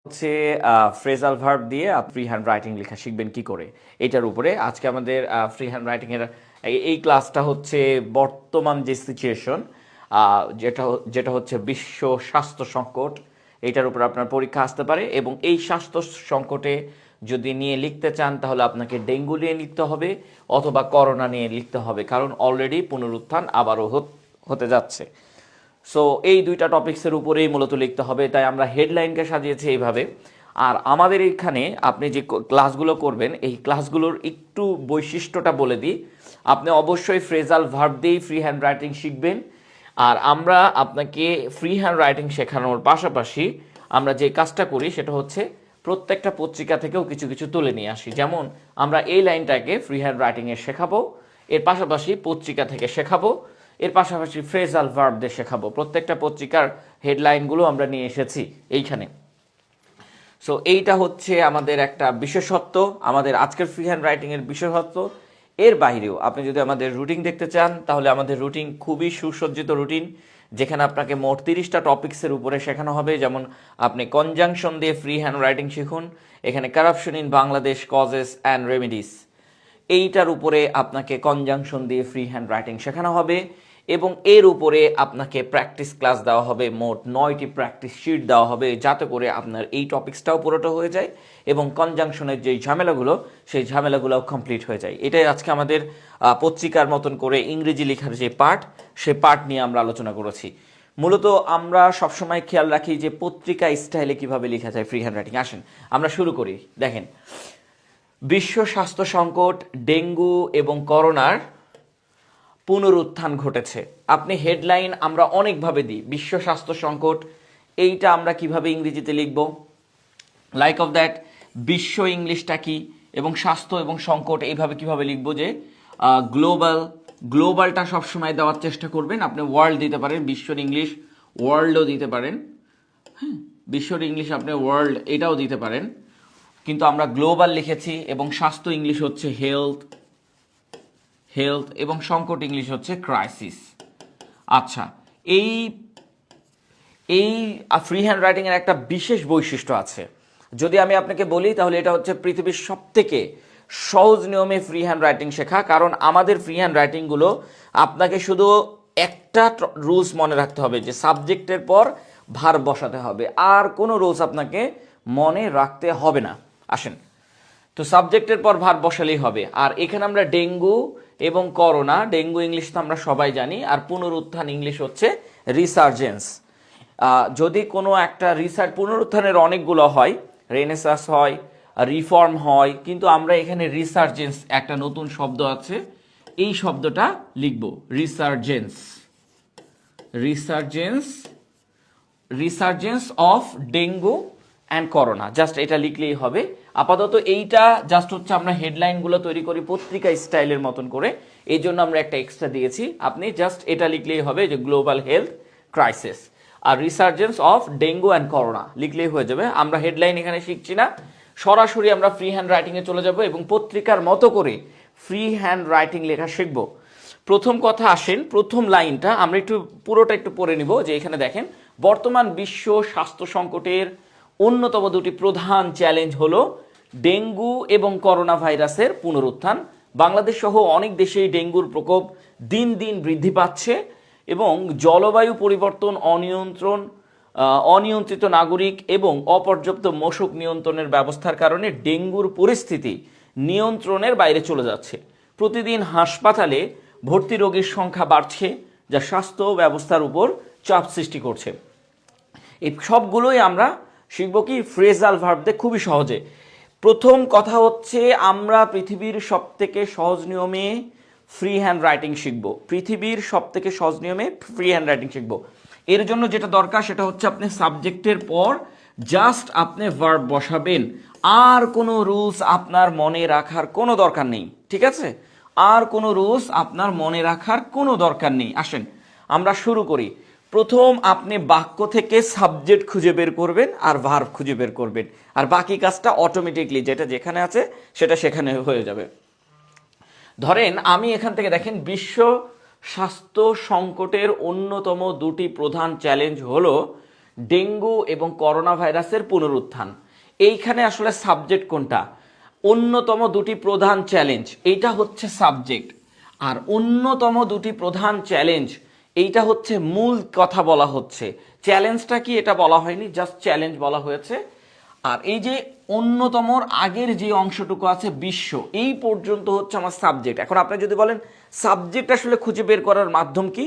হচ্ছে phrasal verb দিয়ে free hand writing লেখা শিখবেন কি করে এটার উপরে আজকে আমাদের ফ্রি হ্যান্ড রাইটিং এর এই ক্লাসটা হচ্ছে বর্তমান যে সিচুয়েশন যেটা যেটা হচ্ছে বিশ্ব স্বাস্থ্য সংকট এটার উপর আপনার পরীক্ষা আসতে পারে এবং এই স্বাস্থ্য সংকটে যদি নিয়ে লিখতে চান তাহলে আপনাকে ডেঙ্গু নিয়ে লিখতে হবে অথবা করোনা নিয়ে লিখতে হবে কারণ অলরেডি পুনরুত্থান আবারও হতে যাচ্ছে। সো এই দুইটা টপিক্সের উপরেই মূলত লিখতে হবে, তাই আমরা হেডলাইনকে সাজিয়েছি এইভাবে। আর আমাদের এইখানে আপনি যে ক্লাসগুলো করবেন এই ক্লাসগুলোর একটু বৈশিষ্ট্যটা বলে দিই। আপনি অবশ্যই ফ্রেজাল ভার্ব দিয়েই ফ্রি হ্যান্ড রাইটিং শিখবেন। আর আমরা আপনাকে ফ্রি হ্যান্ড রাইটিং শেখানোর পাশাপাশি আমরা যে কাজটা করি সেটা হচ্ছে প্রত্যেকটা পত্রিকা থেকেও কিছু কিছু তুলে নিয়ে আসি। যেমন আমরা এই লাইনটাকে ফ্রি হ্যান্ড রাইটিংয়ে শেখাবো, এর পাশাপাশি পত্রিকা থেকে শেখাবো, এর পাশাপাশি ফ্রেজাল ভার্ব দিয়ে শেখাবো। প্রত্যেকটা পত্রিকার হেডলাইনগুলো আমরা নিয়ে এসেছি এইখানে। সো এইটা হচ্ছে আমাদের একটা বিশেষত্ব, আমাদের আজকের ফ্রি হ্যান্ড রাইটিং এর বিশেষত্ব। এর বাইরেও আপনি যদি আমাদের রুটিন দেখতে চান তাহলে আমাদের রুটিন খুবই সুসজ্জিত রুটিন, যেখানে আপনাকে মোট 30টা টপিক্সের উপরে শেখানো হবে। যেমন আপনি কনজাংশন দিয়ে ফ্রি হ্যান্ড রাইটিং শিখুন, এখানে corruption in Bangladesh causes and remedies এইটার উপরে আপনাকে কনজাংশন দিয়ে ফ্রি হ্যান্ড রাইটিং শেখানো হবে এবং এর উপরে আপনাকে প্র্যাকটিস ক্লাস দেওয়া হবে। মোট 9টি প্র্যাকটিস শিট দেওয়া হবে যাতে করে আপনার এই টপিক্সটাও পুরোটা হয়ে যায় এবং কনজাংশনের যেই ঝামেলাগুলো সেই ঝামেলাগুলোও কমপ্লিট হয়ে যায়। এটাই আজকে আমাদের পত্রিকার মতন করে ইংরেজি লেখার যে পার্ট সে পার্ট নিয়ে আমরা আলোচনা করেছি। মূলত আমরা সবসময় খেয়াল রাখি যে পত্রিকা স্টাইলে কিভাবে লেখা যায় ফ্রি হ্যান্ড রাইটিং। আসেন আমরা শুরু করি। দেখেন, বিশ্ব স্বাস্থ্য সংকট, ডেঙ্গু এবং করোনার পুনরুত্থান ঘটেছে। আপনি হেডলাইন আমরা অনেকভাবে দিই। বিশ্ব স্বাস্থ্য সংকট এইটা আমরা কিভাবে ইংরেজিতে লিখব, লাইক অফ দ্যাট বিশ্ব ইংলিশটা কি এবং স্বাস্থ্য এবং সংকট এইভাবে কিভাবে লিখব যে গ্লোবালটা সবসময় দেওয়ার চেষ্টা করবেন। আপনি ওয়ার্ল্ড দিতে পারেন, বিশ্বর ইংলিশ ওয়ার্ল্ডও দিতে পারেন। হ্যাঁ, বিশ্বর ইংলিশ আপনি ওয়ার্ল্ড এটাও দিতে পারেন, কিন্তু আমরা গ্লোবাল লিখেছি এবং স্বাস্থ্য ইংলিশ হচ্ছে হেলথ এবং সংকট ইংলিশ হচ্ছে ক্রাইসিস। আচ্ছা, এই এই ফ্রি হ্যান্ড রাইটিং এর একটা বিশেষ বৈশিষ্ট্য আছে। যদি আমি আপনাকে বলি তাহলে এটা হচ্ছে পৃথিবীর সবথেকে সহজ নিয়মে ফ্রি হ্যান্ড রাইটিং শেখা। কারণ আমাদের ফ্রি হ্যান্ড রাইটিংগুলো আপনাকে শুধু একটা রুলস মনে রাখতে হবে যে সাবজেক্টের পর ভার্ব বসাতে হবে, আর কোনো রুলস আপনাকে মনে রাখতে হবে না। আসেন, তো সাবজেক্টের পর ভার্ব বসালেই হবে। আর এখানে আমরা ডেঙ্গু এবং করোনা, ডেঙ্গু ইংলিশ তো আমরা সবাই জানি, আর পুনরুত্থান ইংলিশ হচ্ছে রিসার্জেন্স। যদি কোনো একটা পুনরুত্থানের অনেকগুলো হয়, রেনেসাস হয়, রিফর্ম হয়, কিন্তু আমরা এখানে রিসার্জেন্স একটা নতুন শব্দ আছে, এই শব্দটা লিখব resurgence. Resurgence of dengue and corona, just এটা লিখলেই হবে। আপাতত এইটা জাস্ট হচ্ছে আমরা হেডলাইনগুলো তৈরি করি পত্রিকা স্টাইলের মতন করে, এই জন্য আমরা একটা এক্সট্রা দিয়েছি। আপনি জাস্ট এটা লিখলেই হবে যে গ্লোবাল হেলথ ক্রাইসিস আর resurgence of dengue and corona লিখলেই হয়ে যাবে। আমরা হেডলাইন এখানে শিখছি না, সরাসরি আমরা ফ্রি হ্যান্ড রাইটিংয়ে চলে যাব এবং পত্রিকার মতো করে ফ্রি হ্যান্ড রাইটিং লেখা শিখব। প্রথম কথা আসেন, প্রথম লাইনটা আমরা পুরোটা একটু পড়ে নিব। যে এখানে দেখেন, বর্তমান বিশ্ব স্বাস্থ্য সংকটের অন্যতম দুটি প্রধান চ্যালেঞ্জ হলো ডেঙ্গু এবং করোনা ভাইরাসের পুনরুত্থান। বাংলাদেশ সহ অনেক দেশেই ডেঙ্গুর প্রকোপ দিন দিন বৃদ্ধি পাচ্ছে এবং জলবায়ু পরিবর্তন, অনিয়ন্ত্রিত নাগরিক এবং অপর্যাপ্ত মশক নিয়ন্ত্রণের ব্যবস্থার কারণে ডেঙ্গুর পরিস্থিতি নিয়ন্ত্রণের বাইরে চলে যাচ্ছে। প্রতিদিন হাসপাতালে ভর্তি রোগীর সংখ্যা বাড়ছে, যা স্বাস্থ্য ব্যবস্থার উপর চাপ সৃষ্টি করছে। এই সবগুলোই আমরা শিখব কি ফ্রেজাল ভার্ব দিয়ে খুবই সহজে। প্রথম কথা হচ্ছে আমরা পৃথিবীর সবথেকে সহজ নিয়মে ফ্রি হ্যান্ড রাইটিং শিখব। পৃথিবীর সবথেকে সহজ নিয়মে ফ্রি হ্যান্ড রাইটিং শিখব। এর জন্য যেটা দরকার সেটা হচ্ছে আপনি সাবজেক্টের পর জাস্ট আপনি ভার্ব বসাবেন, আর কোনো রুলস আপনার মনে রাখার কোনো দরকার নেই। ঠিক আছে, আর কোনো রুলস আপনার মনে রাখার কোনো দরকার নেই। আসেন আমরা শুরু করি। প্রথম আপনি বাক্য থেকে সাবজেক্ট খুঁজে বের করবেন আর ভার্ব খুঁজে বের করবেন, আর বাকি কাজটা অটোমেটিকলি যেটা যেখানে আছে সেটা সেখানে হয়ে যাবে। ধরেন আমি এখান থেকে দেখেন, বিশ্ব স্বাস্থ্য সংকটের অন্যতম দুটি প্রধান চ্যালেঞ্জ হলো ডেঙ্গু এবং করোনা ভাইরাসের পুনরুত্থান। এইখানে আসলে সাবজেক্ট কোনটা? অন্যতম দুটি প্রধান চ্যালেঞ্জ, এইটা হচ্ছে সাবজেক্ট। আর অন্যতম দুটি প্রধান চ্যালেঞ্জ, এইটা হচ্ছে মূল কথা বলা হচ্ছে। চ্যালেঞ্জটা কি এটা বলা হয়নি, জাস্ট চ্যালেঞ্জ বলা হয়েছে। আর এই যে অন্যতমর আগের যে অংশটুকু আছে বিশ্ব, এই পর্যন্ত হচ্ছে আমার সাবজেক্ট। এখন আপনি যদি বলেন সাবজেক্ট আসলে খুঁজে বের করার মাধ্যম কি,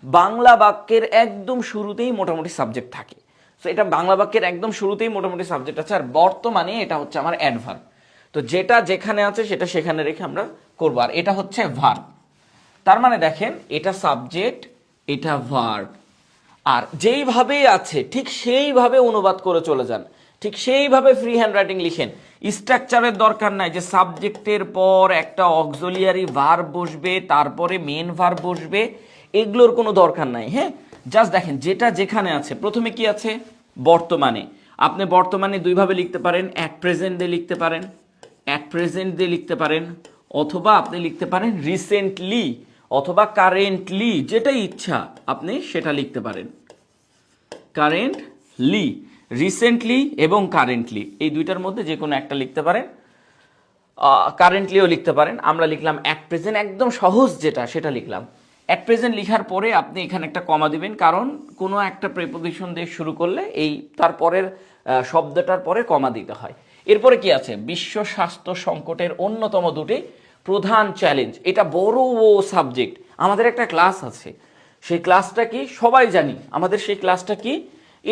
বাংলা বাক্যের একদম শুরুতেই মোটামুটি সাবজেক্ট থাকে। তো এটা বাংলা বাক্যের একদম শুরুতেই মোটামুটি সাবজেক্ট আছে। আর বর্তমানে এটা হচ্ছে আমার অ্যাডভার্ব। তো যেটা যেখানে আছে সেটা সেখানে রেখে আমরা করবো। আর এটা হচ্ছে ভার্ব। তার মানে দেখেন, এটা সাবজেক্ট, এটা ভার্ব। আর যেইভাবেই আছে ঠিক সেইভাবে অনুবাদ করে চলে যান, ঠিক সেইভাবে ফ্রি হ্যান্ড রাইটিং লিখেন। স্ট্রাকচারের দরকার নাই যে সাবজেক্টের পর একটা অক্সিলিয়ারি ভার্ব বসবে, তারপরে মেন ভার্ব বসবে, এগুলোর কোনো দরকার নাই। হ্যাঁ, জাস্ট দেখেন যেটা যেখানে আছে। প্রথমে কি আছে? বর্তমানে। আপনি বর্তমানে দুইভাবে লিখতে পারেন, অ্যাট প্রেজেন্ট দিয়ে লিখতে পারেন, অ্যাট প্রেজেন্ট দিয়ে লিখতে পারেন, অথবা আপনি লিখতে পারেন রিসেন্টলি অথবা কারেন্টলি, যেটাই ইচ্ছা আপনি সেটা লিখতে পারেন। কারেন্টলি, রিসেন্টলি এবং কারেন্টলি, এই দুইটার মধ্যে যে কোনো একটা লিখতে পারেন। কারেন্টলিও লিখতে পারেন। আমরা লিখলাম অ্যাট প্রেজেন্ট, একদম সহজ যেটা সেটা লিখলাম। অ্যাট প্রেজেন্ট লিখার পরে আপনি এখানে একটা কমা দিবেন, কারণ কোনো একটা প্রিপোজিশন দিয়ে শুরু করলে এই তারপরের শব্দটার পরে কমা দিতে হয়। এরপরে কি আছে? বিশ্ব স্বাস্থ্য সংকটের অন্যতম দুটি প্রধান চ্যালেঞ্জ। এটা বড় সাবজেক্ট। আমাদের একটা ক্লাস আছে, সেই ক্লাসটা কি সবাই জানি। আমাদের সেই ক্লাসটা কি?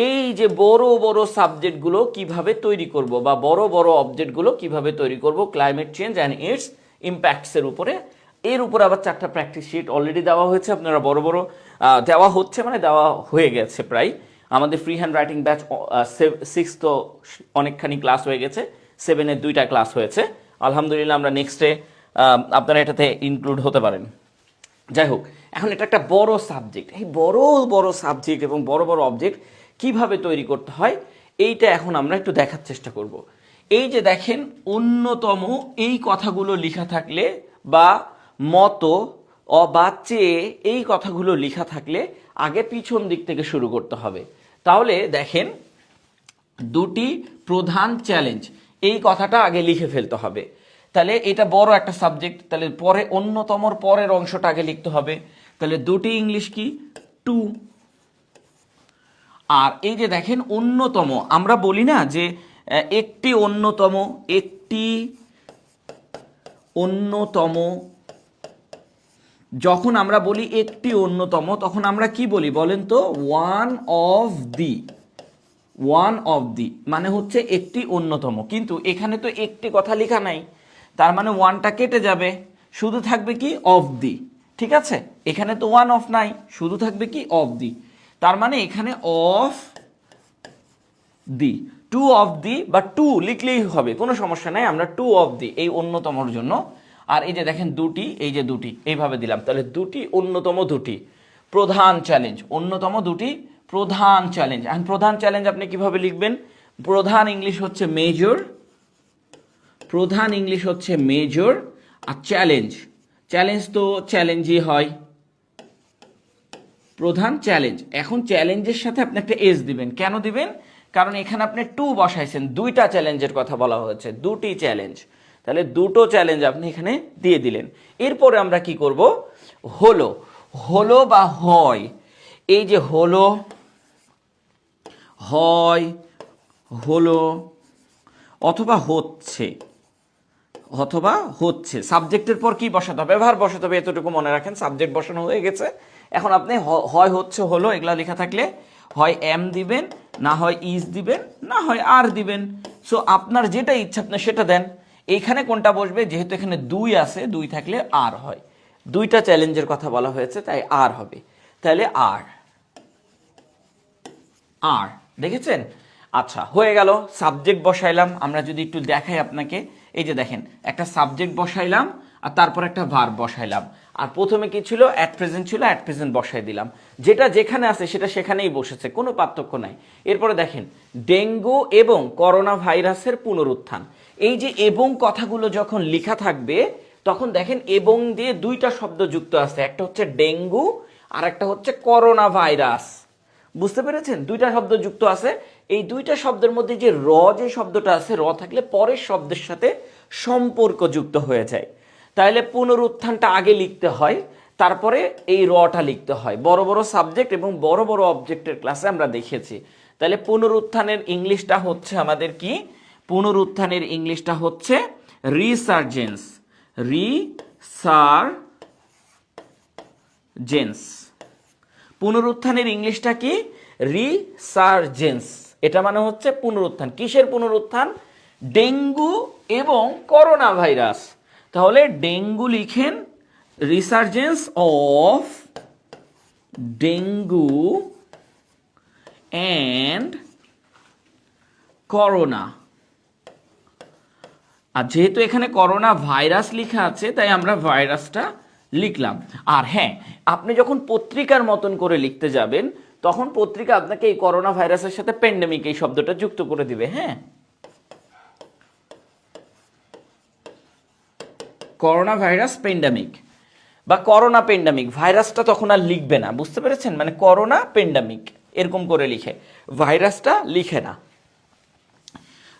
এই যে বড় বড় সাবজেক্টগুলো কিভাবে তৈরি করব, বা বড় বড় অবজেক্টগুলো কিভাবে তৈরি করব ক্লাইমেট চেঞ্জ অ্যান্ড ইটস ইম্প্যাক্টসের উপরে। এর উপরে আবার 4টা প্র্যাকটিস শিট অলরেডি দেওয়া হয়েছে। আপনারা বড় বড় দেওয়া হচ্ছে, মানে দেওয়া হয়ে গেছে প্রায়। আমাদের ফ্রি হ্যান্ড রাইটিং ব্যাচ 6 তো অনেকখানি ক্লাস হয়ে গেছে, 7-এর 2টা ক্লাস হয়েছে আলহামদুলিল্লাহ। আমরা নেক্সটে আপনারা এটাতে ইনক্লুড হতে পারেন। যাই হোক, এখন এটা একটা বড় সাবজেক্ট। এই বড় বড় সাবজেক্ট এবং বড় বড় অবজেক্ট কিভাবে তৈরি করতে হয়, এইটা এখন আমরা একটু দেখার চেষ্টা করব। এই যে দেখেন, অন্যতম এই কথাগুলো লেখা থাকলে, বা মতো বা চেয়ে, এই কথাগুলো লেখা থাকলে আগে পিছন দিক থেকে শুরু করতে হবে। তাহলে দেখেন, দুটি প্রধান চ্যালেঞ্জ, এই কথাটা আগে লিখে ফেলতে হবে। তাহলে এটা বড় একটা সাবজেক্ট, তাহলে পরে অন্যতমর পরের অংশটা আগে লিখতে হবে। তাহলে দুটি ইংলিশ কি? টু। আর এই যে দেখেন অন্যতম, আমরা বলি না যে একটি অন্যতম, একটি অন্যতম। যখন আমরা বলি একটি অন্যতম, তখন আমরা কি বলি বলেন তো? One of the. One of the মানে হচ্ছে একটি অন্যতম। কিন্তু এখানে তো একটি কথা লেখা নাই, তার মানে ওয়ানটা কেটে যাবে, শুধু থাকবে কি? অফ দি। ঠিক আছে, এখানে তো ওয়ান অফ নাই, শুধু থাকবে কি? Of the. তার মানে এখানে of the, two of the, বা টু লিখলেই হবে, কোনো সমস্যা নাই। আমরা টু অফ দি, এই অন্যতমর জন্য। আর এই যে দেখেন দুটি, এই যে দুটি, এইভাবে দিলাম। তাহলে দুটি অন্যতম, দুটি প্রধান চ্যালেঞ্জ, অন্যতম দুটি প্রধান চ্যালেঞ্জ। আর প্রধান চ্যালেঞ্জ আপনি কিভাবে লিখবেন? প্রধান ইংলিশ হচ্ছে মেজর, প্রধান ইংলিশ হচ্ছে মেজর। আর চ্যালেঞ্জ, চ্যালেঞ্জ তো চ্যালেঞ্জই হয়, প্রধান চ্যালেঞ্জ। এখন চ্যালেঞ্জের সাথে আপনি একটা এস দিবেন। কেন দিবেন? কারণ এখানে আপনি টু বসাইছেন, দুইটা চ্যালেঞ্জের কথা বলা হয়েছে, দুটি চ্যালেঞ্জ। তাহলে দুটো চ্যালেঞ্জ আপনি এখানে দিয়ে দিলেন। এরপরে আমরা কি করব? হলো, হলো বা হয়। এই যে হলো, হয়, হলো, অথবা হচ্ছে, অথবা হচ্ছে। সাবজেক্টের পর কি বসাতে হবে? ভার্ব বসাতে হবে, এতটুকু মনে রাখেন। সাবজেক্ট বসানো হয়ে গেছে, এখন আপনি হয়, হচ্ছে, হলো এগুলা লেখা থাকলে হয় এম দিবেন, না হয় ইজ দিবেন, না হয় আর দিবেন। সো আপনার যেটা ইচ্ছা আপনি সেটা দেন। এইখানে কোনটা বসবে? যেহেতু এখানে দুই আছে, দুই থাকলে আর হয়। দুইটা চ্যালেঞ্জের কথা বলা হয়েছে, তাই আর হবে। তাহলে আর, আর, দেখেছেন? আচ্ছা, হয়ে গেল। সাবজেক্ট বসাইলাম। আমরা যদি একটু দেখাই আপনাকে, এই যে দেখেন, একটা সাবজেক্ট বসাইলাম, আর তারপর একটা ভার্ব বসাইলাম। আর প্রথমে কি ছিল? অ্যাট প্রেজেন্ট ছিল, অ্যাট প্রেজেন্ট বসাই দিলাম। যেটা যেখানে আছে সেটা সেখানেই বসেছে, কোনো পার্থক্য নাই। এরপরে দেখেন, ডেঙ্গু এবং করোনা ভাইরাসের পুনরুত্থান। এই যে এবং কথাগুলো যখন লেখা থাকবে, তখন দেখেন এবং দিয়ে দুইটা শব্দ যুক্ত আছে, একটা হচ্ছে ডেঙ্গু আর একটা হচ্ছে করোনা ভাইরাস। বুঝতে পেরেছেন? দুইটা শব্দ যুক্ত আছে, এই দুইটা শব্দের মধ্যে যে যে শব্দটা আছে, থাকলে পরের শব্দের সাথে সম্পর্ক যুক্ত হয়ে যায়। তাহলে পুনরুত্থানটা আগে লিখতে হয়, তারপরে এই টা লিখতে হয়। বড় বড় সাবজেক্ট এবং বড় বড় অবজেক্টের ক্লাসে আমরা দেখেছি। তাহলে পুনরুত্থানের ইংলিশটা হচ্ছে আমাদের কি? পুনরুত্থানের ইংলিশটা হচ্ছে রিসার্জেন্স। রিসার্জেন্স। পুনরুত্থানের ইংলিশটা কি? রিসার্জেন্স। এটা মানে হচ্ছে পুনরুত্থান। কিসের পুনরুত্থান? ডেঙ্গু এবং করোনা ভাইরাস। তাহলে ডেঙ্গু লিখেন, resurgence of dengue and corona. আর যেহেতু এখানে করোনা ভাইরাস লেখা আছে, তাই আমরা ভাইরাসটা লিখলাম। আর হ্যাঁ, আপনি যখন পত্রিকার মতন করে লিখতে যাবেন, তখন পত্রিকা আপনাকে এই করোনা ভাইরাসের সাথে প্যান্ডেমিক এই শব্দটা যুক্ত করে দিবে। হ্যাঁ, করোনা ভাইরাস প্যান্ডেমিক বা করোনা প্যান্ডেমিক, ভাইরাসটা তখন আর লিখবে না। বুঝতে পেরেছেন? মানে করোনা প্যান্ডেমিক এরকম করে লিখে, ভাইরাসটা লিখে না।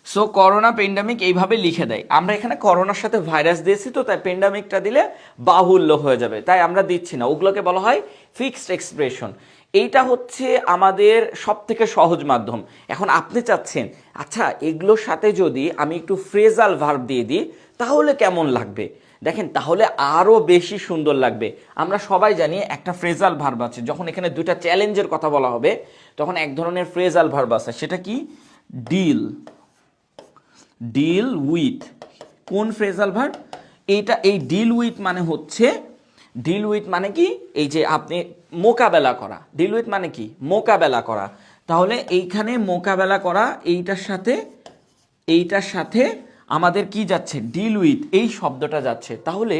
সো করোনা প্যান্ডেমিক এইভাবে লিখে দেয়। আমরা এখানে করোনার সাথে ভাইরাস দিয়েছি, তো তাই প্যান্ডেমিকটা দিলে বাহুল্য হয়ে যাবে, তাই আমরা দিচ্ছি না। ওগুলোকে বলা হয় ফিক্সড এক্সপ্রেশন। এইটা হচ্ছে আমাদের সব থেকে সহজ মাধ্যম। এখন আপনি চাচ্ছেন, আচ্ছা এগুলোর সাথে যদি আমি একটু ফ্রেজাল ভার্ব দিয়ে দিই তাহলে কেমন লাগবে? দেখেন, তাহলে আরও বেশি সুন্দর লাগবে। আমরা সবাই জানি একটা ফ্রেজাল ভার্ব আছে। যখন এখানে দুইটা চ্যালেঞ্জের কথা বলা হবে, তখন এক ধরনের ফ্রেজাল ভার্ব আছে, সেটা কি? ডিল। Deal with. কোন ফ্রেজাল ভার্ব? এইটা। এই ডিল উইথ মানে হচ্ছে, ডিল উইথ মানে কি? এই যে আপনি মোকাবেলা করা। ডিল উইথ মানে কি? মোকাবেলা করা। তাহলে এইখানে মোকাবেলা করা, এইটার সাথে আমাদের কি যাচ্ছে? ডিল উইথ এই শব্দটা যাচ্ছে। তাহলে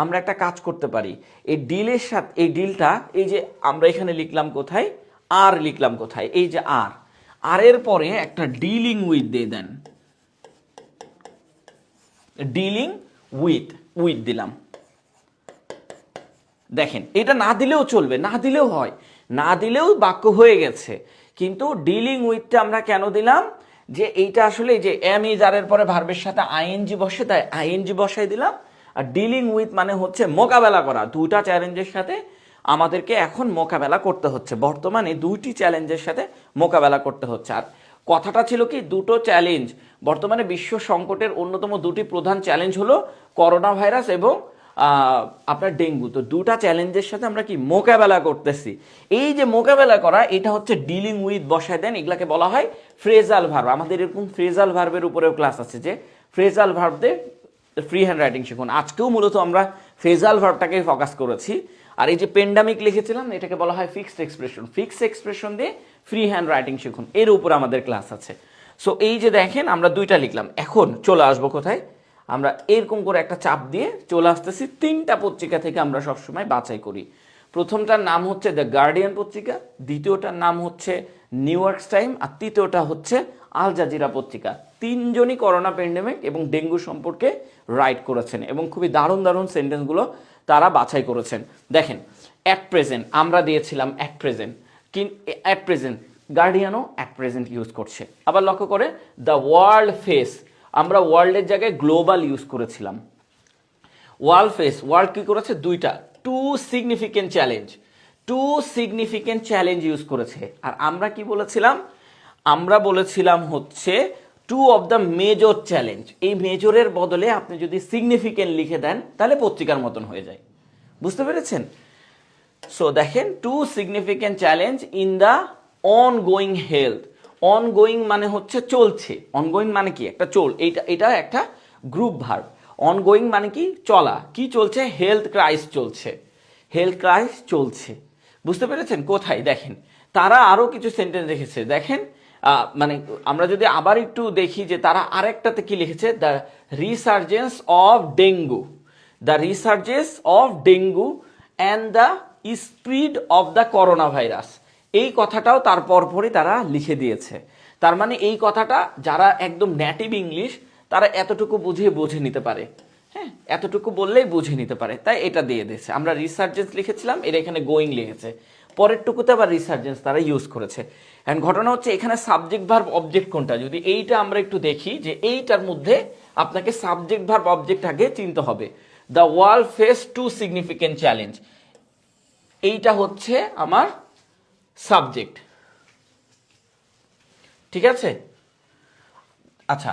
আমরা একটা কাজ করতে পারি, এই ডিলের সাথে, এই ডিলটা, এই যে আমরা এখানে লিখলাম কোথায়? আর লিখলাম কোথায়? এই যে আর, আর এর পরে একটা ডিলিং উইথ দিয়ে দেন। ডিলিং উইথ, উইথ দিলাম। দেখেন, এটা না দিলেও চলবে, না দিলেও হয়, না দিলেও বাক্য হয়ে গেছে। কিন্তু ডিলিং উইথটা আমরা কেন দিলাম? যে এইটা আসলে যে এম ইজ আর এর পরে ভার্বের সাথে আইএনজি বসে, তাই আইএনজি বসাই দিলাম। আর ডিলিং উইথ মানে হচ্ছে মোকাবেলা করা। দুইটা চ্যালেঞ্জের সাথে আমাদেরকে এখন মোকাবেলা করতে হচ্ছে। বর্তমানে দুইটি চ্যালেঞ্জের সাথে মোকাবেলা করতে হচ্ছে। আর কথাটা ছিল কি? দুটো চ্যালেঞ্জ। বর্তমানে বিশ্ব সংকটের অন্যতম দুটি প্রধান চ্যালেঞ্জ হলো করোনা ভাইরাস এবং আপনার ডেঙ্গু। তো দুটা চ্যালেঞ্জের সাথে আমরা কি মোকাবেলা করতেছি। এই যে মোকাবেলা করা, এটা হচ্ছে ডিলিং উইথ বসায় দেন। এগুলাকে বলা হয় ফ্রেজাল ভার্ব। আমাদের এরকম ফ্রেজাল ভার্বের উপরেও ক্লাস আছে, যে ফ্রেজাল ভার্ব দিয়ে ফ্রি হ্যান্ড রাইটিং শিখুন। আজকেও মূলত আমরা ফ্রেজাল ভার্বটাকে ফোকাস করেছি। আর এই যে প্যান্ডেমিক লিখেছিলাম, এটাকে বলা হয় ফিক্সড এক্সপ্রেশন। ফিক্সড এক্সপ্রেশন দিয়ে ফ্রি হ্যান্ড রাইটিং শিখুন, এর উপর আমাদের ক্লাস আছে। সো এই যে দেখেন, আমরা দুইটা লিখলাম। এখন চলে আসবো কোথায়? আমরা এরকম করে একটা চাপ দিয়ে চলে আসতেছি তিনটা পত্রিকা থেকে আমরা সবসময় বাছাই করি। প্রথমটার নাম হচ্ছে দ্য গার্ডিয়ান পত্রিকা, দ্বিতীয়টার নাম হচ্ছে নিউ ইয়র্ক টাইম, আর তৃতীয়টা হচ্ছে আল জাজিরা পত্রিকা। তিনজনই করোনা প্যান্ডেমিক এবং ডেঙ্গু সম্পর্কে রাইট করেছেন এবং খুবই দারুণ দারুণ সেন্টেন্সগুলো তারা বাছাই করেছেন। দেখেন, অ্যাট প্রেজেন্ট আমরা দিয়েছিলাম, অ্যাট প্রেজেন্ট, অ্যাট প্রেজেন্ট গার্ডিয়ানও অ্যাট প্রেজেন্ট ইউজ করছে। আবার লক্ষ্য করে দ্য ওয়ার্ল্ড ফেস, আমরা ওয়ার্ল্ডের জায়গায় গ্লোবাল ইউজ করেছিলাম। ওয়ার্ল্ড ফেস, ওয়ার্ল্ড কি করেছে? দুইটা, two significant challenge, two significant challenge use করেছে। আর আমরা কি বলেছিলাম? আমরা বলেছিলাম হচ্ছে two of the major challenge. এই মেজরের বদলে আপনি যদি সিগনিফিকেন্ট লিখে দেন তাহলে পত্রিকার মতন হয়ে যায়। বুঝতে পেরেছেন? সো দেখেন, two significant challenge in the ongoing health. Ongoing মানে হচ্ছে চলছে। অনগোয়িং মানে কি? একটা এটা একটা গ্রুপ ভার্ব। অনগোয়িং মানে কি? চলা। কি চলছে? হেলথ ক্রাইস চলছে, হেলথ ক্রাইস চলছে। বুঝতে পেরেছেন? কোথায়? দেখেন, তারা আরো কিছু সেন্টেন্স রেখেছে। দেখেন, মানে আমরা যদি আবার একটু দেখি যে তারা আরেকটাতে কি লিখেছে, the resurgence of dengue, the resurgence of dengue and the spread of the corona virus. এই কথাটাও তার পরপরই তারা লিখে দিয়েছে। তার মানে এই কথাটা যারা একদম নেটিভ ইংলিশ, তারা এতটুকু বুঝে নিতে পারে। হ্যাঁ, এতটুকু বললেই বুঝে নিতে পারে, তাই এটা দিয়ে দিয়েছে। আমরা রিসার্জেন্স লিখেছিলাম, এর এখানে গোয়িং লিখেছে। পরেরটুকুতে আবার রিসার্জেন্স তারা ইউজ করেছে। অ্যান্ড ঘটনা হচ্ছে এখানে সাবজেক্ট ভার্ব অবজেক্ট কোনটা, যদি এইটা আমরা একটু দেখি যে এইটার মধ্যে আপনাকে সাবজেক্ট ভার্ব অবজেক্ট আগে চিনতে হবে। The world face two significant challenge, এইটা হচ্ছে আমার সাবজেক্ট, ঠিক আছে। আচ্ছা,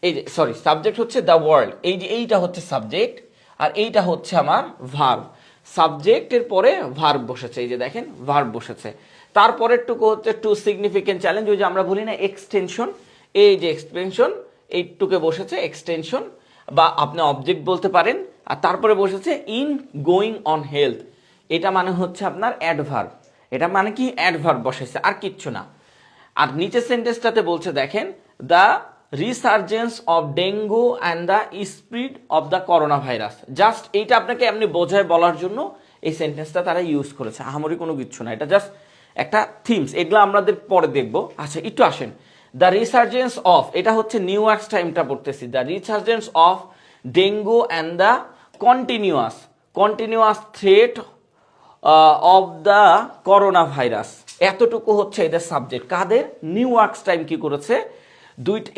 এই যে সরি, সাবজেক্ট হচ্ছে দ্য ওয়ার্ল্ড, এই যে এইটা হচ্ছে সাবজেক্ট আর এইটা হচ্ছে আমার ভার্ব। সাবজেক্টের পরে ভার্ব বসেছে, এই যে দেখেন ভার্ব বসেছে। তারপরেরটুকু হচ্ছে টু সিগনিফিকেন্ট চ্যালেঞ্জ, ওই যে আমরা বলি না এক্সটেনশন, এই যে এক্সটেনশন এইটুকে বসেছে এক্সটেনশন, বা আপনি অবজেক্ট বলতে পারেন। আর তারপরে বসেছে ইন গোয়িং অন হেলথ, এটা মানে হচ্ছে আপনার অ্যাডভার্ব, এটা মানে কি অ্যাডভার্ব বসেছে আর কিচ্ছু না। আর নিচের সেন্টেন্সটাতে বলছে দেখেন the resurgence of dengue and the spread of the corona virus. Just এইটা আপনাকে এমনি বোঝায় বলার জন্য এই সেন্টেন্সটা তারা ইউজ করেছে, আহামরি কোনো কিছু না, এটা জাস্ট একটা থিমস, এগুলো আমাদের পরে দেখবো। আচ্ছা একটু আসেন, দ্য রিসার্জেন্স অফ, এটা হচ্ছে নিউ ওয়ার্কস টাইমটা পড়তেছি, the resurgence of dengue and the continuous threat of the corona virus, এতটুকু হচ্ছে এদের সাবজেক্ট। কাদের? নিউ ওয়ার্কস টাইম কি করেছে,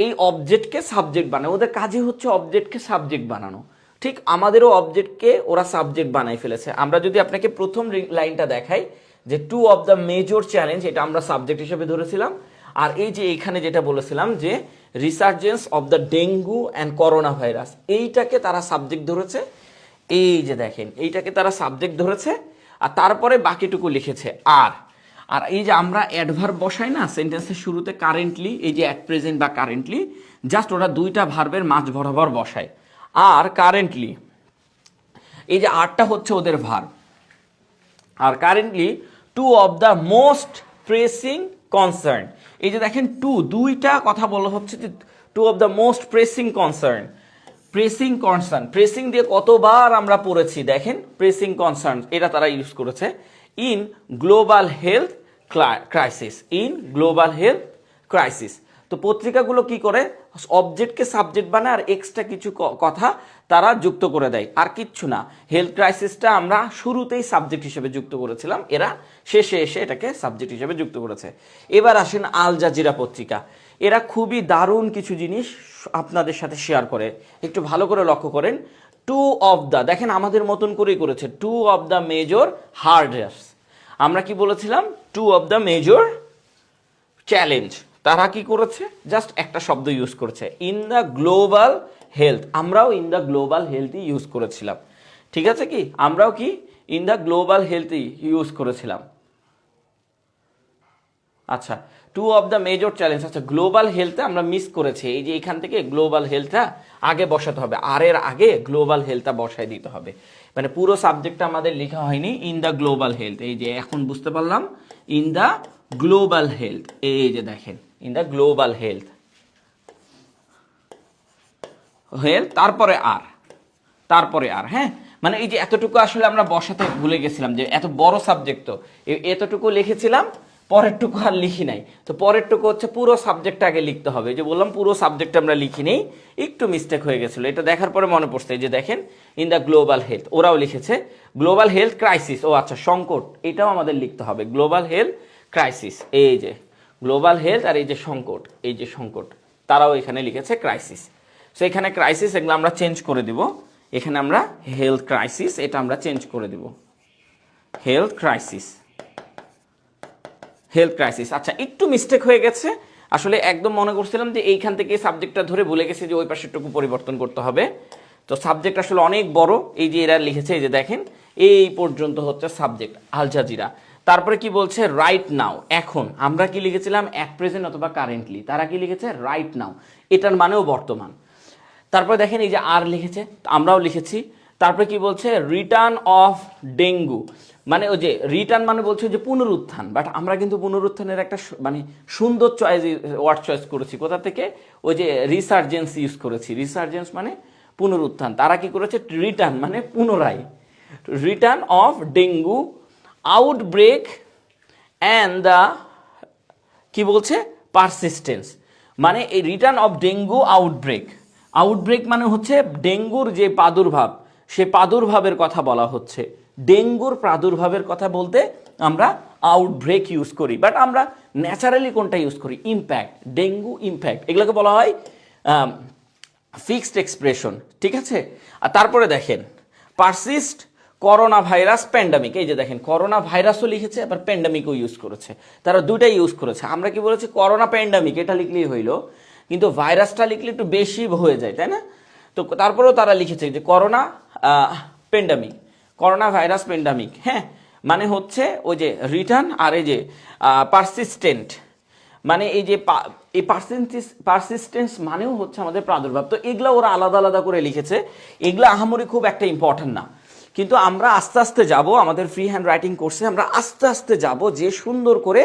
এই অবজেক্টকে সাবজেক্ট বানায়, ওদের কাজই হচ্ছে অবজেক্টকে সাবজেক্ট বানানো। ঠিক আমাদেরও অবজেক্টকে ওরা সাবজেক্ট বানাই ফেলেছে। আমরা যদি আপনাকে প্রথম লাইনটা দেখাই যে two of the major challenge, এটা আমরা সাবজেক্ট হিসেবে ধরেছিলাম। আর এই যে এখানে যেটা বলেছিলাম যে resurgence of the dengue and corona virus, এইটাকে তারা সাবজেক্ট ধরেছে। এই যে দেখেন এইটাকে তারা সাবজেক্ট ধরেছে, আর তারপরে বাকিটুকু লিখেছে আর। আর এই যে আমরা অ্যাডভার্ব বসাই না সেন্টেন্সের শুরুতে, কারেন্টলি, এই যে অ্যাট প্রেজেন্ট বা কারেন্টলি, জাস্ট ওরা দুইটা ভার্বের মাঝ বরাবর বসায়। আর কারেন্টলি, এই যে আরটা হচ্ছে ওদের ভার্ব। আর currently two of the most pressing concern, এই যে দেখেন দুইটা কথা বলা হচ্ছে যে two of the most pressing concern. Pressing দিয়ে কতবার আমরা পড়েছি দেখেন, প্রেসিং কনসার্ন এটা তারা ইউজ করেছে ইন গ্লোবাল হেলথ ক্রাইসিস। তো পত্রিকাগুলো কি করে, অবজেক্টকে সাবজেক্ট বানায় আর এক্সট্রা কিছু কথা তারা যুক্ত করে দেয়, আর কিচ্ছু না। হেলথ ক্রাইসিসটা আমরা শুরুতেই সাবজেক্ট হিসেবে যুক্ত করেছিলাম, এরা শেষে এসে এটাকে সাবজেক্ট হিসেবে যুক্ত করেছে। এবার আসেন আল জাজিরা পত্রিকা, এরা খুবই দারুণ কিছু জিনিস আপনাদের সাথে শেয়ার করে, একটু ভালো করে লক্ষ্য করেন। টু অফ দ্য, দেখেন আমাদের মতন করেই করেছে, two of the major hurdles. আমরা কি বলেছিলাম, two of the major challenge, তারা কি করেছে, জাস্ট একটা শব্দ ইউজ করেছে, ইন দ্য গ্লোবাল হেলথ। আমরাও ইন দ্য গ্লোবাল হেলথই ইউজ করেছিলাম, ঠিক আছে কি, আমরাও কি ইন দ্য গ্লোবাল হেলথই ইউজ করেছিলাম। আচ্ছা, two of the major challenge, আচ্ছা গ্লোবাল হেলথে আমরা মিস করেছি, এই যে এখান থেকে গ্লোবাল হেলথটা আগে বসাতে হবে, আর এর আগে গ্লোবাল হেলথটা বসাই দিতে হবে, মানে পুরো সাবজেক্টটা আমাদের লেখা হয়নি ইন দ্য গ্লোবাল হেলথ। এই যে এখন বুঝতে পারলাম, ইন দ্য গ্লোবাল হেলথ, এই যে দেখেন ইন দ্য গ্লোবাল হেলথ, তারপরে আর হ্যাঁ, মানে এই যে এতটুকু আসলে আমরা বসাতে ভুলে গেছিলাম, যে এত বড় সাবজেক্ট তো এতটুকু লিখেছিলাম, পরেরটুকু আর লিখি নাই। তো পরেরটুকু হচ্ছে পুরো সাবজেক্টটা আগে লিখতে হবে, যে বললাম পুরো সাবজেক্ট আমরা লিখি নেই, একটু মিস্টেক হয়ে গেছিল, এটা দেখার পরে মনে পড়ছে। এই যে দেখেন ইন দ্য গ্লোবাল হেলথ, ওরাও লিখেছে গ্লোবাল হেলথ ক্রাইসিস, ও আচ্ছা সংকট, এটাও আমাদের লিখতে হবে গ্লোবাল হেলথ ক্রাইসিস। এই যে গ্লোবাল হেলথ আর এই যে সংকট, এই যে সংকট, তারাও এখানে লিখেছে ক্রাইসিস। সো এখানে ক্রাইসিস, এগুলো আমরা চেঞ্জ করে দিব, এখানে আমরা হেলথ ক্রাইসিস, এটা আমরা চেঞ্জ করে দিব হেলথ ক্রাইসিস। আচ্ছা একটু মিস্টেক হয়ে গেছে, আসলে একদম মনে করছিলাম যে এইখান থেকে সাবজেক্টটা ধরে ভুলে গেছি যে ওই পাশেরটুকু পরিবর্তন করতে হবে। তো সাবজেক্ট আসলে অনেক বড়, এই যে এরা লিখেছে, এই যে দেখেন এই পর্যন্ত হচ্ছে সাবজেক্ট আল জাজিরা। তারপরে কি বলছে, রাইট নাও, এখন। আমরা কি লিখেছিলাম অ্যাট প্রেজেন্ট অথবা কারেন্টলি, তারা কি লিখেছে রাইট নাও, এটার মানেও বর্তমান। তারপরে দেখেন এই যে আর লিখেছে, আমরাও লিখেছি। তারপরে কি বলছে, রিটার্ন অফ ডেঙ্গু, মানে ওই যে রিটার্ন মানে বলছে যে পুনরুত্থান, বাট আমরা কিন্তু পুনরুত্থানের একটা মানে সুন্দর ওয়ার্ড চয়েস করেছি, কোথা থেকে, ওই যে রিসার্জেন্স ইউজ করেছি, রিসার্জেন্স মানে পুনরুত্থান। তারা কি করেছে, রিটার্ন মানে পুনরায়, return of dengue outbreak and the কি বলছে পারসিস্টেন্স, মানে এই রিটার্ন অফ ডেঙ্গু আউটব্রেক মানে হচ্ছে ডেঙ্গুর যে প্রাদুর্ভাব, সে প্রাদুর্ভাবের কথা বলা হচ্ছে। ডেঙ্গুর প্রাদুর্ভাবের কথা বলতে আমরা আউটব্রেক ইউজ করি, বাট আমরা ন্যাচারালি কোনটা ইউজ করি? ইম্প্যাক্ট, ডেঙ্গু ইম্প্যাক্ট, এগুলোকে বলা হয় ফিক্সড এক্সপ্রেশন, ঠিক আছে? আর তারপরে দেখেন পারসিস্ট করোনা ভাইরাস প্যান্ডামিক, এই যে দেখেন করোনা ভাইরাসও লিখেছে, আবার প্যান্ডামিকও ইউজ করেছে, তারা দুটাই ইউজ করেছে। আমরা কি বলেছি? করোনা প্যান্ডামিক এটা লিখলেই হইলো, কিন্তু ভাইরাসটা লিখলে একটু বেশি হয়ে যায়, তাই না? তো তারপরেও তারা লিখেছে যে corona pandemic, corona virus pandemic, হ্যাঁ, মানে হচ্ছে ওই যে রিটার্ন আর এই যে পারসিস্টেন্ট, মানে এই যে এই পারসিস্টেন্স মানেও হচ্ছে আমাদের প্রাদুর্ভাব। তো এগুলো ওরা আলাদা আলাদা করে লিখেছে, এগুলো আহামরি খুব একটা ইম্পর্টেন্ট না, কিন্তু আমরা আস্তে আস্তে যাব আমাদের ফ্রি হ্যান্ড রাইটিং কোর্সে, আমরা আস্তে আস্তে যাব, যে সুন্দর করে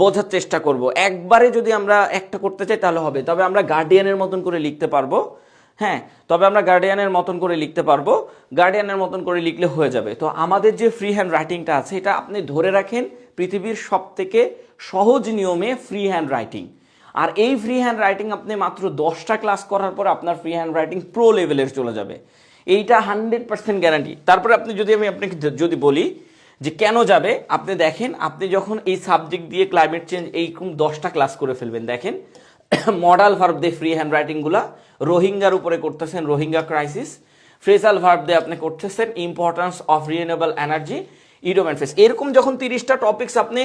বোঝার চেষ্টা করব। একবারে যদি আমরা একটা করতে চাই তাহলে হবে, তবে আমরা গার্ডিয়ানের মতন করে লিখতে পারবো, হ্যাঁ, তবে আমরা গার্ডিয়ানের মতন করে লিখতে পারবো, গার্ডিয়ানের মতন করে লিখলে হয়ে যাবে। তো আমাদের যে ফ্রি হ্যান্ড রাইটিংটা আছে এটা আপনি ধরে রাখেন পৃথিবীর সব থেকে সহজ নিয়মে ফ্রি হ্যান্ড রাইটিং। আর এই ফ্রি হ্যান্ড রাইটিং আপনি মাত্র 10টা ক্লাস করার পর আপনার ফ্রি হ্যান্ড রাইটিং প্রো লেভেলের চলে যাবে, এইটা 100% গ্যারান্টি। তারপরে আপনি যদি আমি আপনাকে যদি বলি যে কেন যাবে, আপনি দেখেন, আপনি যখন এই সাবজেক্ট দিয়ে ক্লাইমেট চেঞ্জ এইরকম 10টা ক্লাস করে ফেলবেন, দেখেন মডাল ভার্ব দিয়ে ফ্রি হ্যান্ড রাইটিংগুলা, রোহিঙ্গার উপরে করতেছেন রোহিঙ্গা ক্রাইসিস, ফ্রেজাল ভার্ব দিয়ে আপনি করতেছেন importance of renewable energy, ইডোম and face, এরকম যখন 30টা টপিকস আপনি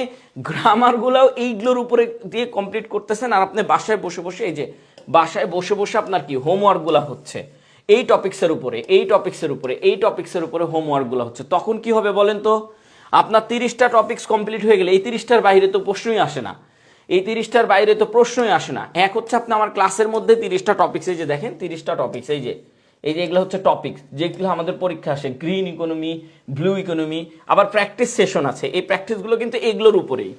গ্রামারগুলাও এইগুলোর উপরে দিয়ে কমপ্লিট করতেছেন, আর আপনি বাসায় বসে বসে এই যে বাসায় বসে বসে আপনার কি হোমওয়ার্কগুলো হচ্ছে এই টপিক্সের উপরে, এই টপিক্সের উপরে, এই টপিক্সের উপরে হোমওয়ার্কগুলো হচ্ছে, তখন কি হবে বলেন তো? আপনার 30টা টপিক্স কমপ্লিট হয়ে গেলে এই 30টার বাইরে তো প্রশ্নই আসে না, এই 30টার বাইরে তো প্রশ্নই আসে না। এক হচ্ছে আপনি আমার ক্লাসের মধ্যে 30টা টপিক্স, এই যে দেখেন 30টা টপিক্স, এই যে এগুলো হচ্ছে টপিক্স যেগুলো আমাদের পরীক্ষা আসে, গ্রিন ইকোনমি, ব্লু ইকোনমি, আবার প্র্যাকটিস সেশন আছে, এই প্র্যাকটিসগুলো কিন্তু এগুলোর উপরেই।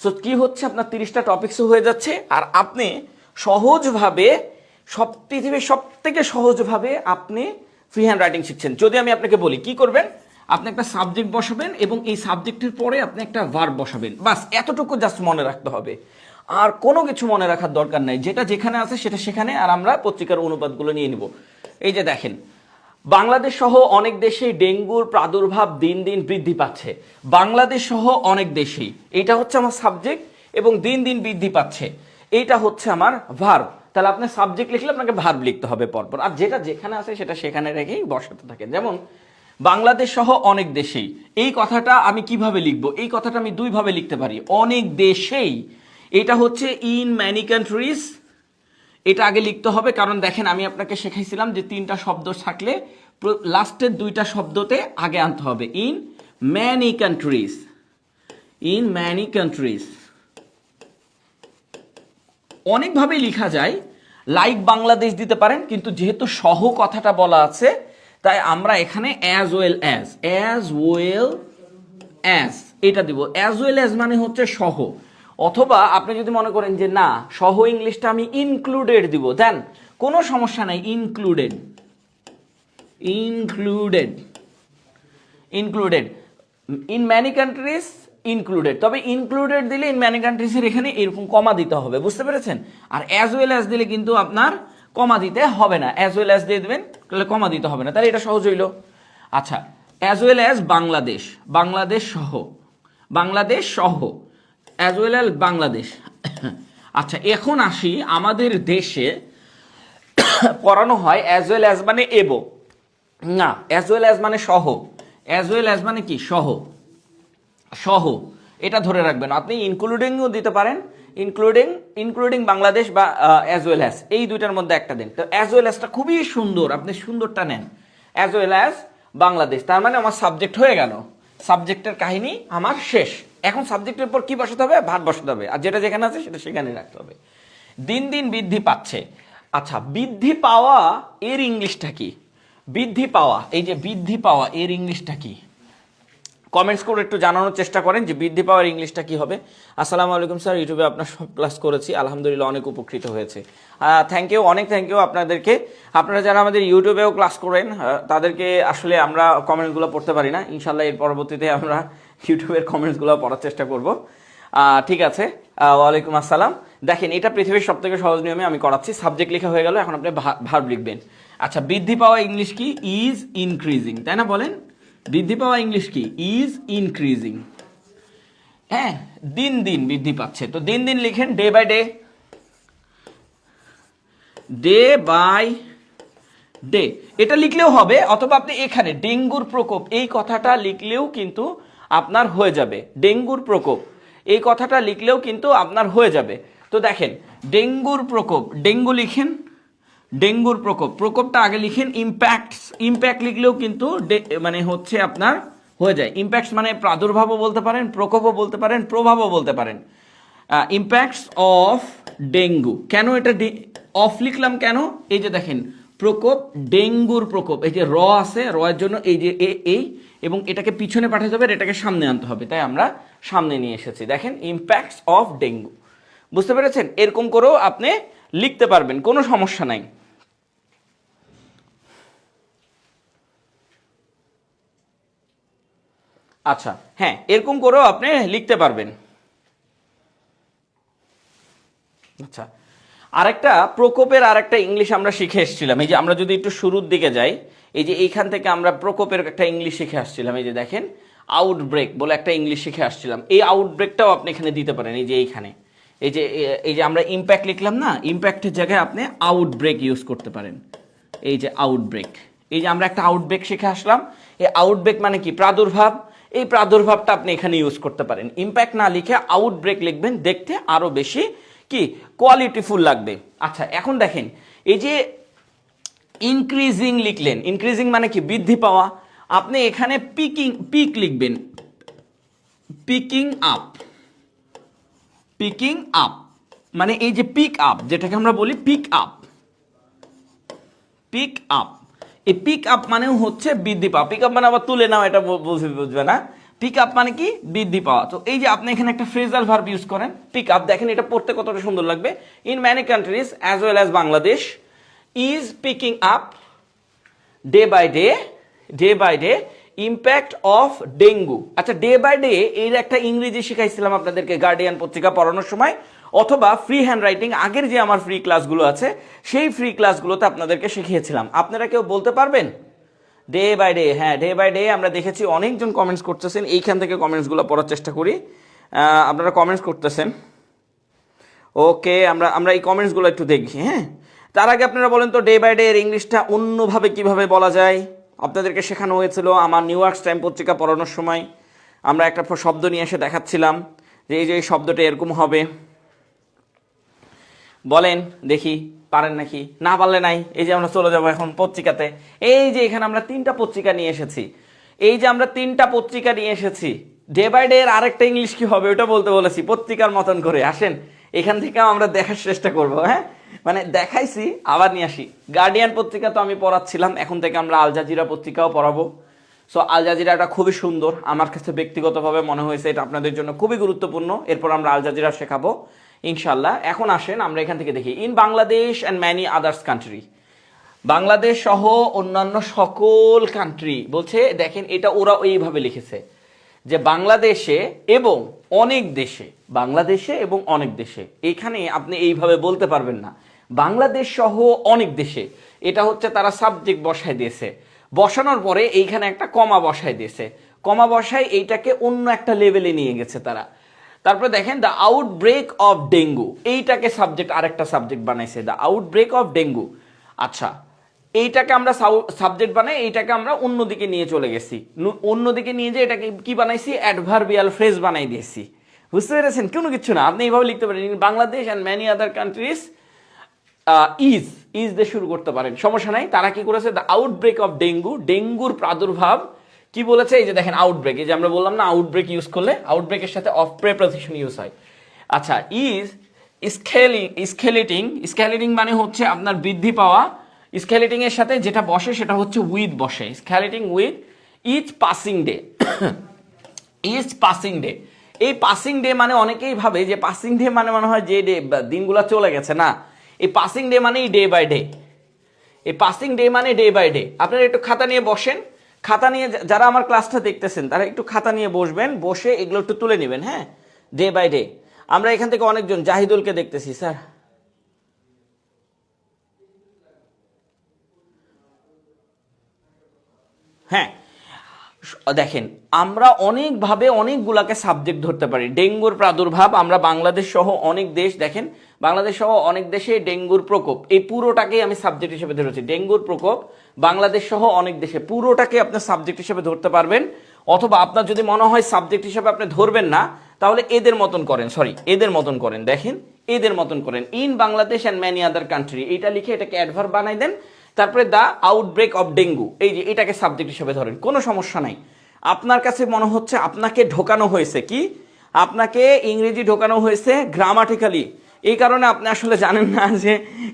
সো কি হচ্ছে, আপনার 30টা টপিক্সও হয়ে যাচ্ছে, আর আপনি সহজভাবে পৃথিবীর সব থেকে সহজভাবে আপনি ফ্রি হ্যান্ড রাইটিং শিখছেন। যদি আমি আপনাকে বলি কি করবেন, আপনি একটা সাবজেক্ট বসাবেন এবং এই সাবজেক্টের পরে আপনি একটা ভার্ব বসাবেন, বাস এতটুকু জাস্ট মনে রাখতে হবে, আর কোনো কিছু মনে রাখার দরকার নাই, যেটা যেখানে আছে সেটা সেখানে, আর আমরা পত্রিকার অনুপাতগুলো নিয়ে নিব। এই যে দেখেন বাংলাদেশ সহ অনেক দেশেই ডেঙ্গুর প্রাদুর্ভাব দিন দিন বৃদ্ধি পাচ্ছে, বাংলাদেশ সহ অনেক দেশেই, এটা হচ্ছে আমার সাবজেক্ট এবং দিন দিন বৃদ্ধি পাচ্ছে, এইটা হচ্ছে আমার ভার্ব। তাহলে আপনি সাবজেক্ট লিখলে আপনাকে ভার্ব লিখতে হবে পরপর, আর যেটা যেখানে আছে সেটা সেখানে রেখেই বসাতে থাকেন। যেমন বাংলাদেশ সহ অনেক দেশেই, এই কথাটা আমি কিভাবে লিখবো? এই কথাটা আমি দুইভাবে লিখতে পারি, অনেক দেশেই, এটা হচ্ছে ইন ম্যানি কান্ট্রিজ, এটা আগে লিখতে হবে, কারণ দেখেন আমি আপনাকে শেখাইছিলাম যে 3টা শব্দ থাকলে লাস্টের 2টা শব্দতে আগে আনতে হবে, in many countries, in many countries. অনেকভাবেই লেখা যায়, লাইক বাংলাদেশ দিতে পারেন, কিন্তু যেহেতু সহ কথাটা বলা আছে তাই আমরা এখানে অ্যাজ ওয়েল অ্যাজ এটা দিব। অ্যাজ ওয়েল অ্যাজ মানে হচ্ছে সহ, অথবা আপনি যদি মনে করেন যে না সহ ইংলিশটা আমি ইনক্লুডেড দিব, দেন কোনো সমস্যা নাই, included in many countries included, তবে ইনক্লুডেড দিলে ইন ম্যানি কান্ট্রিজের এখানে এরকম কমা দিতে হবে, বুঝতে পেরেছেন? আর অ্যাজ ওয়েল অ্যাজ দিলে কিন্তু আপনার কমা দিতে হবে না, অ্যাজ ওয়েল অ্যাজ দিয়ে দেবেন তাহলে কমা দিতে হবে না, তাহলে এটা সহজ হইল। আচ্ছা, as well as Bangladesh, Bangladesh সহ অ্যাজ ওয়েল অ্যাজ বাংলাদেশ। আচ্ছা, এখন আসি আমাদের দেশে পড়ানো হয় অ্যাজ ওয়েল অ্যাজ মানে এবো না, অ্যাজ ওয়েল অ্যাজ মানে সহ, অ্যাজ ওয়েল অ্যাজ মানে কি সহ, এটা ধরে রাখবেন। আপনি ইনক্লুডিংও দিতে পারেন, ইনক্লুডিং বাংলাদেশ বা অ্যাজ ওয়েল অ্যাজ, এই দুইটার মধ্যে একটা দিন। তো অ্যাজ ওয়েল অ্যাজটা খুবই সুন্দর, আপনি সুন্দরটা নেন, অ্যাজ ওয়েল অ্যাজ বাংলাদেশ, তার মানে আমার সাবজেক্ট হয়ে গেল, সাবজেক্টের কাহিনী আমার শেষ। এখন সাবজেক্টের পর কি বসাতে হবে? ভার্ব বসাতে হবে, আর যেটা যেখানে আছে সেটা সেখানে রাখতে হবে। দিন দিন বৃদ্ধি পাচ্ছে, আচ্ছা বৃদ্ধি পাওয়া এর ইংলিশটা কি? বৃদ্ধি পাওয়া, এই যে বৃদ্ধি পাওয়া এর ইংলিশটা কি? কমেন্টস করে একটু জানানোর চেষ্টা করেন যে বৃদ্ধি পাওয়ার ইংলিশটা কি হবে। আসসালামু আলাইকুম স্যার, ইউটিউবে আপনার সব ক্লাস করেছি, আলহামদুলিল্লাহ অনেক উপকৃত হয়েছে। থ্যাংক ইউ, অনেক থ্যাংক ইউ আপনাদেরকে। আপনারা যারা আমাদের ইউটিউবেও ক্লাস করেন তাদেরকে আসলে আমরা কমেন্টসগুলো পড়তে পারি না, ইনশাল্লাহ এর পরবর্তীতে আমরা ইউটিউবের কমেন্টসগুলো পড়ার চেষ্টা করব। ঠিক আছে, ওয়ালাইকুম আসসালাম। দেখেন এটা পৃথিবীর সব থেকে সহজ নিয়মে আমি করাচ্ছি, সাবজেক্ট লেখা হয়ে গেল, এখন আপনি ভার্ব লিখবেন। আচ্ছা, বৃদ্ধি পাওয়া ইংলিশ কি? ইজ ইনক্রিজিং, তাই না? বলেন বৃদ্ধি পাওয়া ইংলিশ কি? Is increasing. হ্যাঁ, দিন দিন বৃদ্ধি পাচ্ছে, তো দিন দিন লিখেন day by day, day by day, এটা লিখলেও হবে, অথবা আপনি এখানে ডেঙ্গুর প্রকোপ এই কথাটা লিখলেও কিন্তু আপনার হয়ে যাবে। ডেঙ্গুর প্রকোপ এই কথাটা লিখলেও কিন্তু আপনার হয়ে যাবে। তো দেখেন ডেঙ্গুর প্রকোপ, ডেঙ্গু লিখেন, ডেঙ্গুর প্রকোপ, প্রকোপটা আগে লিখেন। ইম্প্যাক্টস, ইম্প্যাক্ট লিখলেও কিন্তু মানে হচ্ছে আপনার হয়ে যায়। ইম্প্যাক্টস মানে প্রাদুর্ভাবও বলতে পারেন, প্রকোপও বলতে পারেন, প্রভাবও বলতে পারেন। ইম্প্যাক্টস অফ ডেঙ্গু, কেন এটা অফ লিখলাম কেন? এই যে দেখেন প্রকোপ, ডেঙ্গুর প্রকোপ, এই যে র আছে, র এর জন্য এই যে এই, এবং এটাকে পিছনে পাঠাতে হবে, এটাকে সামনে আনতে হবে, তাই আমরা সামনে নিয়ে এসেছি। দেখেন ইম্প্যাক্টস অফ ডেঙ্গু, বুঝতে পেরেছেন? এরকম করেও আপনি লিখতে পারবেন, কোনো সমস্যা নাই। আচ্ছা, হ্যাঁ, এরকম করেও আপনি লিখতে পারবেন। আচ্ছা, আরেকটা প্রকোপের আরেকটা ইংলিশ আমরা শিখে এসেছিলাম। এই যে আমরা যদি একটু শুরুর দিকে যাই, এই যে এইখান থেকে আমরা প্রকোপের একটা ইংলিশ শিখে আসছিলাম। এই যে দেখেন আউটব্রেক বলে একটা ইংলিশ শিখে আসছিলাম। এই আউটব্রেকটাও আপনি এখানে দিতে পারেন। এই যে এইখানে এই যে আমরা ইম্প্যাক্ট লিখলাম না, ইম্প্যাক্টের জায়গায় আপনি আউটব্রেক ইউজ করতে পারেন। এই যে আউটব্রেক, এই যে আমরা একটা আউটব্রেক শিখে আসলাম। এই আউটব্রেক মানে কি? প্রাদুর্ভাব। এই প্রাদুর্ভাবটা আপনি এখানে ইউজ করতে পারেন। ইম্প্যাক্ট না লিখে আউটব্রেক লিখবেন, দেখতে আরো বেশি কি কোয়ালিটিফুল লাগবে। আচ্ছা, এখন দেখেন এই যে ইনক্রিজিং লিখলেন, ইনক্রিজিং মানে কি? বৃদ্ধি পাওয়া। আপনি এখানে পিক লিখবেন, পিকিং আপ, পিকিং আপ মানে এই যে পিক আপ, যেটাকে আমরা বলি পিক আপ, পিক আপ। এই পিক আপ মানেও হচ্ছে বৃদ্ধি পাওয়া। পিক আপ মানে আবার তুলে নাও, এটা বুঝবে না। পিক আপ মানে কি? বৃদ্ধি পাওয়া। তো এই যে আপনি এখানে একটা ফ্রেজাল ভার্ব ইউজ করেন, পিক আপ, দেখেন এটা পড়তে কতটা সুন্দর লাগবে। In many countries as well as Bangladesh is picking up day by day, day by day impact of dengue. আচ্ছা, ডে বাই ডে এর একটা ইংরেজি শিখাইছিলাম আপনাদেরকে গার্ডিয়ান পত্রিকা পড়ানোর সময়, অথবা ফ্রি হ্যান্ড রাইটিং আগের যে আমার ফ্রি ক্লাসগুলো আছে সেই ফ্রি ক্লাসগুলোতে আপনাদেরকে শিখিয়েছিলাম। আপনারা কেউ বলতে পারবেন ডে বাই ডে? হ্যাঁ, ডে বাই ডে আমরা দেখেছি অনেকজন কমেন্টস করতেছেন। এইখান থেকে কমেন্টসগুলো পড়ার চেষ্টা করি। আপনারা কমেন্টস করতেছেন, ওকে, আমরা এই কমেন্টসগুলো একটু দেখি। হ্যাঁ, তার আগে আপনারা বলেন তো ডে বাই ডে এর ইংলিশটা অন্যভাবে কিভাবে বলা যায়? আপনাদেরকে শেখানো হয়েছিল আমার নিউ ইয়র্ক টাইম পত্রিকা পড়ানোর সময়। আমরা একটা শব্দ নিয়ে এসে দেখাচ্ছিলাম যে এই যে এই শব্দটা এরকম হবে। বলেন দেখি, পারেন নাকি? না পারলে নাই। এই যে আমরা চলে যাবো এখন পত্রিকাতে। এই যে এখানে আমরা 3টা পত্রিকা নিয়ে এসেছি। এই যে আমরা 3টা পত্রিকা নিয়ে এসেছি, ডে বাই ডে এর আরেকটা ইংলিশ কি হবে ওটা বলতে বলেছি পত্রিকার মতন করে। আসেন এখান থেকে আমরা দেখার চেষ্টা করব। হ্যাঁ, মানে দেখাইছি, আবার নিয়ে আসি। গার্ডিয়ান পত্রিকা তো আমি পড়াচ্ছিলাম, এখন থেকে আমরা আল জাজিরা পত্রিকাও পড়াবো। সো আল জাজিরাটা খুবই সুন্দর, আমার কাছে ব্যক্তিগতভাবে মনে হয়েছে এটা আপনাদের জন্য খুবই গুরুত্বপূর্ণ। এরপর আমরা আল জাজিরা শেখাবো ইনশাল্লাহ। এখন আসেন আমরা এখান থেকে দেখি। In Bangladesh and many others country, Bangladesh সহ অন্যান্য সকল কান্ট্রি বলছে। দেখেন এটা ওরা এইভাবে লিখেছে যে বাংলাদেশে এবং অনেক দেশে, বাংলাদেশে এবং অনেক দেশে। এখানে আপনি এইভাবে বলতে পারবেন না বাংলাদেশ সহ অনেক দেশে। এটা হচ্ছে তারা সাবজেক্ট বসায় দিয়েছে, বসানোর পরে এইখানে একটা কমা বসায় দিয়েছে। কমা বসায় এইটাকে অন্য একটা লেভেলে নিয়ে গেছে তারা। তারপরে দেখেন দ্য আউটব্রেক অফ ডেঙ্গু, এইটাকে সাবজেক্ট আরেকটা সাবজেক্ট বানাইছে, দ্য আউটব্রেক অফ ডেঙ্গু। আচ্ছা, এইটাকে আমরা সাবজেক্ট বানাই, এইটাকে আমরা অন্যদিকে নিয়ে চলে গেছি। অন্যদিকে নিয়ে যে এটাকে কি বানাইছি? অ্যাডভার্বিয়াল ফ্রেজ বানাই দিয়েছি। বুঝতে পেরেছেন? কোনো কিছু না, আপনি এইভাবে লিখতে পারেন Bangladesh and many other countries is দিয়ে শুরু করতে পারেন, সমস্যা নাই। তারা কি করেছে? দ্য আউটব্রেক অফ ডেঙ্গু, ডেঙ্গুর প্রাদুর্ভাব কি বলেছে? এই যে দেখেন আউটব্রেক, এই যে আমরা বললাম না আউটব্রেক ইউজ করলে আউটব্রেকের সাথে অফ প্রেপোজিশন ইউজ হয়। আচ্ছা, ইজ স্কেলেটিং মানে হচ্ছে আপনার বৃদ্ধি পাওয়া। স্কেলেটিং এর সাথে যেটা বসে সেটা হচ্ছে উইথ বসে, escalating with each passing day. Each passing day, এই পাসিং ডে মানে অনেকেই ভাবে যে পাসিং ডে মানে মনে হয় যে ডে দিনগুলো চলে গেছে, না। এই পাসিং ডে মানেই ডে বাই ডে। এই পাসিং ডে মানে ডে বাই ডে। আপনারা একটু খাতা নিয়ে বসেন, খাতা নিয়ে যারা আমার ক্লাসটা দেখতেছেন তারা একটু খাতা নিয়ে বসবেন, বসে এগুলো একটু তুলে নেবেন। হ্যাঁ, ডে বাই ডে। আমরা এখান থেকে অনেকজন, জাহিদুলকে দেখতেছি স্যার। হ্যাঁ, দেখেন আমরা অনেকভাবে অনেকগুলাকে সাবজেক্ট ধরতে পারি। ডেঙ্গুর প্রাদুর্ভাব আমরা বাংলাদেশ সহ অনেক দেশ, দেখেন বাংলাদেশ সহ অনেক দেশে ডেঙ্গুর প্রকোপ, এই পুরোটাকেই আমি সাবজেক্ট হিসেবে ধরেছি। ডেঙ্গুর প্রকোপ বাংলাদেশ সহ অনেক দেশে, পুরোটাকে আপনি সাবজেক্ট হিসেবে ধরতে পারবেন। অথবা আপনার যদি মনে হয় সাবজেক্ট হিসেবে আপনি ধরবেন না, তাহলে এদের মতন করেন, এদের মতন করেন, দেখেন এদের মতন করেন, in Bangladesh and many other country, এইটা লিখে এটাকে অ্যাডভার্ব বানাই দেন। তারপরে দ্য আউটব্রেক অফ ডেঙ্গু, এই যে এটাকে সাবজেক্ট হিসেবে ধরেন, কোনো সমস্যা নাই। আপনার কাছে মনে হচ্ছে আপনাকে ঢোকানো হয়েছে কি, আপনাকে ইংরেজি ঢোকানো হয়েছে গ্রামাটিক্যালি, এই কারণে আপনি আসলে জানেন না যে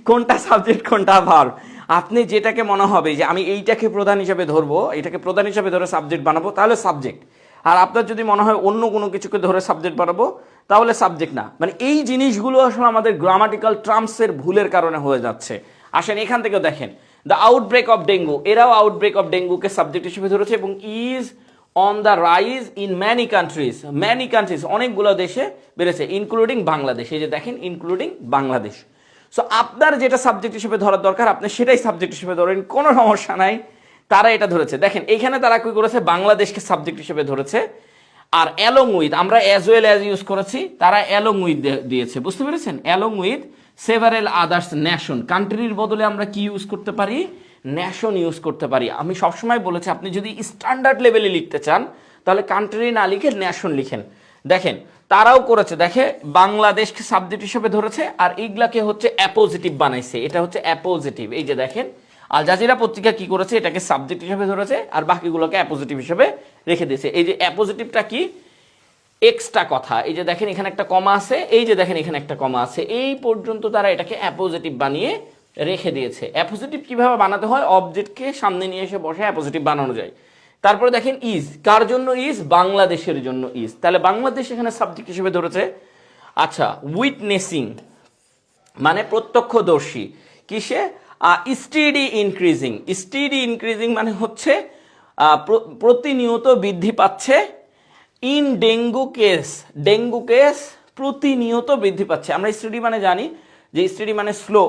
কোনটা সাবজেক্ট কোনটা ভার্ব। আপনি যেটাকে মনে হবে যে আমি এইটাকে প্রধান হিসেবে ধরবো, এটাকে প্রধান হিসেবে ধরে সাবজেক্ট বানাবো, তাহলে সাবজেক্ট। আর আপনার যদি মনে হয় অন্য কোনো কিছুকে ধরে সাবজেক্ট বানাবো, তাহলে সাবজেক্ট না। মানে এই জিনিসগুলো আসলে আমাদের গ্রামাটিক্যাল টার্মসের ভুলের কারণে হয়ে যাচ্ছে। আসেন এখান থেকেও দেখেন, দ্য আউটব্রেক অফ ডেঙ্গু, এরাও আউটব্রেক অফ ডেঙ্গুকে সাবজেক্ট হিসেবে ধরেছে, এবং is on the rise in many countries, many countries অনেকগুলো দেশে বেড়েছে, ইনক্লুডিং বাংলাদেশ, এই যে দেখেন ইনক্লুডিং বাংলাদেশ। সো আপনার যেটা সাবজেক্ট হিসেবে ধরার দরকার আপনি সেটাই সাবজেক্ট হিসেবে ধরেন, কোনো সমস্যা নাই। তারা এটা ধরেছে, দেখেন এইখানে তারা কি করেছে, বাংলাদেশকে সাবজেক্ট হিসেবে ধরেছে। আর অ্যালং উইথ, আমরা অ্যাজ ওয়েল অ্যাজ ইউজ করেছি, তারা অ্যালং উইথ দিয়েছে, বুঝতে পেরেছেন? Along with several others nation, কান্ট্রির বদলে আমরা কি ইউজ করতে পারি, ন্যাশন ইউজ করতে পারি। আমি সবসময় বলেছি আপনি যদি স্ট্যান্ডার্ড লেভেলে লিখতে চান তাহলে কান্ট্রি না লিখে ন্যাশন লিখেন। দেখেন তারাও করেছে, দেখে বাংলাদেশকে সাবজেক্ট হিসেবে ধরেছে আর এইগুলাকে হচ্ছে অ্যাপোজিটিভ বানাইছে, এটা হচ্ছে অ্যাপোজিটিভ। এই যে দেখেন আল জাজিরা পত্রিকা কি করেছে, এটাকে সাবজেক্ট হিসেবে ধরেছে আর বাকিগুলোকে অ্যাপোজিটিভ হিসেবে রেখে দিয়েছে। এই যে অ্যাপোজিটিভটা কি, এক্সট্রা কথা, এই যে দেখেন এখানে একটা কমা আছে, এই যে দেখেন এখানে একটা কমা আছে, এই পর্যন্ত তারা এটাকে অ্যাপোজিটিভ বানিয়ে রেখে দিয়েছে। অ্যাপোজিটিভ কিভাবে বানাতে হয়, অবজেক্টকে সামনে নিয়ে এসে বসে অ্যাপোজিটিভ বানানো যায়। তারপরে দেখেন ইজ, কার জন্য ইজ, বাংলাদেশের জন্য ইজ, তাহলে বাংলাদেশ এখানে সাবজেক্ট হিসেবে ধরেছে। আচ্ছা, উইটনেসিং মানে প্রত্যক্ষদর্শী, কিসে, স্টেডি ইনক্রিজিং, স্টেডি ইনক্রিজিং মানে হচ্ছে প্রতিনিয়ত বৃদ্ধি পাচ্ছে। In dengue case, dengue case প্রতিনিয়ত বৃদ্ধি পাচ্ছে। আমরা স্টেডি মানে জানি যে স্টেডি মানে স্লো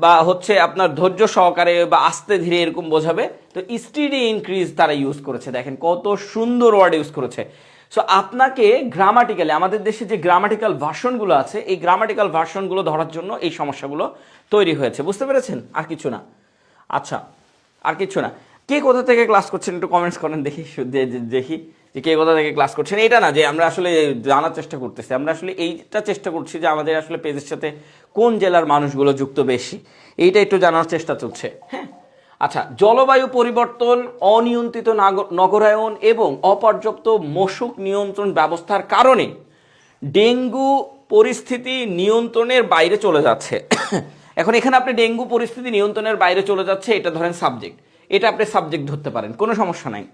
বা হচ্ছে আপনার ধৈর্য সহকারে বা আস্তে ধীরে এরকম বোঝাবে। তো স্টেডি ইনক্রিজ তারা ইউজ করেছে, দেখেন কত সুন্দর ওয়ার্ড ইউজ করেছে। সো আপনাকে গ্রামাটিক্যালি, আমাদের দেশে যে গ্রামাটিক্যাল ভার্সনগুলো আছে এই গ্রামাটিক্যাল ভার্সনগুলো ধরার জন্য এই সমস্যাগুলো তৈরি হয়েছে, বুঝতে পেরেছেন? আর কিছু না। আচ্ছা, আর কিছু না। কে কোথা থেকে ক্লাস করছেন একটু কমেন্টস করেন, দেখি দেখি যে কে কোথা থেকে ক্লাস করছেন। এটা না যে আমরা আসলে জানার চেষ্টা করতেছি, আমরা আসলে এইটা চেষ্টা করছি যে আমাদের আসলে পেজের সাথে কোন জেলার মানুষগুলো যুক্ত বেশি, এইটা একটু জানার চেষ্টা চলছে। হ্যাঁ, আচ্ছা, জলবায়ু পরিবর্তন, অনিয়ন্ত্রিত নগরায়ন এবং অপর্যাপ্ত মশক নিয়ন্ত্রণ ব্যবস্থার কারণে ডেঙ্গু পরিস্থিতি নিয়ন্ত্রণের বাইরে চলে যাচ্ছে। এখন এখানে আপনি ডেঙ্গু পরিস্থিতি নিয়ন্ত্রণের বাইরে চলে যাচ্ছে, এটা ধরেন সাবজেক্ট, এটা আপনি সাবজেক্ট ধরতে পারেন, কোনো সমস্যা নাই।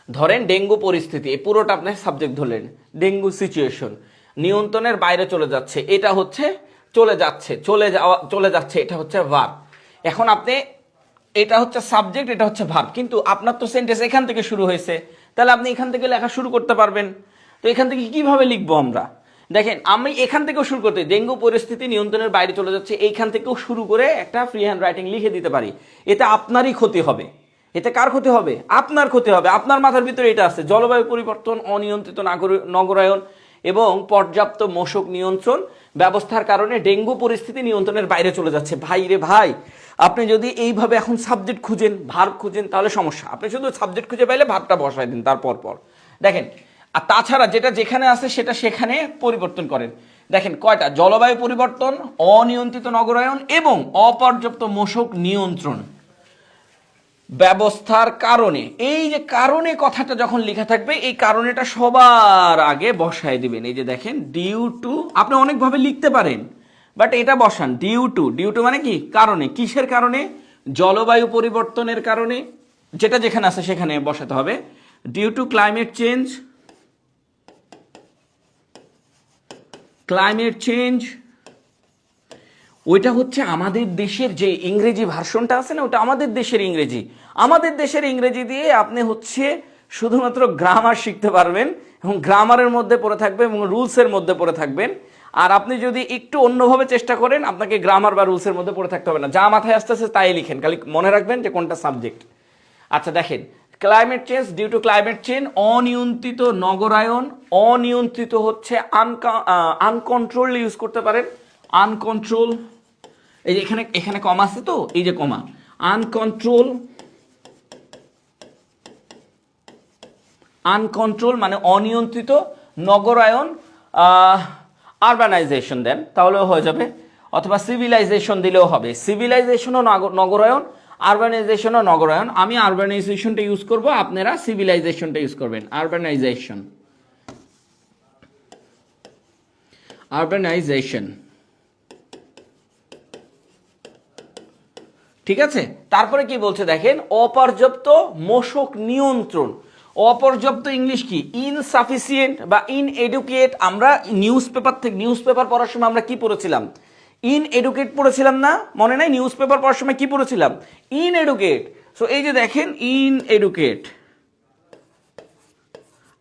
ধরেন ডেঙ্গু পরিস্থিতি, পুরোটা আপনি সাবজেক্ট ধরলেন, ডেঙ্গু সিচুয়েশন নিয়ন্ত্রণের বাইরে চলে যাচ্ছে, এটা হচ্ছে চলে যাচ্ছে, এটা হচ্ছে ভার্ব। এখন আপনি, এটা হচ্ছে সাবজেক্ট, এটা হচ্ছে ভার্ব, কিন্তু আপনার তো সেন্টেন্স এখান থেকে শুরু হয়েছে, তাহলে আপনি এখান থেকে লেখা শুরু করতে পারবেন। তো এখান থেকে কিভাবে লিখবো আমরা, দেখেন আমি এখান থেকেও শুরু করতে, ডেঙ্গু পরিস্থিতি নিয়ন্ত্রণের বাইরে চলে যাচ্ছে, এইখান থেকেও শুরু করে একটা ফ্রি হ্যান্ড রাইটিং লিখে দিতে পারি। এতে আপনারই ক্ষতি হবে। এতে কার ক্ষতি হবে? আপনার ক্ষতি হবে। আপনার মাথার ভিতরে এটা আছে, জলবায়ু পরিবর্তন, অনিয়ন্ত্রিত নগরায়ন এবং পর্যাপ্ত মশক নিয়ন্ত্রণ ব্যবস্থার কারণে ডেঙ্গু পরিস্থিতি নিয়ন্ত্রণের বাইরে চলে যাচ্ছে। ভাই রে ভাই, আপনি যদি এইভাবে এখন সাবজেক্ট খুঁজেন, ভার্ব খুঁজেন, তাহলে সমস্যা। আপনি শুধু সাবজেক্ট খুঁজে পাইলে ভার্বটা বসায় দিন তারপর পর। দেখেন, আর তাছাড়া যেটা যেখানে আছে সেটা সেখানে পরিবর্তন করেন। দেখেন কয়টা, জলবায়ু পরিবর্তন, অনিয়ন্ত্রিত নগরায়ন এবং অপর্যাপ্ত মশক নিয়ন্ত্রণ ব্যবস্থার কারণে। এই যে কারণে কথাটা যখন লেখা থাকবে, এই কারণেটা সবার আগে বসায় দিবেন। এই যে দেখেন ডিউ টু, আপনি অনেকভাবে লিখতে পারেন, বাট এটা বসান ডিউ টু। ডিউ টু মানে কি? কারণে। কিসের কারণে? জলবায়ু পরিবর্তনের কারণে, যেটা যেখানে আছে সেখানে বসাতে হবে। Due to climate change, climate change ওইটা হচ্ছে আমাদের দেশের যে ইংরেজি ভার্সনটা আছে না, ওটা আমাদের দেশের ইংরেজি। আমাদের দেশের ইংরেজি দিয়ে আপনি হচ্ছে শুধুমাত্র গ্রামার শিখতে পারবেন এবং গ্রামারের মধ্যে পড়ে থাকবেন এবং রুলসের মধ্যে পড়ে থাকবেন। আর আপনি যদি একটু অন্যভাবে চেষ্টা করেন, আপনাকে গ্রামার বা রুলসের মধ্যে পড়ে থাকতে হবে না, যা মাথায় আসতেছে তাই লিখেন, খালি মনে রাখবেন যে কোনটা সাবজেক্ট। আচ্ছা দেখেন, climate change, due to climate change, অনিয়ন্ত্রিত নগরায়ন, অনিয়ন্ত্রিত হচ্ছে আনকন্ট্রোল ইউজ করতে পারেন, আনকন্ট্রোল, এই যে এখানে এখানে কমা আছে তো, এই যে কমা, আনকন্ট্রোল, আনকন্ট্রোল মানে অনিয়ন্ত্রিত নগরায়ন, আরবানাইজেশন দেন তাহলেও হয়ে যাবে, অথবা সিভিলাইজেশন দিলেও হবে, সিভিলাইজেশনও নগরায়ন, আরবানাইজেশনও নগরায়ন। আমি আরবানাইজেশনটা ইউজ করব, আপনারা সিভিলাইজেশনটা ইউজ করবেন, আরবানাইজেশন, আরবানাইজেশন, ঠিক আছে। তারপরে কি বলছে দেখেন, অপর্যাপ্ত মশক নিয়ন্ত্রণ, অপর্যাপ্ত ইংলিশ কি, ইনসাফিসিয়েন্ট বা ইনএডুকেট। আমরা নিউজ পেপার পড়ার সময় আমরা কি পড়েছিলাম, ইনএডুকেট পড়েছিলাম না, মনে নাই? নিউজ পেপার পড়ার সময় কি পড়েছিলাম, ইনএডুকেট। সো এই যে দেখেন ইনএডুকেট।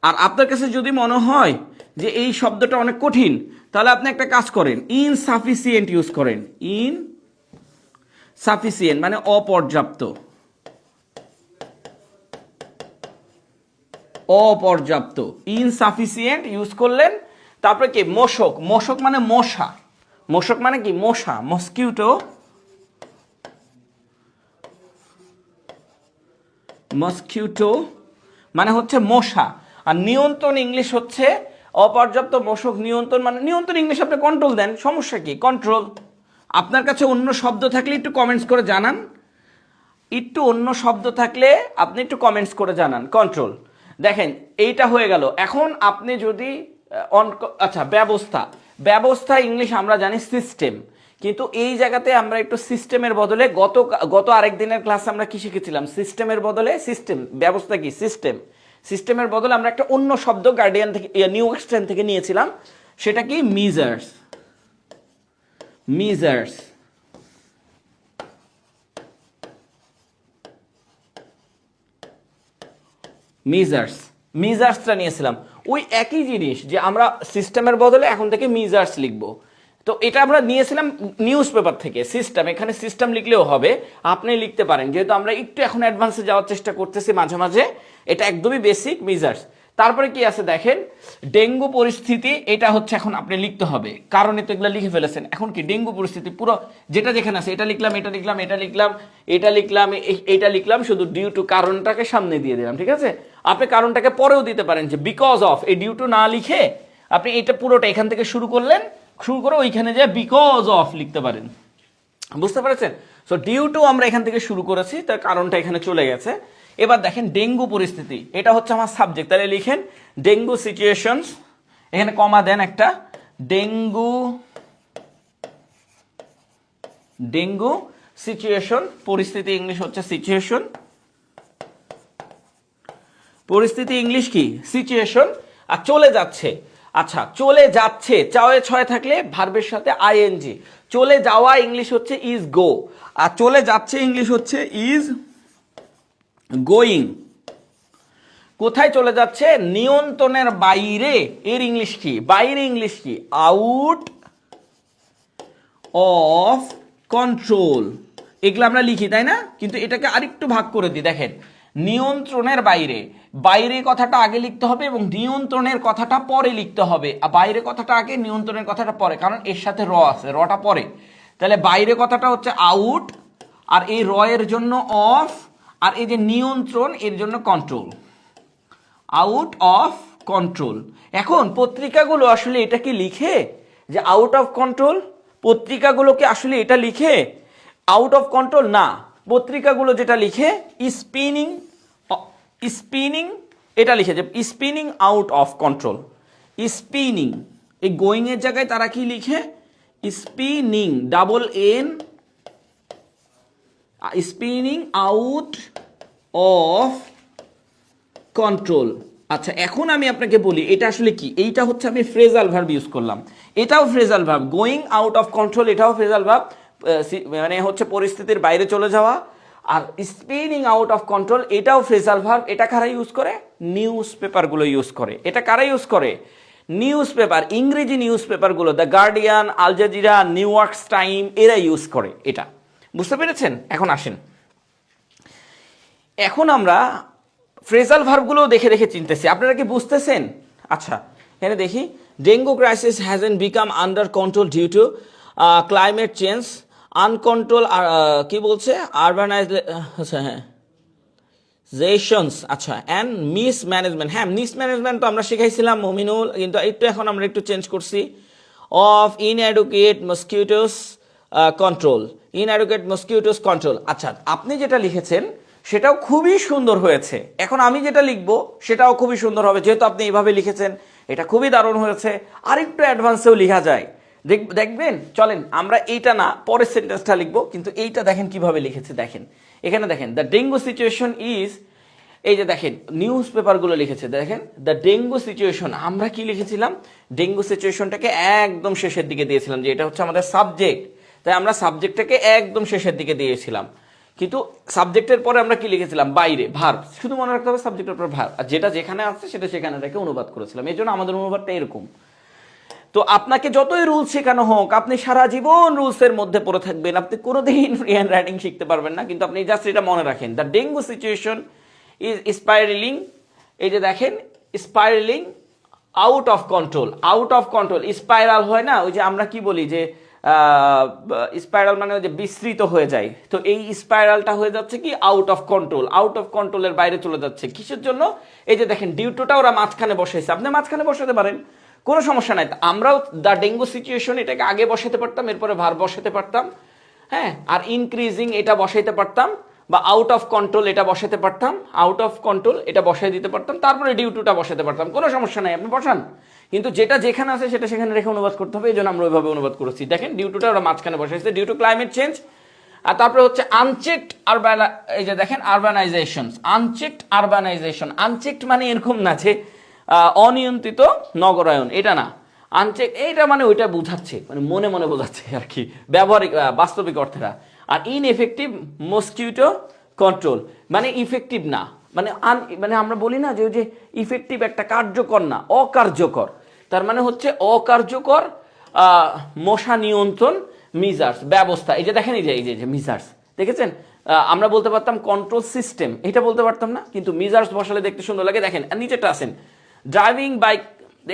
আর আপনার কাছে যদি মনে হয় যে এই শব্দটা অনেক কঠিন, তাহলে আপনি একটা কাজ করেন, ইনসাফিসিয়েন্ট ইউজ করেন, ইনসাফিসিয়েন্ট মানে অপর্যাপ্ত, অপর্যাপ্ত, ইনসাফিসিয়েন্ট ইউজ করলেন। তারপরে কি, মশক, মশক মানে মশা, মশক মানে কি মশা, মসকিউটো, মসকিউটো মানে হচ্ছে মশা। আর নিয়ন্ত্রণ ইংলিশ হচ্ছে অপর্যাপ্ত মশক নিয়ন্ত্রণ, মানে নিয়ন্ত্রণ ইংলিশ আপনি কন্ট্রোল দেন, সমস্যা কি, কন্ট্রোল। আপনার কাছে অন্য শব্দ থাকলে একটু কমেন্টস করে জানান, একটু অন্য শব্দ থাকলে আপনি একটু কমেন্টস করে জানান, কন্ট্রোল। দেখেন এইটা হয়ে গেল। এখন আপনি যদি আচ্ছা, ব্যবস্থা, ব্যবস্থা ইংলিশ আমরা জানি সিস্টেম, কিন্তু এই জায়গাতে আমরা একটু সিস্টেমের বদলে গত আরেক দিনের ক্লাসে আমরা কি শিখেছিলাম, সিস্টেমের বদলে সিস্টেম, ব্যবস্থা কি সিস্টেম, সিস্টেমের বদলে আমরা একটা অন্য শব্দ গার্ডিয়ান থেকে, নিউ এক্সটেন্ট থেকে নিয়েছিলাম, সেটা কি মিজার্স, মিজার্স, মিজার্স, মিজার্সটা নিয়েছিলাম। ওই একই জিনিস যে আমরা সিস্টেমের বদলে এখন থেকে মিজার্স লিখবো, তো এটা আমরা নিয়েছিলাম নিউজ পেপার থেকে। সিস্টেম, এখানে সিস্টেম লিখলেও হবে, আপনি লিখতে পারেন, যেহেতু আমরা একটু এখন অ্যাডভান্সে যাওয়ার চেষ্টা করতেছি মাঝে মাঝে, এটা একদমই বেসিক, মিজার্স। তারপরে কি আছে দেখেন, ডেঙ্গু পরিস্থিতি, এটা হচ্ছে এখন আপনি লিখতে হবে, কারণ তো এগুলো লিখে ফেলেছেন। এখন কি ডেঙ্গু পরিস্থিতি পুরো যেটা যেখানে আছে এটা লিখলাম, এটা লিখলাম, এটা লিখলাম, এটা লিখলাম, এটা লিখলাম, শুধু ডিউ টু কারণটাকে সামনে দিয়ে দিলাম, ঠিক আছে। আপনি কারণটাকে পরেও দিতে পারেন, যে বিকজ অফ, এই ডিউ টু না লিখে আপনি এটা পুরোটা এখান থেকে শুরু করলেন, শুরু করে ওইখানে যে বিকজ অফ লিখতে পারেন, বুঝতে পেরেছেন। সো ডিউ টু আমরা এখান থেকে শুরু করেছি, তার কারণটা এখানে চলে গেছে। এবার দেখেন ডেঙ্গু পরিস্থিতি, এটা হচ্ছে আমার সাবজেক্ট, তাহলে লিখেন ডেঙ্গু সিচুয়েশনস, এখানে কমা দেন একটা, ডেঙ্গু, ডেঙ্গু সিচুয়েশন, পরিস্থিতি ইংলিশ হচ্ছে সিচুয়েশন, পরিস্থিতি ইংলিশ কি সিচুয়েশন। আর চলে যাচ্ছে, আচ্ছা চলে যাচ্ছে, চাওয়ে ছয় থাকলে ভার্বের সাথে আইএনজি, চলে যাওয়া ইংলিশ হচ্ছে ইজ গো, আর চলে যাচ্ছে ইংলিশ হচ্ছে ইজ গোয়িং। কোথায় চলে যাচ্ছে, নিয়ন্ত্রণের বাইরে, এর ইংলিশ কি, বাইরে ইংলিশ কি, আউট অফ কন্ট্রোল। এগুলো আমরা লিখি তাই না, কিন্তু এটাকে আরেকটু ভাগ করে দিই। দেখেন নিয়ন্ত্রণের বাইরে, বাইরে কথাটা আগে লিখতে হবে এবং নিয়ন্ত্রণের কথাটা পরে লিখতে হবে। আর বাইরে কথাটা আগে, নিয়ন্ত্রণের কথাটা পরে, কারণ এর সাথে র আছে, রটা পরে। তাহলে বাইরে কথাটা হচ্ছে আউট, আর এই র এর জন্য অফ, আর এই যে নিয়ন্ত্রণ এর জন্য কন্ট্রোল, আউট অফ কন্ট্রোল। এখন পত্রিকাগুলো আসলে এটা কি লিখে যে আউট অফ কন্ট্রোল, পত্রিকাগুলোকে আসলে এটা লিখে আউট অফ কন্ট্রোল না, পত্রিকাগুলো যেটা লিখে স্পিনিং, স্পিনিং এটা লিখে যে spinning out of control, spinning, এই গোয়িং এর জায়গায় তারা কি লিখে spinning, double N, spinning out of control. আচ্ছা এখন আমি আপনাকে বলি এটা আসলে কি, এইটা হচ্ছে আমি ফ্রেজাল ভার্ব ইউজ করলাম, এটাও phrasal verb, going out of control এটাও ফ্রেজাল ভার্ব, মানে হচ্ছে পরিস্থিতির বাইরে চলে যাওয়া। আর স্পিনিং আউট অফ কন্ট্রোল এটাও ফ্রেজাল ভার্ব, এটা কারা ইউজ করে, নিউজ পেপারগুলো ইউজ করে। এটা কারা ইউজ করে, নিউজ পেপার, ইংরেজি নিউজ পেপারগুলো, the Guardian, Al Jazeera, New York Time, এরা ইউজ করে এটা, বুঝতে পেরেছেন। এখন আসেন, এখন আমরা ফ্রেজাল ভার্বগুলো দেখে দেখে চিনতেছি, আপনারা কি বুঝতেছেন? আচ্ছা, এখানে দেখি, dengue crisis hasn't become under control due to climate change, uncontrol, কি বলছে, আরবানাইজ, হ্যাঁ, জেশনস, আচ্ছা, অ্যান্ড মিসম্যানেজমেন্ট। হ্যাঁ, মিসম্যানেজমেন্ট তো আমরা শিখাইছিলাম মমিনুল, কিন্তু একটু এখন আমরা একটু চেঞ্জ করছি, of inadequate mosquitoes control, inadequate mosquitoes control. আচ্ছা, আপনি যেটা লিখেছেন সেটাও খুবই সুন্দর হয়েছে, এখন আমি যেটা লিখবো সেটাও খুবই সুন্দর হবে, যেহেতু আপনি এইভাবে লিখেছেন এটা খুবই দারুণ হয়েছে। আর একটু অ্যাডভান্সেও লেখা যায়, দেখবেন। চলেন আমরা এইটা না, পরের সেন্টেন্সটা লিখবো, কিন্তু এইটা দেখেন কিভাবে লিখেছে, দেখেন এখানে দেখেন, দ্য ডেঙ্গু সিচুয়েশন ইজ, এই যে দেখেন নিউজ পেপারগুলো লিখেছে, দেখেন দ্য ডেঙ্গু সিচুয়েশন, আমরা কি লিখেছিলাম, ডেঙ্গু সিচুয়েশনটাকে একদম শেষের দিকে দিয়েছিলাম, যে এটা হচ্ছে আমাদের সাবজেক্ট, তাই আমরা সাবজেক্টটাকে একদম শেষের দিকে দিয়েছিলাম। কিন্তু সাবজেক্টের পরে আমরা কি লিখেছিলাম, বাইরে ভার্ব, শুধু মনে রাখতে হবে সাবজেক্টের পর ভার্ব, আর যেটা যেখানে আছে সেটা সেখানে রেখে অনুবাদ করেছিলাম, এই জন্য আমাদের অনুবাদটা এরকম। তো আপনাকে যতই রুলস শেখানো হোক, আপনি সারা জীবন রুলসের মধ্যে পড়ে থাকবেন, আপনি কোনোদিন ফ্রি হ্যান্ড রাইটিং শিখতে পারবেন না। কিন্তু আপনি জাস্ট এটা মনে রাখেন, the dengue situation is spiraling, এই যে দেখেন spiraling out of control, out of control, spiral হয় না, ওই যে আমরা কি বলি যে স্পাইরাল মানে ওই যে বিস্তৃত হয়ে যায়, তো এই স্পাইরালটা হয়ে যাচ্ছে কি out of control, out of কন্ট্রোলের বাইরে চলে যাচ্ছে। কিসের জন্য? এই যে দেখেন ডিউটোটা ওরা মাঝখানে বসাইছে, আপনি মাঝখানে বসাতে পারেন, কোনো সমস্যা নাই। আমরাও দ্য ডেঙ্গু সিচুয়েশন এটাকে আগে বসাতে পারতাম, এরপরে ভার বসাতে পারতাম, হ্যাঁ, আর ইনক্রিজিং এটা বসাইতে পারতাম, বা আউট অফ কন্ট্রোল এটা বসাতে পারতাম, আউট অফ কন্ট্রোল এটা বসাই দিতে পারতাম, তারপরে ডিউটুটা বসাতে পারতাম, কোনো সমস্যা নাই, আপনি বসান। কিন্তু যেটা যেখানে আছে সেটা সেখানে রেখে অনুবাদ করতে হবে, এই জন্য আমরা ওইভাবে অনুবাদ করেছি। দেখেন ডিউটুটা ওরা মাঝখানে বসাইছে, ডিউ টু ক্লাইমেট চেঞ্জ। আর তারপরে হচ্ছে আনচেকড আরবান, এই যে দেখেন আরবানাইজেশন, আনচেকড আরবানাইজেশন, আনচেকড মানে এরকম না যে অনিয়ন্ত্রিত নগরায়ন, এটা না, আনচেক এইটা মানে ওইটা বোঝাচ্ছে, মানে মনে মনে বোঝাচ্ছে আর কি, ব্যবহারিক বাস্তবিক অর্থেরা। আর ইনএফেক্টিভ মসকিউটো কন্ট্রোল মানে ইফেক্টিভ না, মানে মানে আমরা বলি না যে ওই যে ইফেক্টিভ একটা কার্যকর না, অকার্যকর, তার মানে হচ্ছে অকার্যকর মশা নিয়ন্ত্রণ মিজার্স ব্যবস্থা। এই যে দেখেন, এই যে মিজার্স দেখেছেন, আমরা বলতে পারতাম কন্ট্রোল সিস্টেম, এটা বলতে পারতাম না, কিন্তু মিজার্স বসালে দেখতে সুন্দর লাগে। দেখেন নিচেটা আছেন ড্রাইভিং বাইক,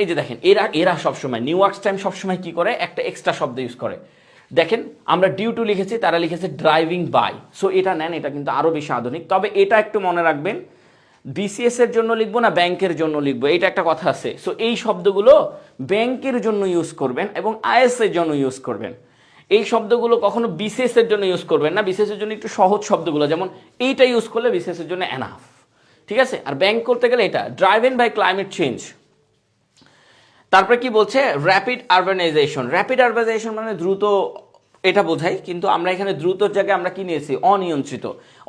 এই যে দেখেন এরা সবসময় নিউ ওয়ার্কস টাইম সবসময় কি করে, একটা এক্সট্রা শব্দ ইউজ করে। দেখেন আমরা ডিউ টু লিখেছি, তারা লিখেছে ড্রাইভিং বাই, সো এটা নেন, এটা কিন্তু আরো বেশি আধুনিক। তবে এটা একটু মনে রাখবেন, বিসিএস এর জন্য লিখবো না ব্যাংকের জন্য লিখবো, এটা একটা কথা আছে। সো এই শব্দগুলো ব্যাংকের জন্য ইউজ করবেন এবং আইএস এর জন্য ইউজ করবেন। এই শব্দগুলো কখনো বিসিএস এর জন্য ইউজ করবেন না, বিসিএস এর জন্য একটু সহজ শব্দগুলো, যেমন এইটা ইউজ করলে বিসিএস এর জন্য এনাফ, ঠিক আছে। আর ব্যাংক করতে গেলে এটা ড্রাইভেন বাই ক্লাইমেট চেঞ্জ। তারপরে কি বলছে, র্যাপিড আরবানাইজেশন, র্যাপিড আরবানাইজেশন মানে দ্রুত, এটা বোঝাই, কিন্তু আমরা এখানে দ্রুতর জায়গায় আমরা কি নিয়েছি, অনিয়ন্ত্রিত,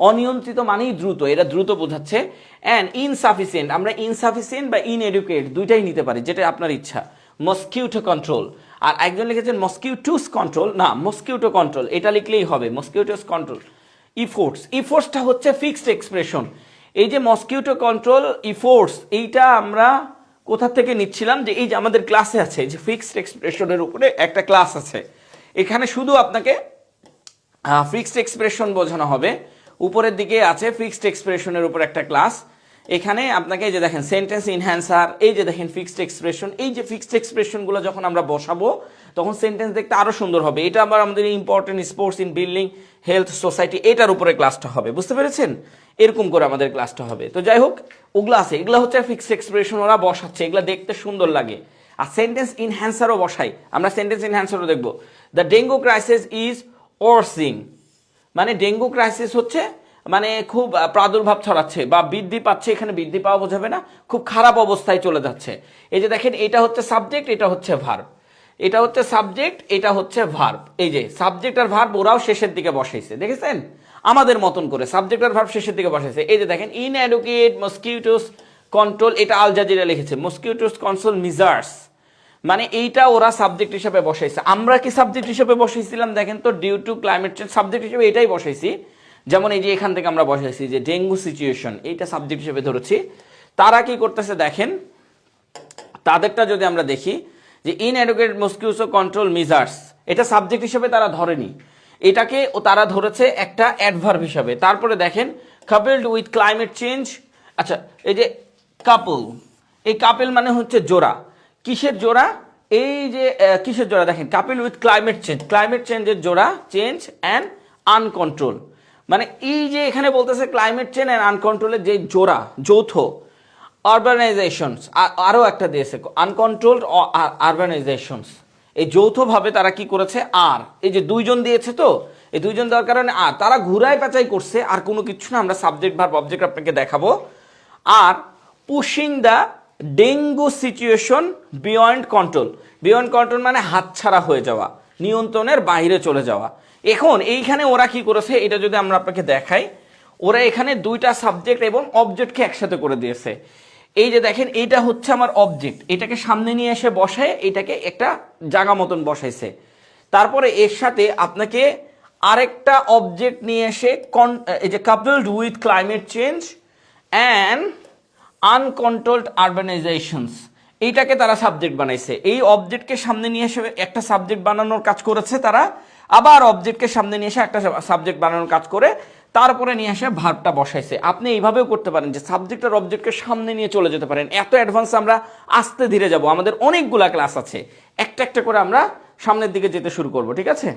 অনিয়ন্ত্রিত মানেই দ্রুত, এটা দ্রুত বোঝাচ্ছে। অ্যান্ড ইনসাফিসিয়েন্ট, আমরা ইনসাফিসিয়েন্ট বা ইনএডুকেট দুইটাই নিতে পারি, যেটা আপনার ইচ্ছা। মসকিউটো কন্ট্রোল, আর একজন লিখেছেন মসকিউটোস কন্ট্রোল, না মসকিউটো কন্ট্রোল এটা লিখলেই হবে, মসকিউটোস কন্ট্রোল। ইফোর্টস, ইফোর্টসটা হচ্ছে ফিক্সড এক্সপ্রেশন, এই যে মসকিউটো কন্ট্রোল ইফোর্টস, এইটা আমরা কোথা থেকে নিচ্ছিলাম, যে এই যে আমাদের ক্লাসে আছে যে ফিক্সড এক্সপ্রেশনের উপরে একটা ক্লাস আছে, এখানে শুধু আপনাকে ফিক্সড এক্সপ্রেশন বোঝানো হবে, উপরের দিকে আছে ফিক্সড এক্সপ্রেশনের উপর একটা ক্লাস, এখানে আপনাকে এই যে দেখেন সেন্টেন্স ইনহ্যান্সার, এই যে দেখেন ফিক্সড এক্সপ্রেশন, এই যে ফিক্সড এক্সপ্রেশনগুলো যখন আমরা বসাবো তখন সেন্টেন্স দেখতে আরো সুন্দর হবে। এটা আবার আমাদের important sports in building health society, এটার উপরে ক্লাসটা হবে, বুঝতে পেরেছেন, এরকম করে আমাদের ক্লাসটা হবে। তো যাই হোক, ওগুলো আছে, এগুলো হচ্ছে ফিক্সড এক্সপ্রেশন, ওরা বসাচ্ছে, এগুলো দেখতে সুন্দর লাগে। আর সেন্টেন্স ইনহ্যান্সারও বসাই, আমরা সেন্টেন্স ইনহ্যান্সারও দেখবো। দ্য ডেঙ্গু ক্রাইসিস ইজ ওয়ার্সিং, মানে ডেঙ্গু ক্রাইসিস হচ্ছে মানে খুব প্রাদুর্ভাব ছড়াচ্ছে বা বৃদ্ধি পাচ্ছে, এখানে বৃদ্ধি পাওয়া বোঝাবে না, খুব খারাপ অবস্থায় চলে যাচ্ছে। এই যে দেখেন এটা হচ্ছে সাবজেক্ট, এটা হচ্ছে ভার্ব, এটা হচ্ছে সাবজেক্ট, এটা হচ্ছে ভার্ব, এই যে সাবজেক্ট আর ভার্ব ওরাও শেষের দিকে বসাইছে, দেখেছেন আমাদের মতন করে সাবজেক্ট আর ভার্ব শেষের দিকে বসাইছে। এই যে দেখেন ইনএডুকেট মসকিউটোস কন্ট্রোল, এটা আল জাজিরা লিখেছে, মসকিউটোস কন্ট্রোল মিজার্স, মানে এইটা ওরা সাবজেক্ট হিসেবে বসাইছে। আমরা কি সাবজেক্ট হিসেবে বসাইছিলাম, দেখেন তো due to climate change subject হিসেবে এটাই বসাইছি, যেমন এই যে এখান থেকে আমরা বসাইছি যে ডেঙ্গু সিচুয়েশন, এইটা সাবজেক্ট হিসেবে ধরেছি। তারা কি করতেছে দেখেন, তাদেরটা যদি আমরা দেখি যে ইনএডুকেট মসকিউটো কন্ট্রোল মিজার্স, এটা সাবজেক্ট হিসেবে তারা ধরেনি, এটাকে তারা ধরেছে একটা অ্যাডভার্ব হিসাবে। তারপরে দেখেন কাপলড উইথ ক্লাইমেট চেঞ্জ আচ্ছা, এই যে কাপল, এই কাপল মানে হচ্ছে জোড়া। কিসের জোড়া? এই যে কিসের জোড়া দেখেন, কাপল উইথ ক্লাইমেট চেঞ্জ, ক্লাইমেট চেঞ্জের জোড়া, চেঞ্জ অ্যান্ড আনকন্ট্রোল। মানে এই যে এখানে বলতেছে ক্লাইমেট চেঞ্জ অ্যান্ড আনকন্ট্রোলের যে জোড়া, যৌথ। আরবানাইজেশনস আরও একটা দিয়েছে, আনকন্ট্রোলড আরবানাইজেশনস, এই যৌথভাবে তারা কি করেছে, আর এই যে দুইজন দিয়েছে, তো এই দুইজন দেওয়ার কারণে আর তারা ঘুরাই পেঁচাই করছে, আর কোনো কিছু না। আমরা সাবজেক্ট ভার্ব অবজেক্ট আপনাকে দেখাবো। আর pushing the dengue situation beyond control, beyond control মানে হাতছাড়া হয়ে যাওয়া, নিয়ন্ত্রণের বাইরে চলে যাওয়া। এখন এইখানে ওরা কি করেছে, এটা যদি আমরা আপনাকে দেখাই, ওরা এখানে দুইটা সাবজেক্ট এবং অবজেক্টকে একসাথে করে দিয়েছে। এই যে দেখেন, এইটা হচ্ছে আমার অবজেক্ট, এটাকে সামনে নিয়ে এসে বসায়, এটাকে একটা জায়গা মতন বসাইছে। তারপরে এর সাথে আপনাকে আরেকটা অবজেক্ট নিয়ে এসে এই যে coupled with climate change and uncontrolled urbanisations, এইটাকে তারা সাবজেক্ট বানাইছে। এই অবজেক্টকে সামনে নিয়ে এসে একটা সাবজেক্ট বানানোর কাজ করেছে তারা, আবার অবজেক্টকে সামনে নিয়ে এসে একটা সাবজেক্ট বানানোর কাজ করে তারপরে নিয়ে এসে ভার্বটা বসাইছে। আপনি এইভাবেও করতে পারেন যে সাবজেক্ট আর অবজেক্টকে সামনে নিয়ে চলে যেতে পারেন। এত অ্যাডভান্স আমরা আস্তে ধীরে যাব, আমাদের অনেকগুলা ক্লাস আছে, একটা একটা করে আমরা সামনের দিকে যেতে শুরু করব, ঠিক আছে?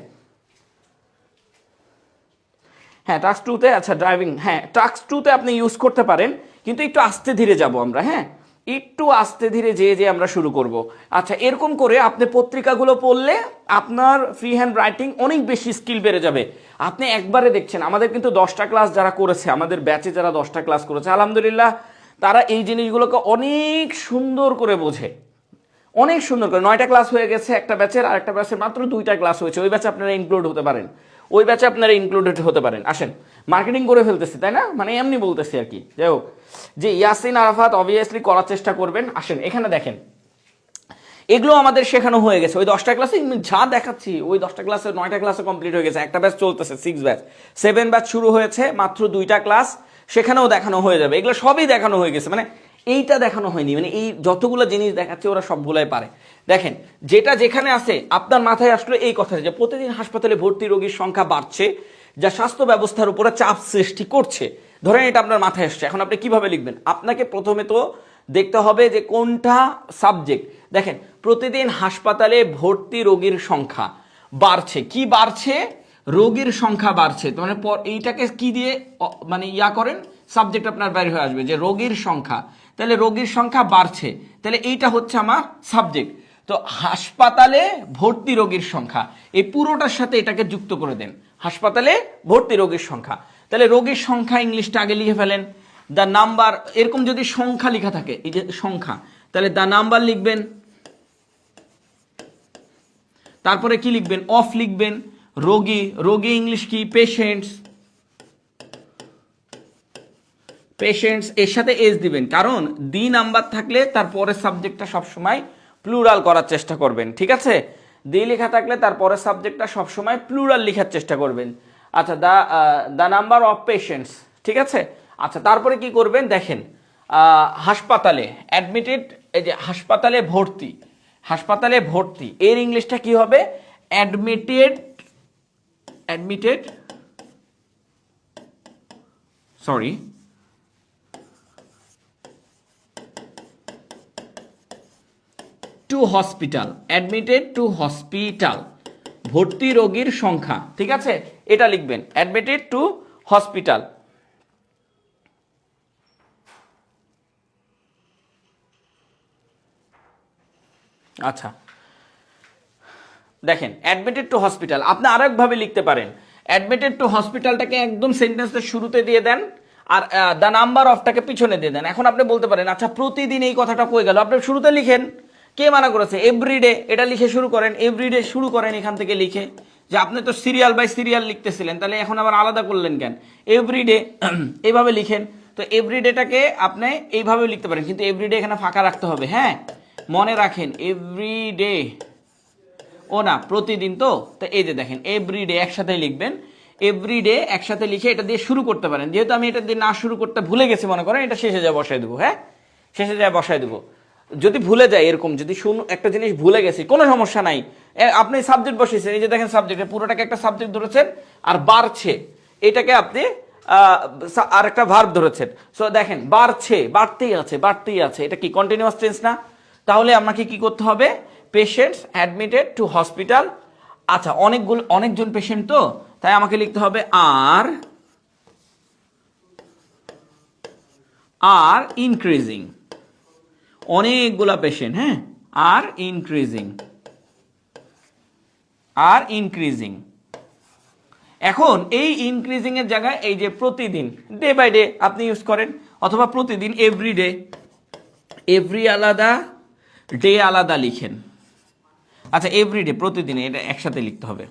হ্যাঁ, টাস্ক টুতে, আচ্ছা ড্রাইভিং, হ্যাঁ টাস্ক টুতে আপনি ইউজ করতে পারেন, কিন্তু একটু আস্তে ধীরে যাব আমরা। হ্যাঁ, একটু আস্তে ধীরে যে আমরা শুরু করব। আচ্ছা, এরকম করে আপনি পত্রিকাগুলো পড়লে আপনার ফ্রি হ্যান্ড রাইটিং অনেক বেশি স্কিল বেড়ে যাবে। আপনি একবারে দেখছেন, আমাদের কিন্তু 10টা ক্লাস যারা করেছে, আমাদের ব্যাচে যারা 10টা ক্লাস করেছে, আলহামদুলিল্লাহ তারা এই জিনিসগুলোকে অনেক সুন্দর করে বোঝে, অনেক সুন্দর করে। 9টা ক্লাস হয়ে গেছে একটা ব্যাচের, আর একটা ব্যাচের মাত্র 2টা ক্লাস হয়েছে। ওই ব্যাচে আপনারা ইনক্লুড হতে পারেন, ওই ব্যাচে আপনারা ইনক্লুডেড হতে পারেন। আসেন, মার্কেটিং করে ফেলতেছি তাই না, মানে এমনি বলতেছি আর কি। যাই হোক, যে ইয়াসিন আরাফাত অবভিয়াসলি করার চেষ্টা করবেন। আসেন, এখানে দেখেন, এগুলো আমাদের শেখানো হয়ে গেছে ওই 10টা ক্লাসে। যা দেখাচ্ছি ওই 10টা ক্লাসে 9টা ক্লাসে কমপ্লিট হয়ে গেছে। একটা ব্যাচ চলতেছে 6 ব্যাচ, 7 ব্যাচ শুরু হয়েছে, মাত্র 2টা ক্লাস, সেখানেও দেখানো হয়ে যাবে। এগুলো সবই দেখানো হয়ে গেছে, মানে এইটা দেখানো হয়নি, মানে এই যতগুলো জিনিস দেখাচ্ছে ওরা সবগুলাই পারে। দেখেন, যেটা যেখানে আছে আপনার মাথায় আসলে এই কথাটা, যে প্রতিদিন হাসপাতালে ভর্তি রোগীর সংখ্যা বাড়ছে, যা স্বাস্থ্য ব্যবস্থার উপরে চাপ সৃষ্টি করছে। ধরেন এটা আপনার মাথায় আসছে, এখন আপনি কিভাবে লিখবেন? আপনাকে প্রথমে তো দেখতে হবে যে কোনটা সাবজেক্ট। দেখেন, প্রতিদিন হাসপাতালে ভর্তি রোগীর সংখ্যা বাড়ছে, কি বাড়ছে? রোগীর সংখ্যা বাড়ছে। তো মানে এইটাকে কি দিয়ে মানে করেন, সাবজেক্ট আপনার বাইরে হয়ে আসবে যে রোগীর সংখ্যা, তাহলে রোগীর সংখ্যা বাড়ছে, তাহলে এইটা হচ্ছে আমার সাবজেক্ট। তো হাসপাতালে ভর্তি রোগীর সংখ্যা, এই পুরোটার সাথে এটাকে যুক্ত করে দেন, হাসপাতালে ভর্তি রোগীর সংখ্যা। তাহলে রোগীর সংখ্যা ইংলিশটা আগে লিখে ফেলেন, দ্য নাম্বার, এরকম যদি সংখ্যা লেখা থাকে, এই যে সংখ্যা, তাহলে দ্য নাম্বার লিখবেন, তারপরে কি লিখবেন? অফ লিখবেন। রোগী, রোগী ইংলিশ কি? পেশেন্টস, পেশেন্টস এর সাথে এস দিবেন, কারণ দি নাম্বার থাকলে তারপরের সাবজেক্টটা সবসময় প্লুরাল করার চেষ্টা করবেন, ঠিক আছে? দি লেখা থাকলে তারপরের সাবজেক্টটা সবসময় প্লুরাল লেখার চেষ্টা করবেন। আচ্ছা, দ্য নাম্বার অফ পেশেন্টস, ঠিক আছে? আচ্ছা, তারপরে কি করবেন? দেখেন, হাসপাতালে অ্যাডমিটেড, এই যে হাসপাতালে ভর্তি, হাসপাতালে ভর্তি এর ইংলিশটা কি হবে? Admitted, admitted, sorry, two hospital, admitted to hospital, ভর্তি রোগীর সংখ্যা, ঠিক আছে? এটা লিখবেন, অ্যাডমিটেড টু হসপিটাল। আচ্ছা, দেখেন, অ্যাডমিটেড টু হসপিটাল আপনি আরেকভাবে লিখতে পারেন। অ্যাডমিটেড টু হসপিটালটাকে একদম সেন্টেন্সের শুরুতে দিয়ে দেন, আর দ্য নাম্বার অফটাকে পিছনে দিয়ে দেন। এখন আপনি বলতে পারেন, আচ্ছা প্রতিদিন এই কথাটা কই গেল? আপনি শুরুতে লিখেন, কে মানা করেছে? এভরিডে, এটা লিখে শুরু করেন, এভরিডে শুরু করেন এখান থেকে লিখে। যে আপনি তো সিরিয়াল বাই সিরিয়াল লিখতেছিলেন, তাহলে এখন আবার আলাদা করলেন কেন? এভরিডে এইভাবে লিখেন। তো এভরিডেটাকে আপনি এইভাবে লিখতে পারেন, কিন্তু এভরিডে এখানে ফাঁকা রাখতে হবে। হ্যাঁ, মনে রাখেন, এভরিডে ও না, প্রতিদিন। তো এই যে দেখেন, এভরিডে একসাথে লিখবেন, এভরিডে একসাথে লিখে এটা দিয়ে শুরু করতে পারেন। যেহেতু আমি এটা দিয়ে না শুরু করতে ভুলে গেছি, মনে করেন এটা শেষে যায় বসাই দেবো। হ্যাঁ, শেষে যায় বসাই দেবো। যদি ভুলে যায়, এরকম যদি একটা জিনিস ভুলে গেছি, কোনো সমস্যা নাই, আপনি সাবজেক্ট বসিয়েছেন, এই যে দেখেন সাবজেক্টে পুরোটাকে একটা সাবজেক্ট ধরেছেন, আর বাড়ছে এটাকে আপনি আর একটা ভার্ব ধরেছেন, সো দেখেন বাড়ছে, বাড়তেই আছে, এটা কি কন্টিনিউয়াস টেন্স না? তাহলে আমাকে কি করতে হবে? Patients admitted to hospital. আচ্ছা, অনেকজন পেশেন্ট, তো তাই আমাকে লিখতে হবে আর ইনক্রিজিং। অনেকগুলা পেশেন্ট, হ্যাঁ, আর ইনক্রিজিং। এখন এই ইনক্রিজিং এর জায়গায় এই যে প্রতিদিন, ডে বাই ডে আপনি ইউজ করেন, অথবা প্রতিদিন এভরিডে, এভরি আলাদা, ডে আলাদা লিখেন। আচ্ছা, এভরিডে প্রতিদিন, এটা একসাথে লিখতে হবে।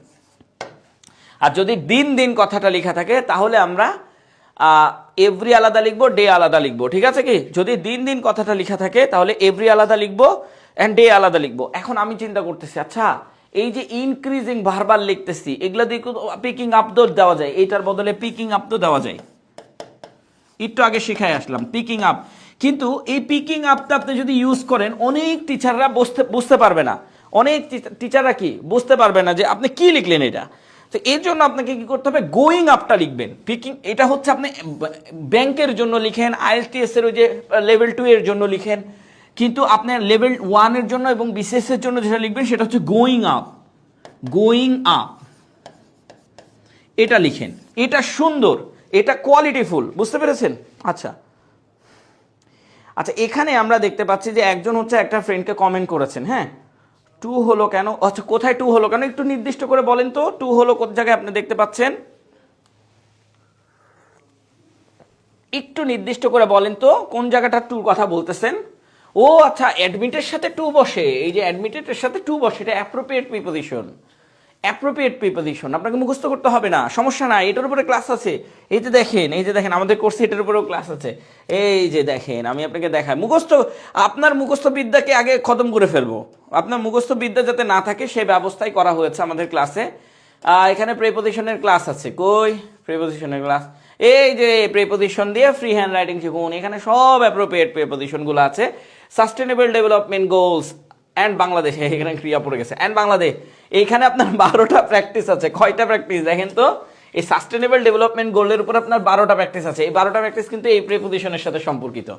আর যদি দিন দিন কথাটা লেখা থাকে তাহলে আমরা এভরি আলাদা লিখবো, ডে আলাদা লিখবো, ঠিক আছে কি? যদি দিন দিন কথাটা লেখা থাকে তাহলে এভরি আলাদা লিখবো অ্যান্ড ডে আলাদা লিখবো। এখন আমি চিন্তা করতেছি, আচ্ছা এই যে ইনক্রিজিং বারবার লিখতেছি, এগুলো দিয়ে পিকিং আপ তো দেওয়া যায়, এইটার বদলে পিকিং আপ তো দেওয়া যায়। একটু আগে শিখাই আসলাম পিকিং আপ, কিন্তু এই পিকিং আপটা আপনি যদি ইউজ করেন অনেক টিচাররা বুঝতে পারবে না, অনেক টিচাররা কি বুঝতে পারবে না যে আপনি কি লিখলেন এটা। তো এর জন্য আপনাকে কি করতে হবে? গোয়িং আপটা লিখবেন। পিকিং এটা হচ্ছে আপনি ব্যাংকের জন্য লিখেন, আইএলটিএস এর ওই যে লেভেল 2 এর জন্য লিখেন, কিন্তু আপনার লেভেল 1 এর জন্য এবং বিসিএস এর জন্য যেটা লিখবেন সেটা হচ্ছে গোয়িং আপ, এটা লিখেন। এটা সুন্দর, এটা কোয়ালিটিফুল, বুঝতে পেরেছেন? আচ্ছা, এখানে আমরা দেখতে পাচ্ছি যে একজন হচ্ছে একটা ফ্রেন্ডকে কমেন্ট করেছেন, হ্যাঁ, টু হলো কেন? আচ্ছা, কোথায় টু হলো কেন একটু নির্দিষ্ট করে বলেন তো, টু হলো কোন জায়গায় আপনি দেখতে পাচ্ছেন? একটু নির্দিষ্ট করে বলেন তো কোন জায়গাটা টুর কথা বলতেছেন? ও আচ্ছা, অ্যাডমিটের সাথে টু বসে, এই যে অ্যাডমিটের সাথে টু বসে, এটা অ্যাপ্রোপ্রিয়েট প্রিপোজিশন। আপনাকে মুখস্থ করতে হবে না, সমস্যা নাই, এটার উপরে ক্লাস আছে। এই যে দেখেন আমাদের কোর্সে এটার উপরেও ক্লাস আছে। এই যে দেখেন, আমি আপনাকে দেখাই, আপনার মুখস্থ বিদ্যাকে আগে খতম করে ফেলবো। আপনার মুখস্থ বিদ্যা যাতে না থাকে সেই ব্যবস্থাই করা হয়েছে আমাদের ক্লাসে। এখানে প্রিপোজিশনের ক্লাস আছে, কই প্রিপোজিশনের ক্লাস? এই যে প্রিপোজিশন দিয়ে ফ্রি হ্যান্ড রাইটিং শিখুন, এখানে সব অ্যাপ্রোপ্রিয়েট প্রিপোজিশনগুলো আছে। Sustainable development goals and Bangladesh, এখানে ক্রিয়া পড়ে গেছে, অ্যান্ড বাংলাদেশ। এইখানে আপনার 12টা প্র্যাকটিস আছে। কয়টা প্র্যাকটিস দেখেন তো? এই সাস্টেনেবল ডেভেলপমেন্ট গোলের উপর আপনার 12টা প্র্যাকটিস আছে। এই 12টা প্র্যাকটিস কিন্তু এই প্রিপোজিশনের সাথে সম্পর্কিত,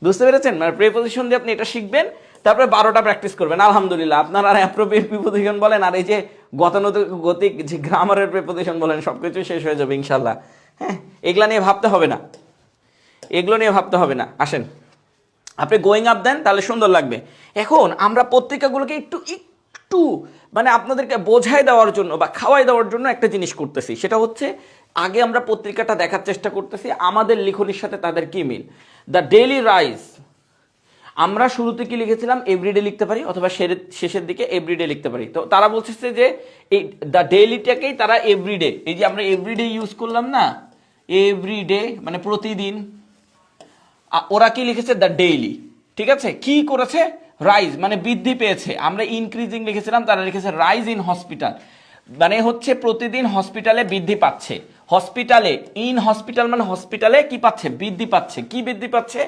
বুঝতে পেরেছেন? মানে প্রিপোজিশন দিয়ে আপনি এটা শিখবেন, তারপরে 12টা প্র্যাকটিস করবেন। আলহামদুলিল্লাহ, আপনার আর অ্যাপ্রোপ্রিয়েট প্রিপোজিশন বলেন আর এই যে গতানুগতিক যে গ্রামারের প্রিপোজিশন বলেন সবকিছু শেষ হয়ে যাবে ইনশাল্লাহ। হ্যাঁ, এগুলা নিয়ে ভাবতে হবে না, আসেন আপনি গোয়িং আপ দেন, তাহলে সুন্দর লাগবে। এখন আমরা পত্রিকাগুলোকে একটু মানে আপনাদেরকে বোঝাই দেওয়ার জন্য বা খাওয়াই দেওয়ার জন্য একটা জিনিস করতেছি, সেটা হচ্ছে আগে আমরা পত্রিকাটা দেখার চেষ্টা করতেছি আমাদের লিখনির সাথে তাদের কি মিল। দ্য ডেইলি রাইজ, আমরা শুরুতে কি লিখেছিলাম? এভরিডে লিখতে পারি, অথবা শেষের দিকে এভরিডে লিখতে পারি। তো তারা বলছে যে এই দ্য ডেইলিটাকেই তারা এভরিডে, এই যে আমরা এভরিডে ইউজ করলাম না, এভরিডে মানে প্রতিদিন, ওরা কি লিখেছে? The daily. ঠিক আছে, কি করেছে? রাইজ মানে বৃদ্ধি পেয়েছে। আমরা ইনক্রিজিং লিখেছিলাম, তারা লিখেছে রাইজ ইন হসপিটাল, মানে হচ্ছে প্রতিদিন হসপিটালে বৃদ্ধি পাচ্ছে। হসপিটালে, ইন হসপিটাল মানে হসপিটালে কি পাচ্ছে? বৃদ্ধি পাচ্ছে। কি বৃদ্ধি পাচ্ছে?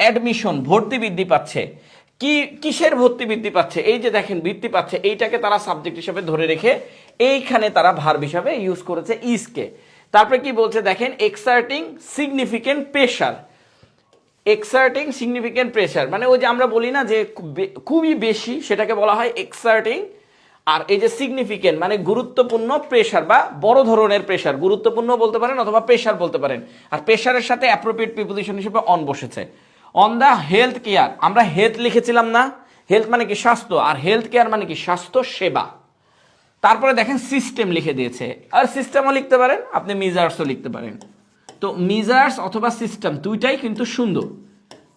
অ্যাডমিশন, ভর্তি বৃদ্ধি পাচ্ছে। কিসের ভর্তি বৃদ্ধি পাচ্ছে? এই যে দেখেন বৃদ্ধি পাচ্ছে, এইটাকে তারা সাবজেক্ট হিসেবে ধরে রেখে এইখানে তারা ভার্ব হিসাবে ইউজ করেছে ইজকে। তারপরে কি বলছে দেখেন, এক্সার্টিং সিগনিফিকেন্ট প্রেশার। এক্সার্টিং সিগনিফিকেন্ট প্রেশার মানে ওই যে আমরা বলি না যে খুবই বেশি, সেটাকে বলা হয় এক্সার্টিং। আর এই যে সিগনিফিকেন্ট মানে গুরুত্বপূর্ণ প্রেশার বা বড় ধরনের প্রেশার, গুরুত্বপূর্ণ বলতে পারেন অথবা প্রেশার বলতে পারেন। আর প্রেশারের সাথে অ্যাপ্রোপ্রিয়েট প্রিপোজিশন হিসেবে অন বসেছে। অন দ্য হেলথ কেয়ার, আমরা হেলথ লিখেছিলাম না? হেলথ মানে কি? স্বাস্থ্য। আর হেলথ কেয়ার মানে কি? স্বাস্থ্য সেবা। তারপরে দেখেন সিস্টেম লিখে দিয়েছে, আর সিস্টেমও লিখতে পারেন, আপনি মিজার্সও লিখতে পারেন। তো মিজার্স অথবা সিস্টেম দুইটাই কিন্তু সুন্দর,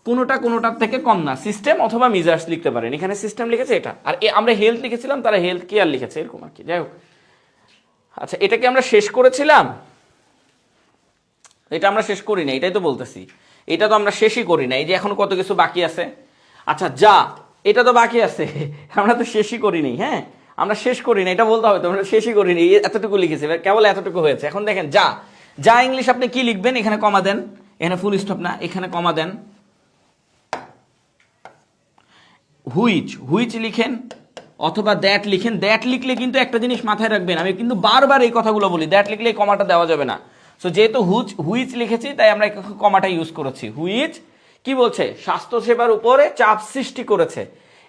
কোনোটার থেকে কম না। সিস্টেম অথবা মিজার্স লিখতে পারেন, এখানে সিস্টেম লিখেছে এটা, আর আমরা হেলথ লিখেছিলাম, তারা হেলথ কেয়ার লিখেছে, এরকম আর কি। যাই হোক, আচ্ছা এটাকে আমরা শেষ করেছিলাম, এটা আমরা শেষ করি না, এটাই তো বলতেছি। এটা তো আমরা শেষই করি না, এই যে এখন কত কিছু বাকি আছে। আচ্ছা যা, এটা তো বাকি আছে, আমরা তো শেষই করিনি। হ্যাঁ, আমরা শেষ করি না, এটা বলতে হবে তো, আমরা শেষই করিনি, এতটুকু লিখেছি, কেবল এতটুকু হয়েছে। এখন দেখেন যা ইংলিশ আপনি কি লিখবেন? এখানে কমা দেন, এখানে ফুল স্টপ না, এখানে কমা দেন। হুইচ লিখেন অথবা দ্যাট লিখেন। দ্যাট লিখলে কিন্তু একটা জিনিস মাথায় রাখবেন, আমি কিন্তু বারবার এই কথাগুলো বলি, দ্যাট লিখলে কমাটা দেওয়া যাবে না। সো যেহেতু হুইচ লিখেছি তাই আমরা কমাটা ইউজ করেছি। হুইচ কি বলছে, স্বাস্থ্যসেবার উপরে চাপ সৃষ্টি করেছে।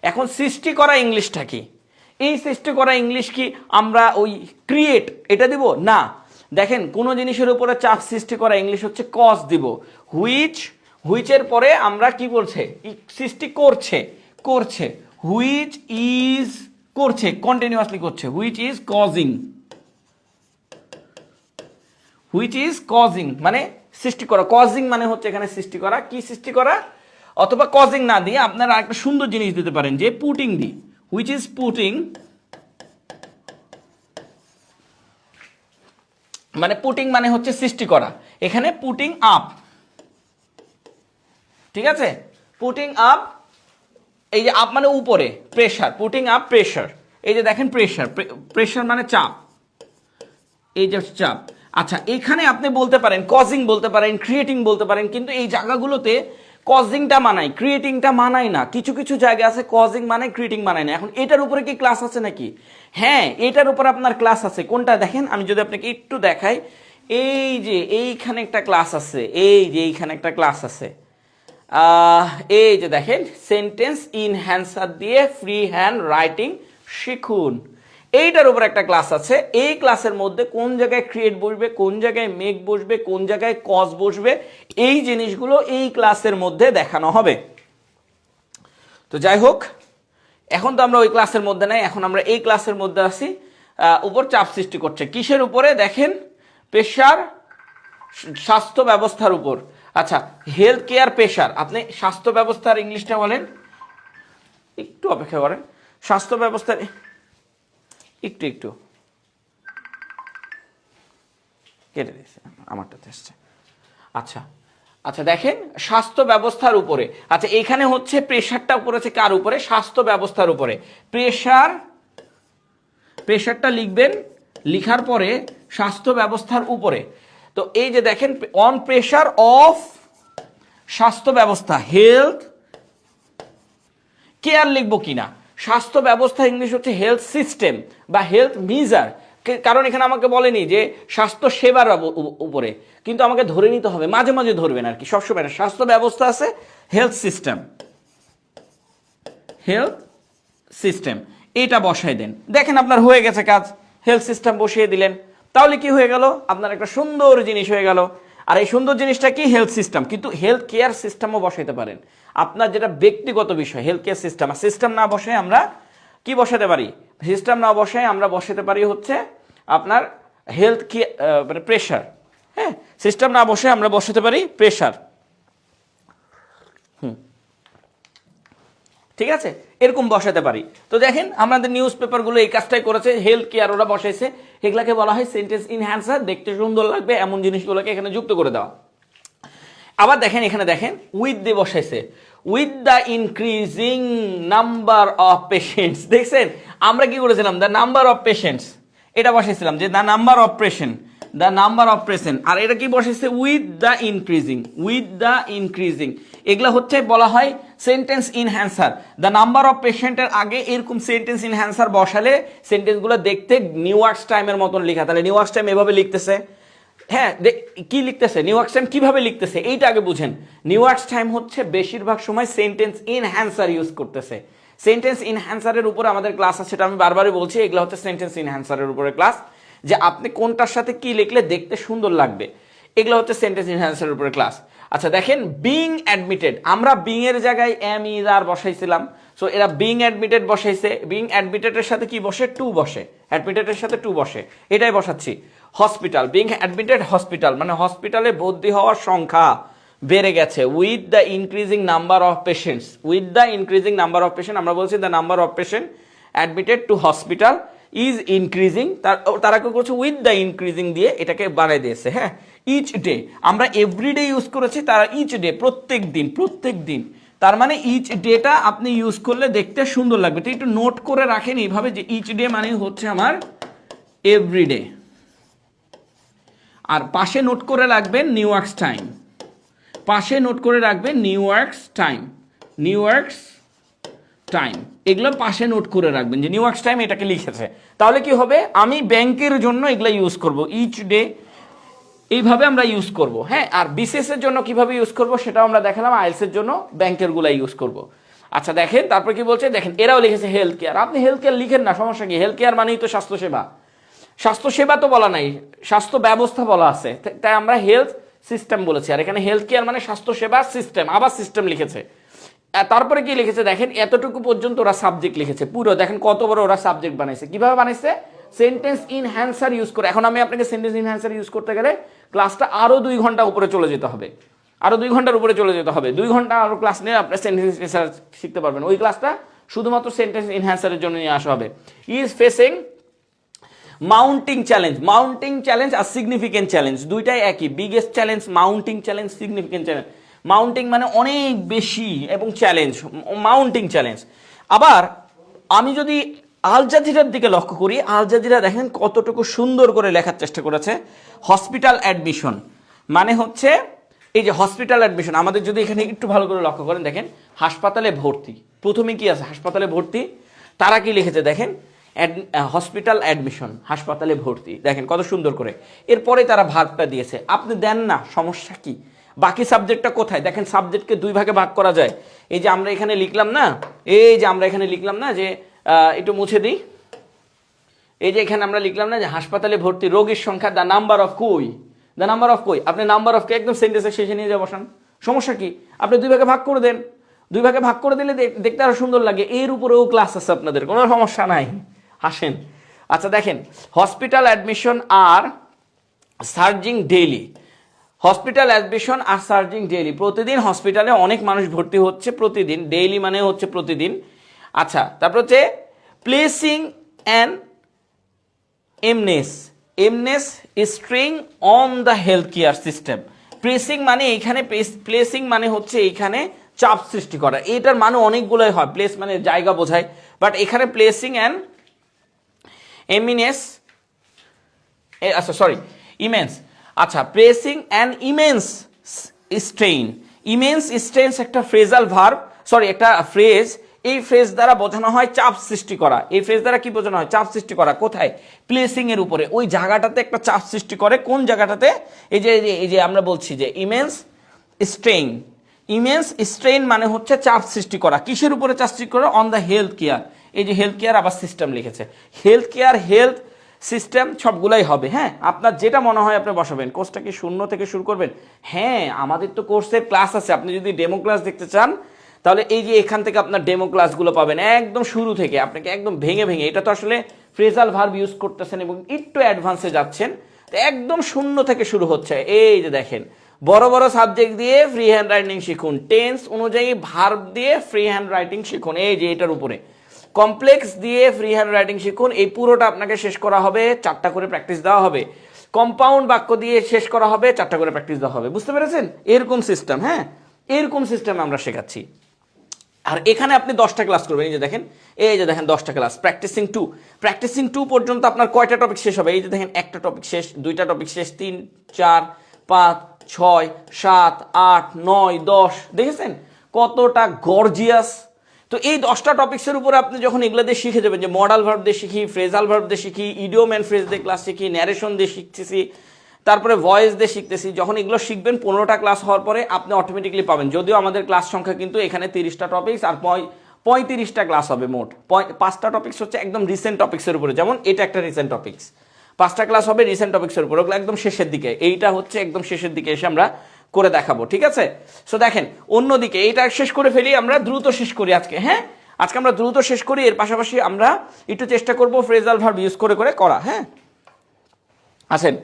এখন সৃষ্টি করা ইংলিশটা কি? এই সৃষ্টি করা ইংলিশ কি আমরা ওই ক্রিয়েট এটা দিব না। দেখেন কোন জিনিসের উপরে চাপ সৃষ্টি করা ইংলিশ হচ্ছে কজ দিব। হুইচের পরে আমরা কি বলছে, সৃষ্টি করছে, করছে, হুইচ ইজ করছে, কন্টিনিউয়াসলি করছে, which is causing, which is causing মানে সৃষ্টি করা। কজিং মানে হচ্ছে এখানে সৃষ্টি করা। কি সৃষ্টি করা? অথবা কজিং না দিয়ে আপনারা একটা সুন্দর জিনিস দিতে পারেন যে putting the, which is putting, মানে পুটিং মানে হচ্ছে সৃষ্টি করা। এখানে পুটিং আপ, ঠিক আছে, পুটিং আপ, এই যে আপ মানে উপরে, প্রেশার, পুটিং আপ প্রেশার। এই যে দেখেন প্রেশার, প্রেশার মানে চাপ, এই যে চাপ। আচ্ছা এখানে আপনি বলতে পারেন কজিং বলতে পারেন, ক্রিয়েটিং বলতে পারেন, কিন্তু এই জায়গাগুলোতে কজিংটা মানায়, ক্রিয়েটিংটা মানায় না। কিছু কিছু জায়গা আছে কজিং মানায়, ক্রিয়েটিং মানায় না। এখন এটার উপরে কি ক্লাস আছে নাকি? হ্যাঁ, এটার উপর আপনার ক্লাস আছে। কোনটা দেখেন, আমি যদি আপনাকে একটু দেখাই, এই যে এইখানে একটা ক্লাস আছে, এই যে এইখানে একটা ক্লাস আছে, এই যে দেখেন সেন্টেন্স ইনহ্যান্সার দিয়ে ফ্রি হ্যান্ড রাইটিং শিখুন, এইটার উপর একটা ক্লাস আছে। এই ক্লাসের মধ্যে কোন জায়গায় ক্রিয়েট বসবে, কোন জায়গায় মেক বসবে, কোন জায়গায় কজ বসবে, এই জিনিসগুলো এই ক্লাসের মধ্যে দেখানো হবে। তো যাই হোক, এখন তো আমরা ওই ক্লাসের মধ্যে নাই, এখন আমরা এই ক্লাসের মধ্যে আছি। উপর চাপ সৃষ্টি করছে কিসের উপরে? দেখেন প্রেশার, স্বাস্থ্য ব্যবস্থার উপর। আচ্ছা হেলথ কেয়ার প্রেশার, আপনি স্বাস্থ্য ব্যবস্থার ইংলিশটা বলেন, একটু অপেক্ষা করেন। স্বাস্থ্য ব্যবস্থার একটু একটু কেটে দিয়েছে, আমারটাতে আসছে। আচ্ছা আচ্ছা দেখেন স্বাস্থ্য ব্যবস্থার উপরে। আচ্ছা এখানে হচ্ছে প্রেশারটা পড়েছে কার উপরে? স্বাস্থ্য ব্যবস্থার উপরে। প্রেশার, প্রেশারটা লিখবেন, লিখার পরে স্বাস্থ্য ব্যবস্থার উপরে। তো এই যে দেখেন অন প্রেশার অফ স্বাস্থ্য ব্যবস্থা, হেলথ কেয়ার লিখবো কিনা? স্বাস্থ্য ব্যবস্থা ইংলিশ হচ্ছে হেলথ সিস্টেম বা হেলথ মিজার। কারণ এখানে আমাকে বলেনি যে স্বাস্থ্য সেবার উপরে, কিন্তু আমাকে ধরে নিতে হবে, মাঝে মাঝে ধরবেন আর কি, সবসময় না। স্বাস্থ্য ব্যবস্থা আছে, হেলথ সিস্টেম, হেলথ সিস্টেম, এটা বসাই দেন। দেখেন আপনার হয়ে গেছে কাজ, হেলথ সিস্টেম বসিয়ে দিলেন। তাহলে কি হয়ে গেল? আপনার একটা সুন্দর জিনিস হয়ে গেল। আর এই সুন্দর জিনিসটা কি? Health system. কিন্তু হেলথ কেয়ার সিস্টেমও বসাইতে পারেন, আপনার যেটা ব্যক্তিগত বিষয়। হেলথ কেয়ার সিস্টেম, আর সিস্টেম না বসে আমরা কি বসাতে পারি? সিস্টেম না বসে আমরা বসাতে পারি হচ্ছে আপনার হেলথ কেয়ার মানে প্রেশার। হ্যাঁ, সিস্টেম না বসে আমরা বসাতে পারি প্রেশার। ঠিক আছে, এরকম বসাতে পারি। তো দেখেন আমাদের নিউজ পেপারগুলো এই কাজটাই করেছে, হেলথ কেয়ার ওরা বসাইছে। এগুলাকে বলা হয় সেন্টেন্স ইনহ্যান্সার, দেখতে সুন্দর লাগবে এমন জিনিসগুলোকে এখানে যুক্ত করে দেওয়া। আবার দেখেন এখানে দেখেন উইথ দিয়ে বসাইছে, with the increasing number of patients. দেখছেন আমরা কি করেছিলাম? দ্য নাম্বার অফ পেশেন্টস এটা বসাইছিলাম, যে the number of patient, the number of patient. আর এটা কি বসাইছে? With the increasing, with the increasing. এগুলো হচ্ছে বলা হয় sentence enhancer. The number of পেশেন্টের আগে এরকম সেন্টেন্স ইনহ্যান্সার বসালে সেন্টেন্সগুলো দেখতে নিউ ইয়র্কস টাইমের মতন লেখা। তাহলে নিউ ইয়র্কস টাইম এভাবে লিখতেছে, হ্যাঁ কি লিখতেছে, নিউ ইয়র্কস টাইম কিভাবে লিখতেছে এইটা আগে বুঝেন। নিউ ইয়র্কস টাইম হচ্ছে বেশিরভাগ সময় সেন্টেন্স ইনহ্যান্সার ইউজ করতেছে। সেন্টেন্স ইনহ্যান্সারের উপর আমাদের ক্লাস আছে, সেটা আমি বারবারই বলছি। এগুলো হচ্ছে সেন্টেন্স ইনহ্যান্সারের উপরে ক্লাস, যে আপনি কোনটার সাথে কি লিখলে দেখতে সুন্দর লাগবে, এগুলো হচ্ছে সেন্টেন্স ইনহ্যান্সারের উপরে ক্লাস। আচ্ছা দেখেন বিং অ্যাডমিটেড, আমরা বিং এর জায়গায় এম ইজ আর বসাইছিলাম। সো এরা বিং অ্যাডমিটেড বসাইছে। বিং অ্যাডমিটেডের সাথে কি বসে? টু বসে, অ্যাডমিটেডের সাথে টু বসে, এটাই বসাচ্ছি। হসপিটাল, বিং অ্যাডমিটেড হসপিটাল, মানে হসপিটালে ভর্তি হওয়ার সংখ্যা বেড়ে গেছে। With the increasing number of patients, with the increasing number of patient, আমরা বলছি the number of patient admitted to hospital is increasing. তারা কি করছে? উইথ দ্য ইনক্রিজিং দিয়ে এটাকে বাড়াই দিয়েছে। হ্যাঁ, ইচ ডে, আমরা এভরিডে ইউজ করেছি, তারা ইচ ডে, প্রত্যেক দিন, প্রত্যেক দিন। তার মানে ইচ ডেটা আপনি ইউজ করলে দেখতে সুন্দর লাগবে। তো একটু নোট করে রাখেন এইভাবে, যে ইচ ডে মানে হচ্ছে আমার এভরিডে। আর পাশে নোট করে রাখবেন নিউ ইয়র্কস টাইম, পাশে নোট করে রাখবেন new York's time, new York's time, এগুলো পাশে নোট করে রাখবেন যে নিউ ইয়র্কস টাইম এটাকে লিখেছে। তাহলে কি হবে? আমি ব্যাংকের জন্য এগুলো ইউজ করব, ইচ ডে এইভাবে আমরা ইউজ করব। হ্যাঁ, আর বিসিএস এর জন্য কিভাবে ইউজ করব সেটাও আমরা দেখালাম, আইএলটিএস এর জন্য ব্যাংকের গুলা ইউজ করব। আচ্ছা দেখেন তারপর কি বলছে, দেখেন এরাও লিখেছে হেলথ কেয়ার। আপনি হেলথ কেয়ার লিখেন না, সমস্যা কি? হেলথ কেয়ার মানেই তো স্বাস্থ্যসেবা। স্বাস্থ্যসেবা তো বলা নাই, স্বাস্থ্য ব্যবস্থা বলা আছে, তাই আমরা হেলথ সিস্টেম বলেছি। আর এখানে হেলথ কেয়ার মানে স্বাস্থ্যসেবা সিস্টেম, আবার সিস্টেম লিখেছে। তারপরে কি লিখেছে দেখেন, এতটুকু পর্যন্ত ওরা সাবজেক্ট লিখেছে পুরো। দেখেন কত বড় ওরা সাবজেক্ট বানাইছে। কিভাবে বানাইছে? সেন্টেন্স ইনহ্যান্সার ইউজ করে। এখন আমি আপনাকে সেন্টেন্স ইনহ্যান্সার ইউজ করতে গেলে ক্লাসটা আরো 2 ঘন্টা উপরে চলে যেতে হবে, আরো 2 ঘন্টার উপরে চলে যেতে হবে। 2 ঘন্টা আরো ক্লাস নিয়ে আপনি সেন্টেন্স ইনহ্যান্সার শিখতে পারবেন। ওই ক্লাসটা শুধুমাত্র সেন্টেন্স ইনহ্যান্সারের জন্য নিয়ে আসা হবে। Is facing mounting challenge. Mounting challenge আর সিগনিফিকেন্ট চ্যালেঞ্জ দুইটাই একই। Biggest challenge, mounting challenge, significant challenge. Mounting মানে অনেক বেশি এবং চ্যালেঞ্জ, মাউন্টিং চ্যালেঞ্জ। আবার আমি যদি আল জাজিরার দিকে লক্ষ্য করি, আল জাজিরা দেখেন কতটুকু সুন্দর করে লেখার চেষ্টা করেছে। হসপিটাল অ্যাডমিশন মানে হচ্ছে এই যে হসপিটাল অ্যাডমিশন, আমাদের যদি এখানে একটু ভালো করে লক্ষ্য করেন, দেখেন হাসপাতালে ভর্তি, প্রথমে কি আছে? হাসপাতালে ভর্তি। তারা কি লিখেছে দেখেন, হসপিটাল অ্যাডমিশন, হাসপাতালে ভর্তি। দেখেন কত সুন্দর করে। এরপরে তারা ভাগটা দিয়েছে, আপনি দেন না, সমস্যা কি? বাকি সাবজেক্টটা কোথায়? দেখেন সাবজেক্টকে 2 ভাগে ভাগ করা যায়। এই যে আমরা এখানে লিখলাম না, এই যে আমরা এখানে লিখলাম না যে একটু মুছে দিই, এই যে এখানে আমরা লিখলাম না যে হাসপাতালে ভর্তি রোগীর সংখ্যা, দ্য নাম্বার অফ কই, দ্য নাম্বার অফ কই। আপনি নাম্বার অফকে একদম সেন্টেন্সের শেষে নিয়ে যা বসান, সমস্যা কি? আপনি 2 ভাগে ভাগ করে দেন, 2 ভাগে ভাগ করে দিলে দেখতে আরো সুন্দর লাগে। এর উপরেও ক্লাস আছে আপনাদের, কোনো সমস্যা নাই, আসেন। আচ্ছা দেখেন, হসপিটাল অ্যাডমিশন আর সার্জিং ডেইলি। হসপিটাল অ্যাডমিশন আর সার্জিং ডেইলি, প্রতিদিন হসপিটালে অনেক মানুষ ভর্তি হচ্ছে, প্রতিদিন। ডেইলি মানে হচ্ছে প্রতিদিন। আচ্ছা তারপর হচ্ছে placing an enormous string on the health care system. Pressing মানে এইখানে, প্লেসিং মানে হচ্ছে এইখানে চাপ সৃষ্টি করা। এটার মানে অনেকগুলোই হয়, প্লেস মানে জায়গা বোঝায়, বাট এখানে প্লেসিং অ্যান এমিনেস, আচ্ছা সরি ইমেন্স। আচ্ছা pressing an immense strain. Immense strain একটা ফ্রেজাল ভার্ব, সরি একটা ফ্রেজ। এই ফ্রেজ দ্বারা বোঝানো হয় চাপ সৃষ্টি করা। এই ফ্রেজ দ্বারা কি বোঝানো হয়? চাপ সৃষ্টি করা। কোথায়? প্লেসিং এর উপরে, ওই জায়গাটাতে একটা চাপ সৃষ্টি করে। কোন জায়গাটাতে? এই যে আমরা বলছি যে ইমেন্স স্ট্রেইন। ইমেন্স স্ট্রেইন মানে হচ্ছে চাপ সৃষ্টি করা। কিসের উপরে চাপ সৃষ্টি করা? On the health care. এই যে হেলথ কেয়ার আবার সিস্টেম লিখেছে। হেলথ কেয়ার, হেলথ সিস্টেম সবগুলাই হবে। হ্যাঁ, আপনার যেটা মনে হয় আপনি বসাবেন। কোর্সটা কি 0 থেকে শুরু করবেন? হ্যাঁ, আমাদের তো কোর্সের ক্লাস আছে। আপনি যদি ডেমো ক্লাস দেখতে চান তাহলে এই যে এখান থেকে আপনার ডেমো ক্লাসগুলো পাবেন একদম শুরু থেকে, আপনাকে একদম ভেঙে ভেঙে। এটা তো আসলে ফ্রেজাল ভার্ব ইউজ করতেছেন এবং একটু অ্যাডভান্সে যাচ্ছেন, তো একদম 0 থেকে শুরু হচ্ছে। এই যে দেখেন, বড় বড় সাবজেক্ট দিয়ে ফ্রি হ্যান্ড রাইটিং শিখুন, টেন্স অনুযায়ী ভার্ব দিয়ে ফ্রি হ্যান্ড রাইটিং শিখুন। এই যে এটার উপরে কমপ্লেক্স দিয়ে ফ্রি হ্যান্ড রাইটিং শিখুন। এই পুরোটা আপনাকে শেষ করা হবে, 4টা করে প্র্যাকটিস দেওয়া হবে। কম্পাউন্ড বাক্য দিয়ে শেষ করা হবে, 4টা করে প্র্যাকটিস দেওয়া হবে। বুঝতে পেরেছেন? এরকম সিস্টেম। হ্যাঁ, এরকম সিস্টেম আমরা শেখাচ্ছি। আর এখানে আপনি 10টা ক্লাস করবেন। এই যে দেখেন, 10টা ক্লাস। প্র্যাকটিসিং 2 পর্যন্ত আপনার কয়টা টপিক শেষ হবে? এই যে দেখেন, একটা টপিক শেষ, 2টা টপিক শেষ, 3, 4, 5, 6, 7, 8, 9, 10। দেখেছেন কতটা গর্জিয়াস? তো এই 10টা টপিক্সের উপরে আপনি যখন এগুলো দিয়ে শিখে যাবেন, যে মডাল ভার্ব দিয়ে শিখি, ফ্রেজাল ভার্ব দিয়ে শিখি, ইডিওম এন্ড ফ্রেজ দিয়ে ক্লাস শিখি, ন্যারেশন দিয়ে শিখতেছি, তারপরে ভয়েস দিয়ে শিখতেছি। যখন এগুলো শিখবেন 15টা ক্লাস হওয়ার পরে আপনি অটোমেটিকলি পাবেন। যদিও আমাদের ক্লাস সংখ্যা কিন্তু এখানে 30টা টপিক্স আর 35টা ক্লাস হবে মোট। 5টা টপিক্স হচ্ছে একদম রিসেন্ট টপিক্সের উপরে, যেমন এটা একটা রিসেন্ট টপিক্স। 5টা ক্লাস হবে রিসেন্ট টপিক্সের উপর, ওগুলো একদম শেষের দিকে। এইটা হচ্ছে একদম শেষের দিকে এসে আমরা করে দেখাবো, ঠিক আছে? সো দেখেন, অন্যদিকে এইটা শেষ করে ফেলি, আমরা দ্রুত শেষ করি আজকে। হ্যাঁ, আজকে আমরা দ্রুত শেষ করি। এর পাশাপাশি আমরা একটু চেষ্টা করব ফ্রেজাল ভার্ব ইউজ করে করে করা। হ্যাঁ, আছেন।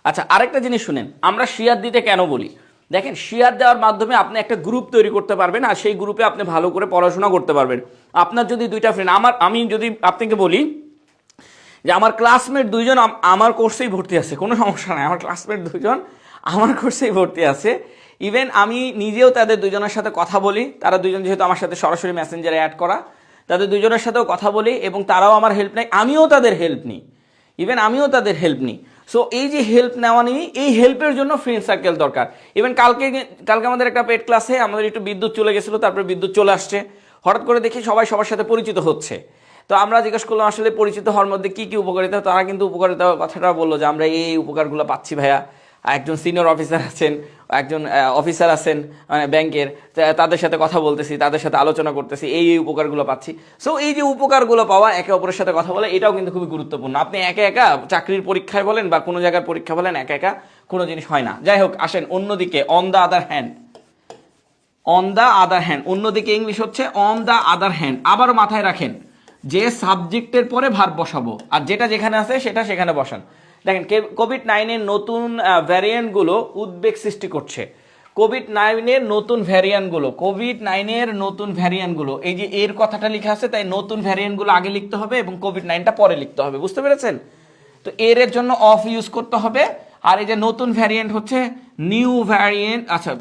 আচ্ছা, আরেকটা জিনিস শুনেন, আমরা শেয়ার দিতে কেন বলি? দেখেন, শেয়ার দেওয়ার মাধ্যমে আপনি একটা গ্রুপ তৈরি করতে পারবেন, আর সেই গ্রুপে আপনি ভালো করে পড়াশোনা করতে পারবেন। আপনার যদি 2টা ফ্রেন্ড, আমি যদি আপনাকে বলি যে আমার ক্লাসমেট 2জন আমার কোর্সেই ভর্তি আছে, কোনো সমস্যা নাই, আমার ক্লাসমেট 2জন আমার কোর্সেই ভর্তি আছে। ইভেন আমি নিজেও তাদের 2জনের সাথে কথা বলি। তারা 2জন যেহেতু আমার সাথে সরাসরি মেসেঞ্জারে অ্যাড করা, তাদের 2জনের সাথেও কথা বলি এবং তারাও আমার হেল্প নেয়, আমিও তাদের হেল্প নিই। আমিও তাদের হেল্প নিই। সো এই যে হেল্প নেওয়া নিই, এই হেল্পের জন্য ফ্রেন্ড সার্কেল দরকার। ইভেন কালকে আমাদের একটা পেড ক্লাসে আমাদের একটু বিদ্যুৎ চলে গেছিলো, তারপরে বিদ্যুৎ চলে আসছে। হঠাৎ করে দেখি সবাই সবার সাথে পরিচিত হচ্ছে। তো আমরা জিজ্ঞেস করলাম আসলে পরিচিত হওয়ার মধ্যে কি কি উপকারিতা, তারা কিন্তু উপকারিতার কথাটা বললো যে আমরা এই উপকারগুলো পাচ্ছি ভাইয়া। একজন সিনিয়র অফিসার আছেন, একজন অফিসার আছেন মানে ব্যাংকের, তাদের সাথে কথা বলতেছি, তাদের সাথে আলোচনা করতেছি, এই এই উপকারগুলো পাচ্ছি। সো এই যে উপকারগুলো পাওয়া, একে অপরের সাথে কথা বলা, এটাও কিন্তু খুবই গুরুত্বপূর্ণ। আপনি একা একা চাকরির পরীক্ষায় বলেন বা কোনো জায়গার পরীক্ষা বলেন, একা একা কোনো জিনিস হয় না। যাই হোক, আসেন অন্যদিকে, on the other hand, on the other hand, অন্যদিকে ইংলিশ হচ্ছে অন দ্য আদার হ্যান্ড। আবার মাথায় রাখেন যে সাবজেক্টের পরে ভার্ব বসাবো, আর যেটা যেখানে আছে সেটা সেখানে বসান। দেখেন, কোভিড-19 নতুন ভ্যারিয়েন্টগুলো উদ্বেগ সৃষ্টি করছে। কোভিড-19 নতুন ভ্যারিয়েন্টগুলো, এই যে এর কথাটা লেখা আছে, তাই নতুন ভ্যারিয়েন্টগুলো আগে লিখতে হবে এবং কোভিড-9টা পরে লিখতে হবে, বুঝতে পেরেছেন? তো এর জন্য অফ ইউজ করতে হবে। আর এই যে নতুন ভ্যারিয়েন্ট হচ্ছে নিউ ভ্যারিয়েন্ট, আচ্ছা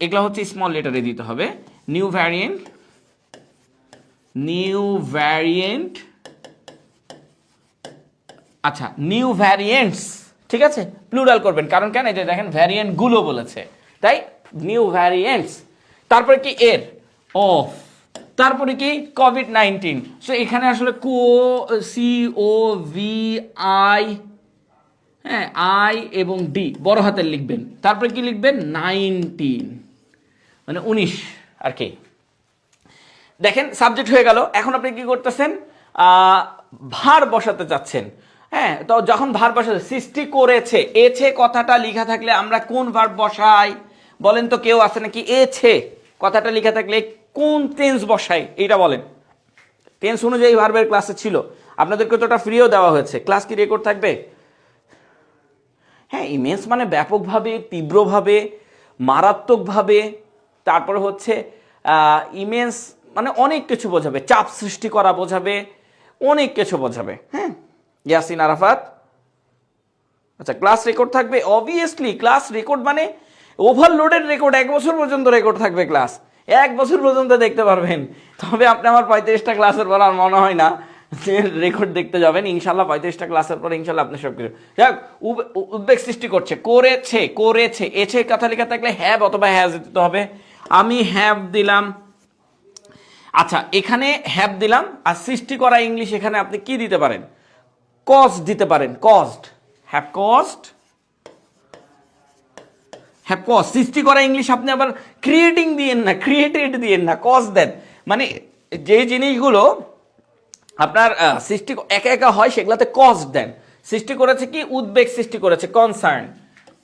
এগুলো হচ্ছে স্মল লেটারে দিতে হবে। নিউ ভ্যারিয়েন্ট, আচ্ছা নিউ ভ্যারিয়েন্টস, ঠিক আছে, প্লুরাল করবেন, কারণ কেন, এই যে দেখেন ভ্যারিয়েন্ট গুলো বলেছে, তাই নিউ ভ্যারিয়েন্টস। তারপরে কি এর অফ, তারপরে কি কোভিড-19। সো এখানে আসলে COVI, হ্যাঁ আই এবং ডি বড় হাতের লিখবেন। তারপরে কি লিখবেন, 19 মানে 19 আর কি। দেখেন সাবজেক্ট হয়ে গেল। এখন আপনি কি করতেছেন, ভার বসাতে চাচ্ছেন। হ্যাঁ, তো যখন ভার বসাতে, সৃষ্টি করেছে, এছে কথাটা লেখা থাকলে আমরা কোন ভার্ব বসাই বলেন তো? কেউ আছে নাকি? এছে কথাটা লেখা থাকলে কোন টেন্স বসাই এইটা বলেন। টেন্স অনুযায়ী ভার্বের ক্লাসে ছিল, আপনাদেরকে তো ওটা ফ্রিও দেওয়া হয়েছে। ক্লাস কি রেকর্ড থাকবে? হ্যাঁ, ইমেন্স মানে ব্যাপকভাবে, তীব্রভাবে, মারাত্মকভাবে, তারপরে হচ্ছে ইমেন্স মানে অনেক কিছু বোঝাবে, চাপ সৃষ্টি করা বোঝাবে, অনেক কিছু বোঝাবে। হ্যাঁ, ইয়াসিন আরাফাত, আচ্ছা ক্লাস রেকর্ড থাকবে, অবভিয়াসলি ক্লাস রেকর্ড মানে ওভারলোডেড রেকর্ড, 1 বছর পর্যন্ত রেকর্ড থাকবে ক্লাস, 1 বছর পর্যন্ত দেখতে পারবেন। তবে আপনি আমার 35টা ক্লাসের পর আর মনে হয় না যে রেকর্ড দেখতে যাবেন। ইনশাল্লাহ 35টা ক্লাসের পর ইনশাল্লাহ আপনি সব কিছু। যাক, উদ্বেগ সৃষ্টি করছে, করেছে, এছে কথা লেখা থাকলে হ্যাভ অথবা হ্যাজ দিতে হবে। আমি হ্যাভ দিলাম, আচ্ছা এখানে হ্যাভ দিলাম। আর সৃষ্টি করা ইংলিশ এখানে আপনি কি দিতে পারেন, কস্ট দিতে পারেন, cost, have cost, have cost. সৃষ্টি করা ইংলিশ আপনি আবার ক্রিয়েটিং দিয়েন না, ক্রিয়েটেড দিয়েন না, কস্ট দেন। মানে যে জিনিসগুলো আপনার সৃষ্টি একা একা হয় সেগুলোতে কস্ট দেন। সৃষ্টি করেছে কি, উদ্বেগ সৃষ্টি করেছে,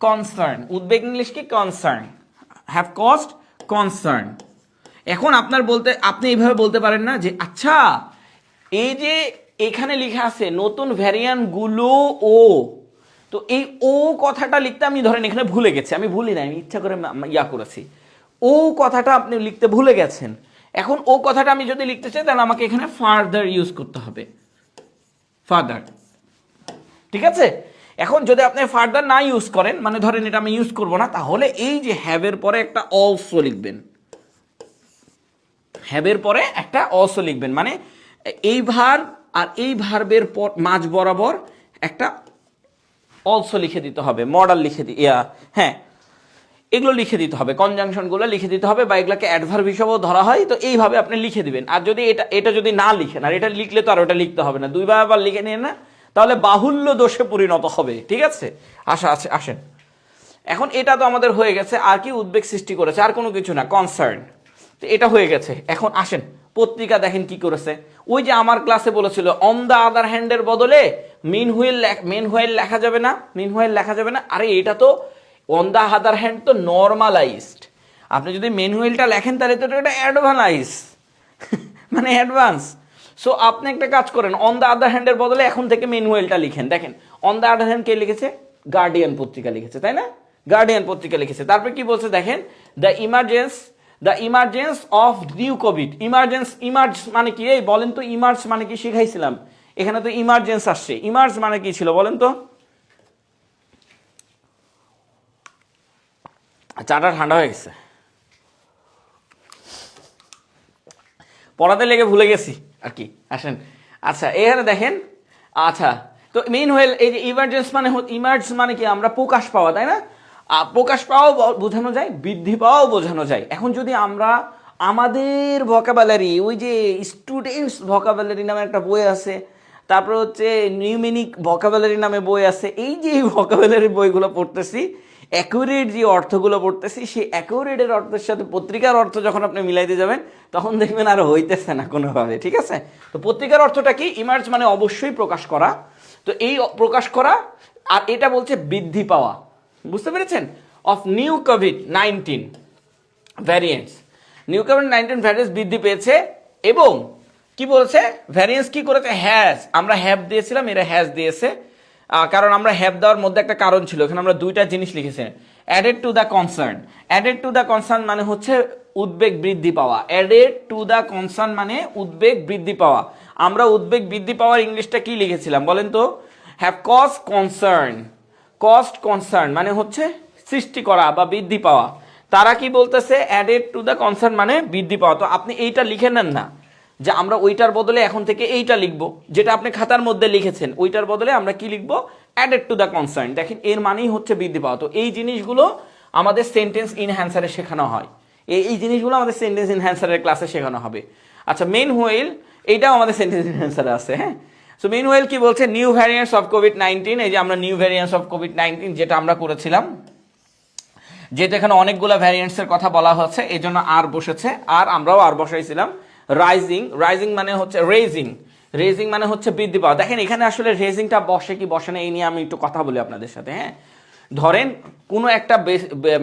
কনসার্ন, উদ্বেগ ইংলিশ কি, কনসার্ন, হ্যাভ কস্ট কনসার্ন। এখন আপনি এইভাবে বলতে পারেন না যে আচ্ছা এই যে এখানে লেখা আছে নতুন ভ্যারিয়েন্ট গুলো, তো এই ও কথাটা লিখতে আমি ধরেন এখানে ভুলে গেছি, আমি ভুলি না, আমি ইচ্ছা করে করেছি, ও কথাটা আপনি লিখতে ভুলে গেছেন। এখন ও কথাটা আমি যদি লিখতে চাই তাহলে আমাকে এখানে ফার্দার ইউজ করতে হবে, ফার্দার, ঠিক আছে। এখন যদি আপনি ফার্দার না ইউজ করেন, মানে ধরেন এটা আমি ইউজ করব না, তাহলে এই যে হ্যাভের পরে একটা অলসো লিখবেন, হ্যাভের পরে একটা অলসো লিখবেন, মানে এই ভার্ব আর এই ভার্বের পর মাঝ বরাবর একটা অলসো লিখে দিতে হবে, মডাল লিখে হ্যাঁ এগুলো লিখে দিতে হবে, কনজাংশনগুলো লিখে দিতে হবে, বা এগুলোকে অ্যাডভার্ব হিসেবেও ধরা হয়। তো এইভাবে আপনি লিখে দিবেন। আর যদি এটা যদি না লিখেন, আর এটা লিখলে তো আর ওটা লিখতে হবে না, দুইবার আবার লিখে নিন না, তাহলে বাহুল্য দোষে পরিণত হবে, ঠিক আছে। আসেন, এখন এটা তো আমাদের হয়ে গেছে, আর কি উদ্বেগ সৃষ্টি করেছে, আর কোনো কিছু না, কনসার্ন, তো এটা হয়ে গেছে। এখন আসেন পত্রিকা দেখেন কি করেছে। ওই যে আমার ক্লাসে বলেছিল অন দ্য আদার হ্যান্ডের বদলে মেনহুয়েল লেখা যাবে না, আরে এটা তো অন দ্য আদার হ্যান্ড তো নর্মালাইজড, আপনি যদি মেনহুয়েলটা লেখেন তাহলে তো এটা অ্যাডভান্স মানে অ্যাডভান্স। সো আপনি একটা কাজ করেন, অন দ্য আদার হ্যান্ডের বদলে এখন থেকে মেনহুয়েলটা লিখেন। দেখেন অন দ্য আদার হ্যান্ড কে লিখেছে, গার্ডিয়ান পত্রিকা লিখেছে, তাই না, গার্ডিয়ান পত্রিকা লিখেছে। তারপর কি বলছে দেখেন, the emergence of new Covid. Emerge মানে কি, এই বলেন তো, ইমার্জ মানে কি শিখাইছিলাম, এখানে তো ইমার্জেন্স আসছে, ইমার্জ মানে কি ছিল বলেন তো? চাটা ঠান্ডা হয়ে গেছে, পড়াতে লেগে ভুলে গেছি আর কি। আসেন, আচ্ছা এখানে দেখেন, আচ্ছা তো মেনহুয়েল, এই যে ইমার্জেন্স মানে ইমার্জ মানে কি, আমরা প্রকাশ পাওয়া, তাই না, প্রকাশ পাওয়াও বোঝানো যায়, বৃদ্ধি পাওয়াও বোঝানো যায়। এখন যদি আমরা আমাদের ভোকাবুলারি, ওই যে স্টুডেন্টস ভোকাবুলারি নামে একটা বই আছে, তারপর হচ্ছে নিউমেনিক ভোকাবুলারি নামে বই আছে, এই যে ভোকাবুলারি বইগুলো পড়তেছি, অ্যাকুরেট যে অর্থগুলো পড়তেছি, সেই অ্যাকুরেটের অর্থের সাথে পত্রিকার অর্থ যখন আপনি মিলাইতে যাবেন তখন দেখবেন আর হইতেছে না কোনোভাবে, ঠিক আছে? তো পত্রিকার অর্থটা কি? ইমার্জ মানে অবশ্যই প্রকাশ করা। তো এই প্রকাশ করা, আর এটা বলছে বৃদ্ধি পাওয়া, বুঝতে পেরেছেন? Of new COVID-19 variants, new COVID-19 variance বৃদ্ধি পেয়েছে। এবং কি বলছে? ভ্যারিয়েন্স কি করেছে? হ্যাজ, আমরা হ্যাভ দিয়েছিলাম, এরা হ্যাজ দিয়েছে, কারণ আমরা হ্যাভ দেওয়ার মধ্যে একটা কারণ ছিল, এখানে আমরা দুইটা জিনিস লিখেছি। Added to the concern, added to the concern মানে হচ্ছে উদ্বেগ বৃদ্ধি পাওয়া। অ্যাডেড টু দ্য কনসার্ন মানে উদ্বেগ বৃদ্ধি পাওয়া। আমরা উদ্বেগ বৃদ্ধি পাওয়ার ইংলিশটা কি লিখেছিলাম বলেন তো? Have cause concern, cost concern মানে হচ্ছে সৃষ্টি করা বা বৃদ্ধি পাওয়া। তারা কি বলতেছে? অ্যাডেড টু দ্য কনসার্ন মানে বৃদ্ধি পাওয়া। তো আপনি এইটা লিখে নেন না যে আমরা ওইটার বদলে এখন থেকে এইটা লিখবো, যেটা আপনি খাতার মধ্যে লিখেছেন ওইটার বদলে আমরা কি লিখবো? Added to the concern. দেখেন এর মানেই হচ্ছে বৃদ্ধি পাওয়া। তো এই জিনিসগুলো আমাদের সেন্টেন্স ইনহ্যান্সারে শেখানো হয়, এই জিনিসগুলো আমাদের সেন্টেন্স ইনহ্যান্সারের ক্লাসে শেখানো হবে। আচ্ছা, মেইন হুইল এইটাও আমাদের সেন্টেন্স ইনহ্যান্সারে আছে, হ্যাঁ। সো মেইন হুইল কি বলছে? নিউ ভ্যারিয়েন্টস অফ কোভিড-19, এই যে আমরা নিউ ভ্যারিয়েন্টস অফ কোভিড-19 যেটা আমরা করেছিলাম, যেহেতু এখানে অনেকগুলো ভ্যারিয়েন্টসের কথা বলা হচ্ছে এই জন্য আর বসেছে, আর আমরাও আর বসাইছিলাম। রাইজিং, রাইজিং মানে হচ্ছে রেজিং, রেজিং মানে হচ্ছে বৃদ্ধি পাওয়া। দেখেন এখানে আসলে রেজিংটা বসে কি বসে না এই নিয়ে আমি একটু কথা বলি আপনাদের সাথে, হ্যাঁ। ধরেন কোনো একটা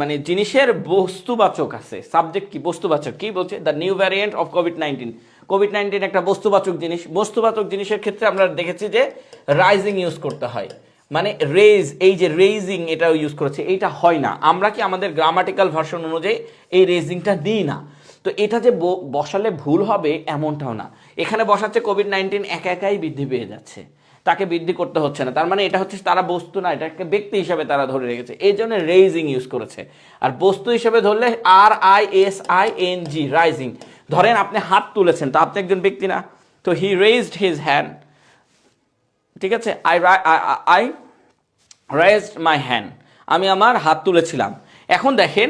মানে জিনিসের বস্তুবাচক আছে, সাবজেক্ট কি? বস্তুবাচক। কি বলছে? The new variant of COVID-19, COVID-19 একটা বস্তুবাচক জিনিস। বস্তুবাচক জিনিসের ক্ষেত্রে আমরা দেখেছি যে রাইজিং ইউজ করতে হয়, মানে রেজ, এই যে রেজিং এটাও ইউজ করেছে, এইটা হয় না। আমরা কি আমাদের গ্রামাটিক্যাল ভার্সন অনুযায়ী এই রেজিংটা দিই না। তো এটা যে বসালে ভুল হবে এমনটাও না, এখানে বসাচ্ছে কোভিড-19 একা একাই বৃদ্ধি পেয়ে যাচ্ছে, তাকে বৃদ্ধি করতে হচ্ছে না। তার মানে এটা হচ্ছে তারা বস্তু না, এটাকে ব্যক্তি হিসাবে তারা ধরে রেখেছে, এই জন্য রেজিং ইউজ করেছে। আর বস্তু হিসেবে ধরলে RISING, রাইজিং। ধরেন আপনি হাত তুলেছেন, তা আপনি একজন ব্যক্তি না, তো হি রেজড হিজ হ্যান্ড, ঠিক আছে? আই রেজড মাই হ্যান্ড, আমি আমার হাত তুলেছিলাম। এখন দেখেন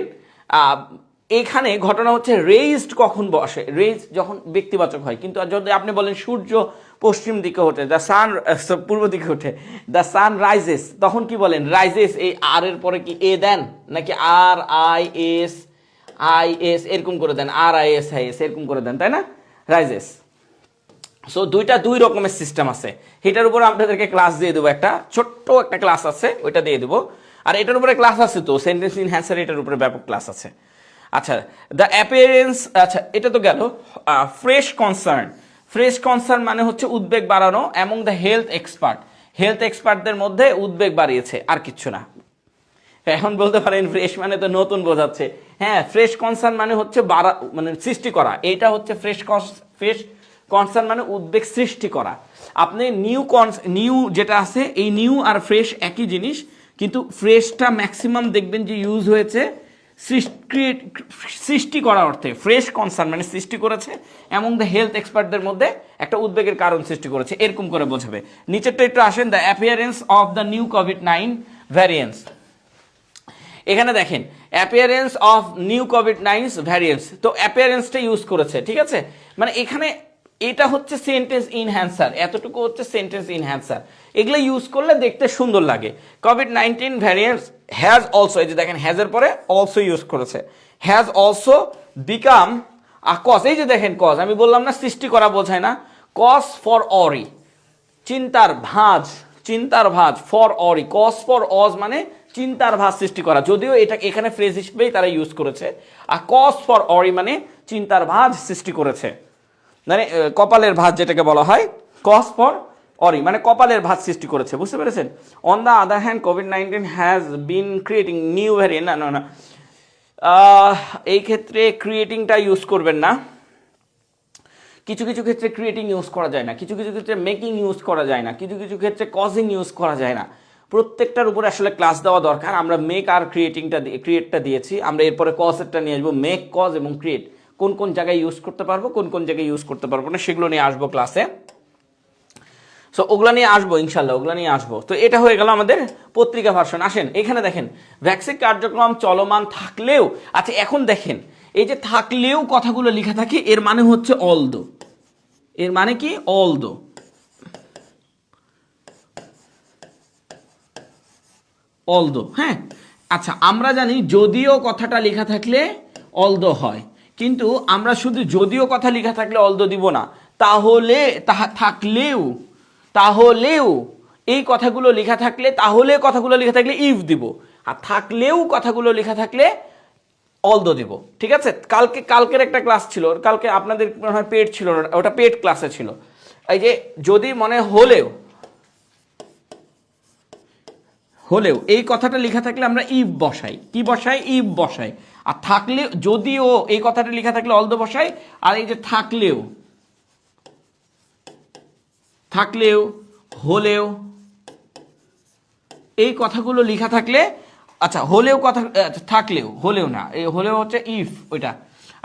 এখানে ঘটনা হচ্ছে রেজড কখন বসে? রেজ যখন ব্যক্তিবাচক হয়। কিন্তু যদি আপনি বলেন সূর্য পশ্চিম দিকে ওঠে, দ্য সান পূর্ব দিকে ওঠে, দ্য সান রাইজেস, তখন কি বলেন? রাইজেস। এই আর এর পরে কি এ দেন নাকি RISIS এরকম করে দেন? RISIS এরকম করে দেন, তাই না? রাইজেস। সো দুই রকমের সিস্টেম আছে। এটার উপর আপনাদেরকে ক্লাস দিয়ে দেবো, একটা ছোট্ট একটা ক্লাস আছে, ওইটা দিয়ে দেবো। আর এটার উপরে ক্লাস আছে তো সেন্টেন্স ইনহ্যান্সার, এটার উপরে ব্যাপক ক্লাস আছে। আচ্ছা, দ্য অ্যাপিয়ারেন্স, আচ্ছা এটা তো গেল। ফ্রেশ কনসার্ন, ফ্রেশ কনসার্ন মানে হচ্ছে উদ্বেগ বাড়ানো। Among the health expert, health এক্সপার্টদের মধ্যে উদ্বেগ বাড়িয়েছে, আর কিচ্ছু না। এখন বলতে পারেন ফ্রেশ মানে তো নতুন বোঝাচ্ছে। হ্যাঁ, ফ্রেশ কনসার্ন মানে হচ্ছে মানে সৃষ্টি করা, এইটা হচ্ছে ফ্রেশ কনসার্ন মানে উদ্বেগ সৃষ্টি করা। আপনি নিউ যেটা আছে, এই নিউ আর ফ্রেশ একই জিনিস, কিন্তু ফ্রেশটা ম্যাক্সিমাম দেখবেন যে ইউজ হয়েছে সৃষ্টি করা অর্থে। ফ্রেশ কনসার্ন মানে সৃষ্টি করেছে, এবং দ্য হেলথ এক্সপার্টদের মধ্যে একটা উদ্বেগের কারণ সৃষ্টি করেছে, এরকম করে বোঝাবে। নিচেরটা একটু আসেন, the appearance of the new COVID-19 variants. এখানে দেখেন appearance of new COVID-19 variants, তো অ্যাপিয়ারেন্সটা ইউজ করেছে, ঠিক আছে? মানে এখানে এটা হচ্ছে সেন্টেন্স ইনহ্যান্সার, এতটুকু হচ্ছে সেন্টেন্স ইনহ্যান্সার। এগুলো ইউজ করলে দেখতে সুন্দর লাগে। কোভিড-19 ভ্যারিয়েন্টস হ্যাজ অলসো, এই যে দেখেন হ্যাজের পরে অলসো ইউজ করেছে, has also become a cause. এই যে দেখেন কজ, আমি বললাম না সৃষ্টি করা বোঝায় না, কজ ফর অরি, চিন্তার ভাঁজ, চিন্তার ভাঁজ, ফর অরি, কজ ফর অজ মানে চিন্তার ভাঁজ সৃষ্টি করা। যদিও এটা এখানে ফ্রেজ হিসেবেই তারা ইউজ করেছে, আর কজ ফর অরি মানে চিন্তার ভাঁজ সৃষ্টি করেছে, মানে কপালের ভাঁজ যেটাকে বলা হয়, কজ ফর অরি মানে কপালের ভাঁজ সৃষ্টি করেছে, বুঝতে পেরেছেন? On the other hand COVID-19 has been creating new variant, না এই ক্ষেত্রে ক্রিয়েটিংটা ইউজ করবেন না। কিছু কিছু ক্ষেত্রে ক্রিয়েটিং ইউজ করা যায় না, কিছু কিছু ক্ষেত্রে মেকিং ইউজ করা যায় না, কিছু কিছু ক্ষেত্রে কজিং ইউজ করা যায় না। প্রত্যেকটার উপরে আসলে ক্লাস দেওয়া দরকার। আমরা মেক আর ক্রিয়েটটা দিয়েছি, আমরা এরপরে কজেরটা নিয়ে আসবো, মেক, কজ এবং ক্রিয়েট কোন কোন জায়গায় ইউজ করতে পারবো, কোন কোন জায়গায় ইউজ করতে পারবো না, সেগুলো নিয়ে আসবো ক্লাসে। সো ওগুলা নিয়ে আসবো ইনশাল্লাহ, ওগুলা নিয়ে আসবো। তো এটা হয়ে গেল আমাদের পত্রিকা ভার্সন। আসেন এখানে দেখেন ভ্যাকসিন কার্যক্রম চলমান থাকলেও, আচ্ছা এখন দেখেন এই যে থাকলেও কথাগুলো লেখা থাকে, এর মানে হচ্ছে অলদো। এর মানে কি? অলদো। অলদো, হ্যাঁ। আচ্ছা, আমরা জানি যদিও কথাটা লেখা থাকলে অলদো হয়, কিন্তু আমরা শুধু যদিও কথা লেখা থাকলে অলদো দিব না, তাহলে থাকলেও, তাহলেও এই কথাগুলো লেখা থাকলে, তাহলে কথাগুলো লেখা থাকলে ইফ দিব, আর থাকলেও কথাগুলো লেখা থাকলে অলদো দিব। ঠিক আছে? কালকের একটা ক্লাস ছিল, কালকে আপনাদের মনে হয় পেড ছিল না, ওটা পেড ক্লাসে ছিল। এই যে যদি মনে হলেও, হলেও এই কথাটা লেখা থাকলে আমরা ইফ বসাই। কি বসাই? ইফ বসাই। আর থাকলে, যদিও এই কথাটা লেখা থাকলে অলদো বসাই। আর এই যে থাকলেও, থাকলেও, হলেও, এই কথাগুলো লেখা থাকলে, আচ্ছা হলেও কথা, থাকলেও, হলেও না, এই হলেও হচ্ছে ইফ ওইটা।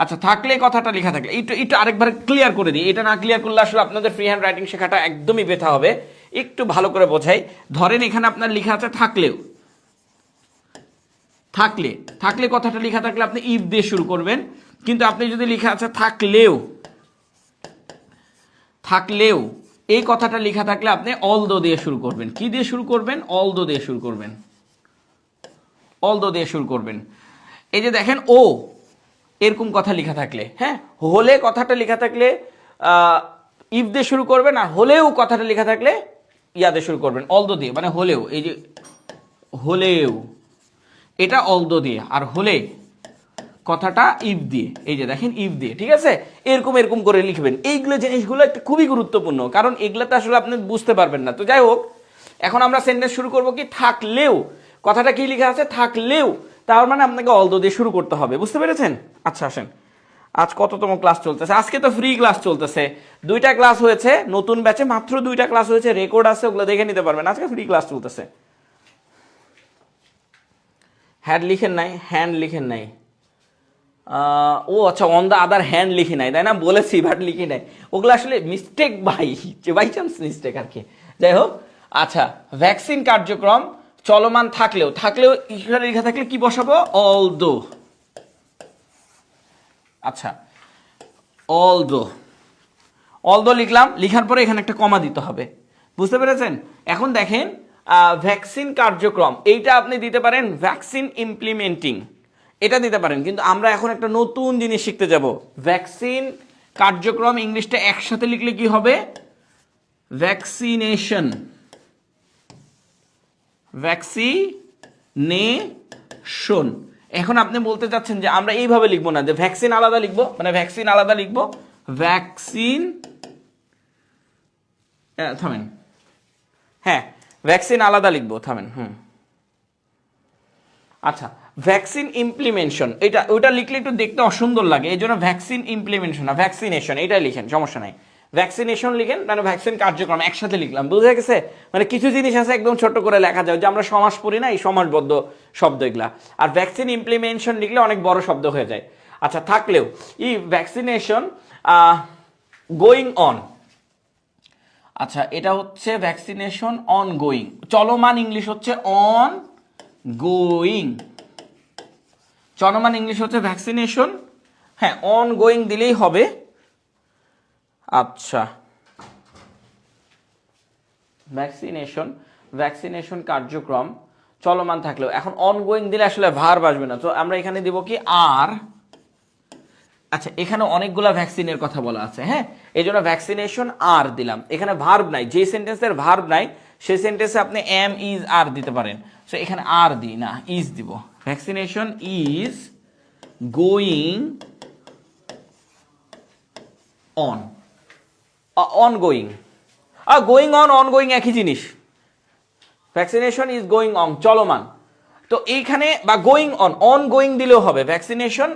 আচ্ছা, থাকলে কথাটা লেখা থাকলে, একটু একটু আরেকবার ক্লিয়ার করে দিই, এটা না ক্লিয়ার করলে আসলে আপনাদের ফ্রি হ্যান্ড রাইটিং শেখাটা একদমই বৃথা হবে। একটু ভালো করে বোঝাই। ধরেন এখানে আপনার লেখা আছে থাকলেও, থাকলে, থাকলে কথাটা লেখা থাকলে আপনি ইফ দিয়ে শুরু করবেন, কিন্তু আপনি যদি লেখা আছে থাকলেও, থাকলেও এই কথাটা লেখা থাকলে আপনি অলদো দিয়ে শুরু করবেন। কি দিয়ে শুরু করবেন? অলদো দিয়ে শুরু করবেন। অলদো দিয়ে শুরু করবেন। এই যে দেখেন, ও এরকম কথা লেখা থাকলে, হ্যাঁ, হলে কথাটা লেখা থাকলে ইফ দিয়ে শুরু করবেন, আর হলেও কথাটা লেখা থাকলে ইয়া দিয়ে শুরু করবেন, অলদো দিয়ে। মানে হলেও, এই যে হলেও, এটা অলদো দিয়ে, আর হলে কথাটা ইফ দিয়ে। এই যে দেখেন, ইফ দিয়ে। ঠিক আছে? এরকম এরকম করে লিখবেন। এইগুলো জিনিসগুলো একটা খুবই গুরুত্বপূর্ণ, কারণ এগুলাতে আসলে আপনি বুঝতে পারবেন না। তো যাই হোক, এখন আমরা সেন্টেন্স শুরু করব কি? থাকলেও। কথাটা কি লেখা আছে? থাকলেও। তার মানে আপনাকে অলদো দিয়ে শুরু করতে হবে। বুঝতে পেরেছেন? আচ্ছা, আসেন, আজ কততম ক্লাস চলতেছে? আজকে তো ফ্রি ক্লাস চলতেছে। 2টা ক্লাস হয়েছে নতুন ব্যাচে, মাত্র 2টা ক্লাস হয়েছে, রেকর্ড আছে, ওগুলো দেখে নিতে পারবেন। আজকে ফ্রি ক্লাস চলতেছে। হ্যান্ড লিখেন নাই? হ্যান্ড লিখেন নাই? ও আচ্ছা, অন দ্য আদার হ্যান্ড লিখি নাই, তাই না? বলেছি বাট লিখি নাই। ওগুলো আসলে মিস্টেক, বাই চান্স মিস্টেক আর কি। যাই হোক, আচ্ছা, ভ্যাকসিন কার্যক্রম চলমান থাকলেও, থাকলেও এখানে লেখা থাকলে কি বসাবো? অলদো। আচ্ছা, অলদো, অলদো লিখলাম। লিখার পরে এখানে একটা কমা দিতে হবে। বুঝতে পেরেছেন? এখন দেখেন, ভ্যাকসিন কার্যক্রম, এইটা আপনি দিতে পারেন ভ্যাকসিন ইমপ্লিমেন্টিং, এটা দিতে পারেন। কিন্তু আমরা এখন একটা নতুন জিনিস শিখতে যাব। ভ্যাকসিন কার্যক্রম ইংলিশটা একসাথে লিখলে কি হবে? ভ্যাকসিনেশন। ভ্যাকসিনেশন। এখন আপনি বলতে চাচ্ছেন যে আমরা এইভাবে লিখবো না, যে ভ্যাকসিন আলাদা লিখবো, মানে ভ্যাকসিন আলাদা লিখবো, ভ্যাকসিন, থামেন, হ্যাঁ, ভ্যাকসিন আলাদা লিখবো, থামেন। আচ্ছা, ভ্যাকসিন ইমপ্লিমেন্টেশন, এটা ওইটা লিখলে একটু দেখতে অসুন্দর লাগে, এই জন্য ভ্যাকসিন ইমপ্লিমেন্টেশন না, ভ্যাকসিনেশন এটাই লিখেন, সমস্যা নাই। ভ্যাকসিনেশন লিখেন, মানে ভ্যাকসিন কার্যক্রম একসাথে লিখলাম। বুঝে গেছে? মানে কিছু জিনিস আছে একদম ছোট করে লেখা যায়, যে আমরা সমাস পড়ি না, এই সমাসবদ্ধ শব্দ এগুলা। আর ভ্যাকসিন ইমপ্লিমেন্টেশন লিখলে অনেক বড় শব্দ হয়ে যায়। আচ্ছা, থাকলেও ই ভ্যাকসিনেশন গোয়িং অন। আচ্ছা, এটা হচ্ছে ভ্যাকসিনেশন অন গোয়িং, চলমান ইংলিশ হচ্ছে অন গোয়িং, চলমান ইংলিশ হচ্ছে ভ্যাকসিনেশন, হ্যাঁ, অন গোয়িং দিলেই হবে। আচ্ছা, ভ্যাকসিনেশন, ভ্যাকসিনেশন কার্যক্রম চলমান থাকলেও, এখন অন গোয়িং দিলে আসলে ভার্ব আসবে না, তো আমরা এখানে দিব কি? আর। আচ্ছা, এখানে অনেকগুলা ভ্যাকসিনের কথা বলা আছে, হ্যাঁ, এই জন্য ভ্যাকসিনেশন আর দিলাম। এখানে ভার্ব নাই, যে সেন্টেন্সের ভার্ব নাই সেই সেন্টেন্সে আপনি এম ইজ আর দিতে পারেন। সো এখানে আর দিই না, ইজ দিব। Vaccination is going on, on going, going on, on going একই জিনিস। ভ্যাকসিনেশন ইজ গোয়িং অন, চলমান। তো এইখানে বা গোয়িং অন গোয়িং দিলেও হবে, ভ্যাকসিনেশন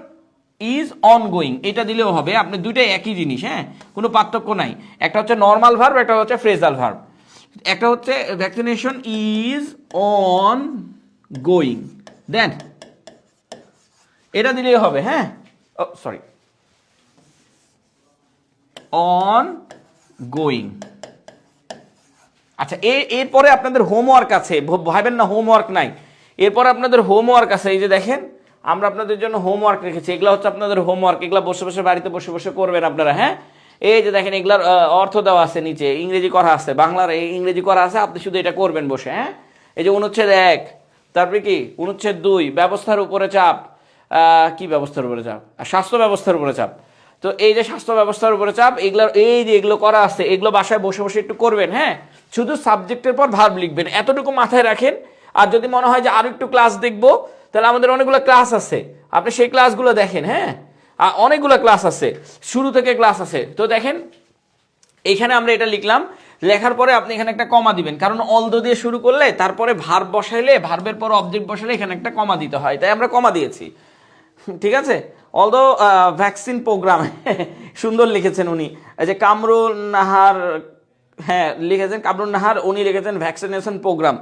ইজ অন গোয়িং এটা দিলেও হবে। আপনি দুইটাই একই জিনিস, হ্যাঁ, কোনো পার্থক্য নাই। একটা হচ্ছে নর্মাল ভার্ব, একটা হচ্ছে ফ্রেজাল ভার্ব। একটা হচ্ছে ভ্যাকসিনেশন ইজ অন গোয়িং, দেন এটা দিলেই হবে, হ্যাঁ, সরি, অন গোয়িং। আচ্ছা, এরপরে আপনাদের হোমওয়ার্ক আছে, ভাবেন না হোমওয়ার্ক নাই, এরপরে আপনাদের হোমওয়ার্ক আছে। এই যে দেখেন, আমরা আপনাদের জন্য হোমওয়ার্ক রেখেছি, এগুলো হচ্ছে আপনাদের হোমওয়ার্ক, এগুলো বসে বসে বাড়িতে বসে বসে করবেন আপনারা। হ্যাঁ, এই যে দেখেন এগুলার অর্থ দেওয়া আছে নিচে, ইংরেজি করা আছে, বাংলার ইংরেজি করা আছে, আপনি শুধু এটা করবেন বসে। হ্যাঁ, এই যে অনুচ্ছেদ 1, তারপরে কি অনুচ্ছেদ 2, ব্যবস্থার উপরে চাপ, কি ব্যবস্থার উপরে চাপ, স্বাস্থ্য ব্যবস্থার উপরে চাপ। তো এই যে স্বাস্থ্য ব্যবস্থার উপরে চাপ, এগুলো এই যে এগুলো করা আছে, এগুলো বাসায় বসে বসে একটু করবেন। হ্যাঁ, শুধু সাবজেক্টের পর ভার্ব লিখবেন, এতটুকু মাথায় রাখেন। আর যদি মনে হয় যে আরো একটু ক্লাস দেখবো, তাহলে আমাদের অনেকগুলো ক্লাস আছে, আপনি সেই ক্লাসগুলো দেখেন। হ্যাঁ, অনেকগুলো ক্লাস আছে, শুরু থেকে ক্লাস আছে। তো দেখেন এইখানে আমরা এটা লিখলাম, লেখার পরে আপনি এখানে একটা কমা দিবেন, কারণ অলদো দিয়ে শুরু করলে তারপরে ভার্ব বসাইলে, ভার্বের পর অবজেক্ট বসাইলে এখানে একটা কমা দিতে হয়, তাই আমরা কমা দিয়েছি। ঠিক আছে, অলদো ভ্যাকসিন প্রোগ্রাম সুন্দর লিখেছেন উনি, এই যে কামরুন নাহার, হ্যাঁ লিখেছেন কামরুন নাহার, উনি লিখেছেন ভ্যাকসিনেশন প্রোগ্রাম।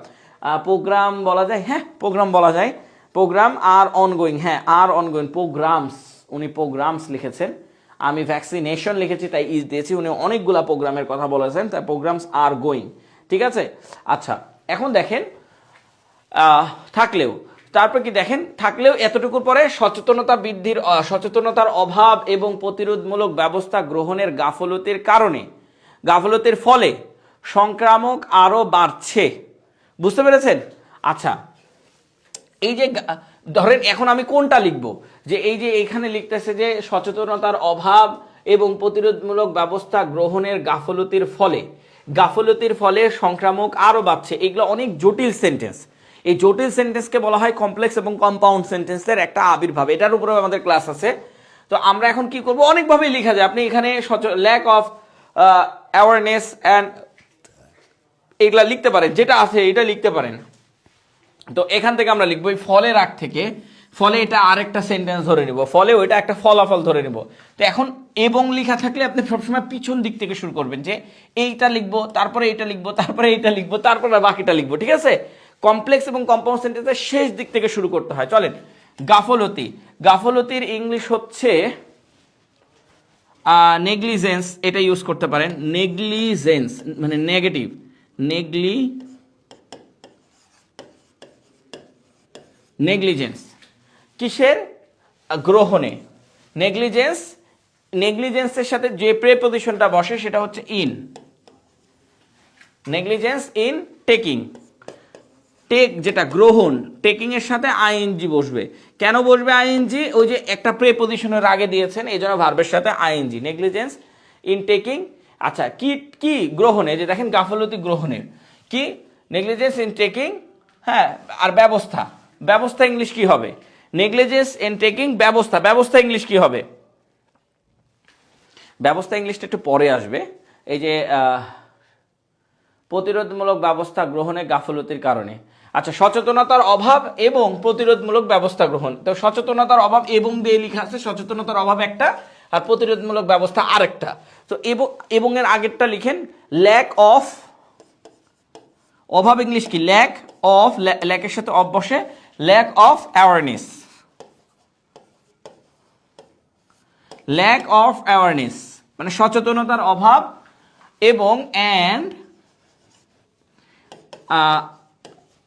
প্রোগ্রাম বলা যায়, হ্যাঁ প্রোগ্রাম বলা যায়, প্রোগ্রাম আর অনগোয়িং, হ্যাঁ আর অনগোয়িং, প্রোগ্রামস, উনি প্রোগ্রামস লিখেছেন, আমি ভ্যাকসিনেশন লিখেছি তাই ইজ দিয়েছি, উনি অনেকগুলা প্রোগ্রামের কথা বলেছেন, তাই প্রোগ্রামস আর গোয়িং। ঠিক আছে, আচ্ছা এখন দেখেন থাকলেও, তারপর কি দেখেন থাকলেও এতটুকুর পরে সচেতনতা বৃদ্ধির, সচেতনতার অভাব এবং প্রতিরোধমূলক ব্যবস্থা গ্রহণের গাফলতির কারণে, গাফলতির ফলে সংক্রামক আরো বাড়ছে। বুঝতে পেরেছেন? আচ্ছা, এই যে ধরেন এখন আমি কোনটা লিখবো, যে এই যে এখানে লিখতেছে যে সচেতনতার অভাব এবং প্রতিরোধমূলক ব্যবস্থা গ্রহণের গাফলতির ফলে, গাফলতির ফলে সংক্রামক আরো বাড়ছে, এগুলো অনেক জটিল সেন্টেন্স। এই জটিল সেন্টেন্সকে বলা হয় কমপ্লেক্স এবং কম্পাউন্ড সেন্টেন্সের একটা আবির্ভাব, এটার উপরেও আমাদের ক্লাস আছে। তো আমরা এখন কি করব, অনেকভাবেই লেখা যায়, আপনি এখানে ল্যাক অফ অ্যাওয়ারনেস অ্যান্ড এগুলা লিখতে পারেন, যেটা আছে এটা লিখতে পারেন। তো এখান থেকে আমরা লিখবো ফলের আগ থেকে, ফলে এটা আরেকটা সেন্টেন্স ধরে নিব, ফলে ওইটা একটা ফলাফল ধরে নিব। তো এখন এবং লেখা থাকলে আপনি সবসময় পিছন দিক থেকে শুরু করবেন, যে এইটা লিখবো, তারপরে এইটা লিখবো, তারপরে এইটা লিখবো, তারপরে বাকিটা লিখবো। ঠিক আছে, কমপ্লেক্স এবং কম্পাউন্ড সেন্টেন্সের শেষ দিক থেকে শুরু করতে হয়। চলেন, গাফলতি, গাফলতির ইংলিশ হচ্ছে নেগলিজেন্স, এটা ইউজ করতে পারেন, নেগলিজেন্স মানে নেগেটিভ, নেগলিজেন্স কিসের, গ্রহণে, নেগলিজেন্স, নেগলিজেন্সের সাথে যে প্রেপজিশনটা বসে সেটা হচ্ছে in, negligence in taking, take যেটা গ্রহণ, টেকিং এর সাথে আইএনজি বসবে। কেন বসবে আইএনজি? ওই যে একটা প্রেপজিশনের আগে দিয়েছেন, এই জন্য ভার্বের সাথে আইএনজি, নেগলিজেন্স ইন টেকিং। আচ্ছা, কি কি গ্রহণে, যে দেখেন গাফলতি গ্রহণের কি, নেগলিজেন্স ইন টেকিং, হ্যাঁ আর ব্যবস্থা, ব্যবস্থা ইংলিশ কি হবে, নেগলিজেন্স ইন টেকিং ব্যবস্থা, ব্যবস্থা ইংলিশ কি হবে, ব্যবস্থা ইংলিশটা একটু পরে আসবে। এই যে প্রতিরোধমূলক ব্যবস্থা গ্রহণে গাফলতির কারণে। আচ্ছা, সচেতনতার অভাব এবং প্রতিরোধমূলক ব্যবস্থা গ্রহণ, তো সচেতনতার অভাব এবং দিয়ে লেখা আছে, সচেতনতার অভাব একটা আর প্রতিরোধমূলক ব্যবস্থা আরেকটা। তো এবং এর আগেরটা লিখেন ল্যাক অফ, অভাব ইংলিশ কি, ল্যাক অফ, ল্যাকের সাথে অফ বসে, lack of awareness, lack of awareness মানে সচেতনতার অভাব, এবং অ্যান্ড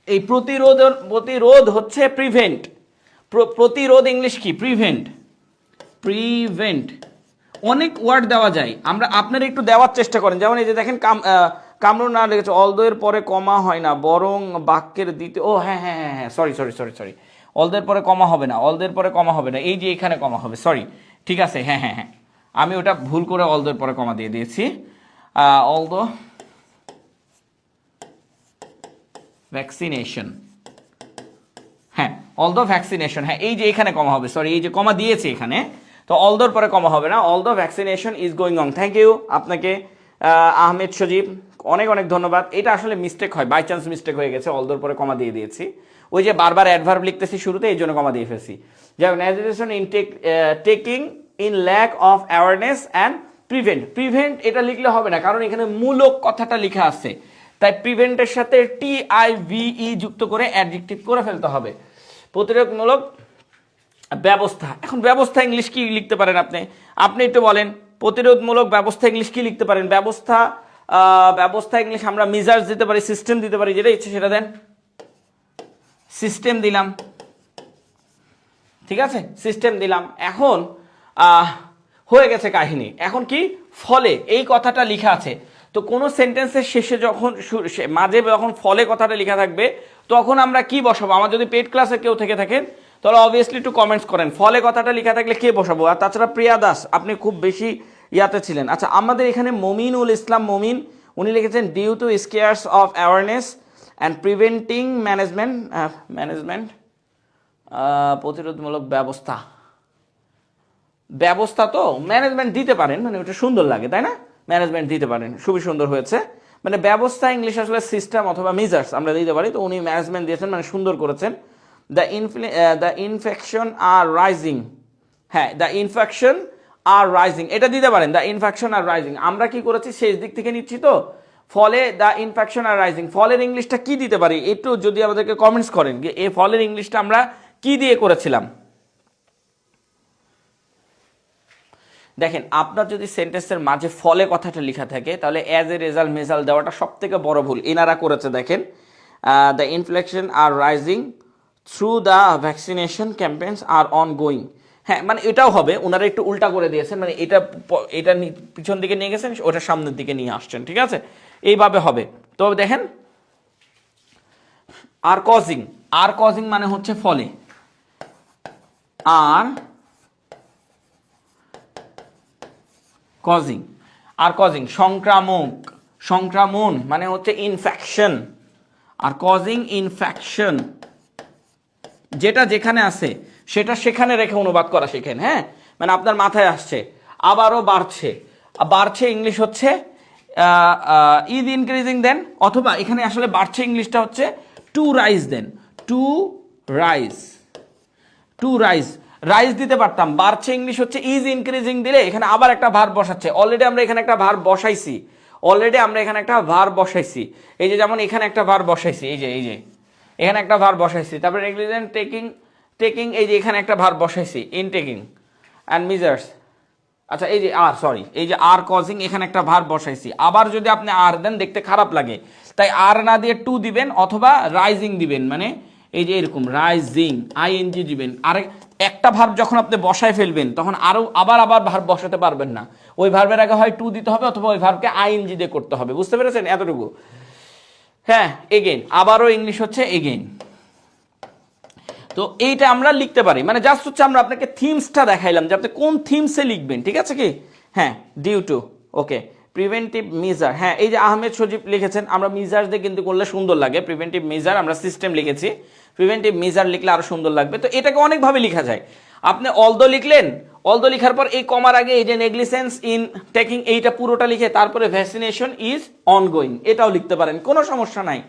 এই প্রতিরোধ হচ্ছে প্রিভেন্ট, প্রতিরোধ ইংলিশ কি, প্রিভেন্ট, প্রিভেন্ট। অনেক ওয়ার্ড দেওয়া যায়, আমরা আপনারা একটু দেওয়ার চেষ্টা করেন, যেমন এই যে দেখেন কামরুন না লিখেছে, অলদো এর পরে কমা হয় না, বরং বাক্যের দ্বিতীয়, ও হ্যাঁ হ্যাঁ হ্যাঁ হ্যাঁ সরি সরি সরি সরি, অলদের পরে কমা হবে না, অলদের পরে কমা হবে না, এই যে এখানে কমা হবে, সরি, ঠিক আছে, হ্যাঁ হ্যাঁ হ্যাঁ আমি ওটা ভুল করে অলদের পরে কমা দিয়ে দিয়েছি। অলদো ভ্যাকসিনেশন, হ্যাঁ অলদো ভ্যাকসিনেশন, হ্যাঁ এই যে এখানে কমা হবে, সরি এই যে কমা দিয়েছে এখানে, তো অলদোর পরে কমা হবে না, although vaccination is going on. Thank you আপনাকে আহমেদ সজীব, অনেক অনেক ধন্যবাদ। এটা আসলে মিস্টেক হয়, বাই চান্স মিস্টেক হয়ে গেছে, অলদোর পরে কমা দিয়ে দিয়েছি, ওই যে বারবার অ্যাডভার্ব লিখতেছি শুরুতে, এই জন্য কমা দিয়ে ফেলছি। যেমন agitation in taking in lack of awareness and prevent, prevent এটা লিখলে হবে না, কারণ এখানে মূলক কথাটা লেখা আছে, তাই প্রিভেন্টের সাথে TIVE যুক্ত করে অ্যাডজেক্টিভ করে ফেলতে হবে। প্রতিরোধমূলক ব্যবস্থা, এখন ব্যবস্থা ইংলিশ কি লিখতে পারেন আপনি, আপনি একটু বলেন, প্রতিরোধমূলক ব্যবস্থা ইংলিশ কি লিখতে পারেন, ব্যবস্থা, ব্যবস্থা ইংলিশ আমরা মেজার্স দিতে পারি, সিস্টেম দিতে পারি, যেটা ইচ্ছে সেটা দেন, সিস্টেম দিলাম, ঠিক আছে, সিস্টেম দিলাম। এখন হয়ে গেছে কাহিনী। এখন কি, ফলে এই কথাটা লেখা আছে, তো কোনো সেন্টেন্সের শেষে যখন মাঝে যখন ফলে কথাটা লেখা থাকবে তখন আমরা কি বসাবো? আমার যদি পেড ক্লাসে কেউ থেকে থাকেন তাহলে অবভিয়াসলি একটু কমেন্টস করেন, ফলে কথাটা লেখা থাকলে কে বসাবো। আর তাছাড়া প্রিয়া দাস আপনি খুব বেশি ইয়াতে ছিলেন। আচ্ছা, আমাদের এখানে মমিনুল ইসলাম মমিন উনি লিখেছেন due to scarce of awareness and preventing management প্রতিরোধমূলক ব্যবস্থা তো ম্যানেজমেন্ট দিতে পারেন, মানে ওটা সুন্দর লাগে তাই না, ম্যানেজমেন্ট দিতে পারেন, খুবই সুন্দর হয়েছে। মানে ব্যবস্থা ইংলিশ আসলে সিস্টেম অথবা মেজার্স আমরা দিতে পারি, তো উনি ম্যানেজমেন্ট দিয়েছেন, মানে সুন্দর করেছেন। দ্য ইনফেকশন আর রাইজিং, হ্যাঁ দ্য ইনফেকশন আর রাইজিং এটা দিতে পারেন, দ্য ইনফেকশন আর রাইজিং। আমরা কি করেছি শেষ দিক থেকে নিচ্ছি, তো ফলে দ্য ইনফেকশন আর রাইজিং, ফলের ইংলিশটা কি দিতে পারি একটু যদি আমাদেরকে কমেন্টস করেন যে এই ফলের ইংলিশটা আমরা কি দিয়ে করেছিলাম। দেখেন, আপনার যদি সেন্টেন্সের মাঝে ফলে কথাটা লেখা থাকে তাহলে অ্যাজ এ রেজাল্ট মেজাল দেওয়াটা সব থেকে বড় ভুল এনারা করেছে। দেখেন, the inflection are rising through the vaccination campaigns are ongoing. হ্যাঁ, মানে এটাও হবে, ওনারা একটু উল্টা করে দিয়েছেন, মানে এটা পিছন দিকে নিয়ে গেছেন, ওটা সামনের দিকে নিয়ে আসছেন, ঠিক আছে, এইভাবে হবে। তো দেখেন, আর কজিং মানে হচ্ছে ফলে, কজিং সংক্রামণ মানে হচ্ছে ইনফেকশন, আর কজিং ইনফেকশন, যেটা যেখানে আছে সেটা সেখানে রেখে অনুবাদ করা শিখেন। হ্যাঁ, মানে আপনার মাথায় আসছে আবারও বাড়ছে ইংলিশ হচ্ছে ইজ ইনক্রিজিং দেন, অথবা এখানে আসলে বাড়ছে ইংলিশটা হচ্ছে টু রাইজ দিতে পারতাম, বাড়ছে ইংলিশ হচ্ছে ইজ ইনক্রিজিং দিলে এখানে আবার একটা ভার্ব বসাচ্ছে। অলরেডি আমরা এখানে একটা ভার্ব বসাইছি, এই যে যেমন এখানে একটা ভার্ব বসাইছি, এই যে এখানে একটা ভার্ব বসাইছি, তারপরে নেগলিজেন্ট টেকিং এই যে এখানে একটা ভার্ব বসাইছি, ইন টেকিং অ্যান্ড মেজার্স। আচ্ছা, এই যে আর কজিং এখানে একটা ভার্ব বসাইছি, আবার যদি আপনি আর দেন দেখতে খারাপ লাগে, তাই আর না দিয়ে টু দিবেন অথবা রাইজিং দিবেন, মানে এই যে এরকম রাইজিং আইএনজি দিবেন। আর একটা ভার্ব যখন আপনি বসায় ফেলবেন তখন আবার ভার্ব বসাতে পারবেন না, ওই ভার্বের আগে হয় টু দিতে হবে অথবা ওই ভার্বকে আইএনজি দিয়ে করতে হবে, বুঝতে পেরেছেন এতটুকু। হ্যাঁ, এগেইন, আবারও ইংলিশ হচ্ছে এগেইন। তো এইটা আমরা লিখতে পারি, মানে জাস্ট হচ্ছে আমরা আপনাকে থিমসটা দেখাইলাম যে আপনি কোন থিমসে লিখবেন, ঠিক আছে কি। হ্যাঁ, due to, okay, preventive measure, হ্যাঁ এই যে আহমেদ সজীব লিখেছেন, আমরা মেজার দিয়ে কিন্তু করলে সুন্দর লাগে, প্রিভেন্টিভ মেজার আমরা সিস্টেম লিখেছি, প্রিভেন্টিভ মেজার লিখলে আরো সুন্দর লাগবে। তো এটাকে অনেকভাবে লেখা যায়, আপনি অলদো লিখলেন, অলদো লেখার পর এই কমার আগে এই যে নেগলিজেন্স ইন টেকিং এইটা পুরোটা লিখে তারপরে ভ্যাকসিনেশন ইজ অনগোয়িং এটাও লিখতে পারেন, কোনো সমস্যা নাই,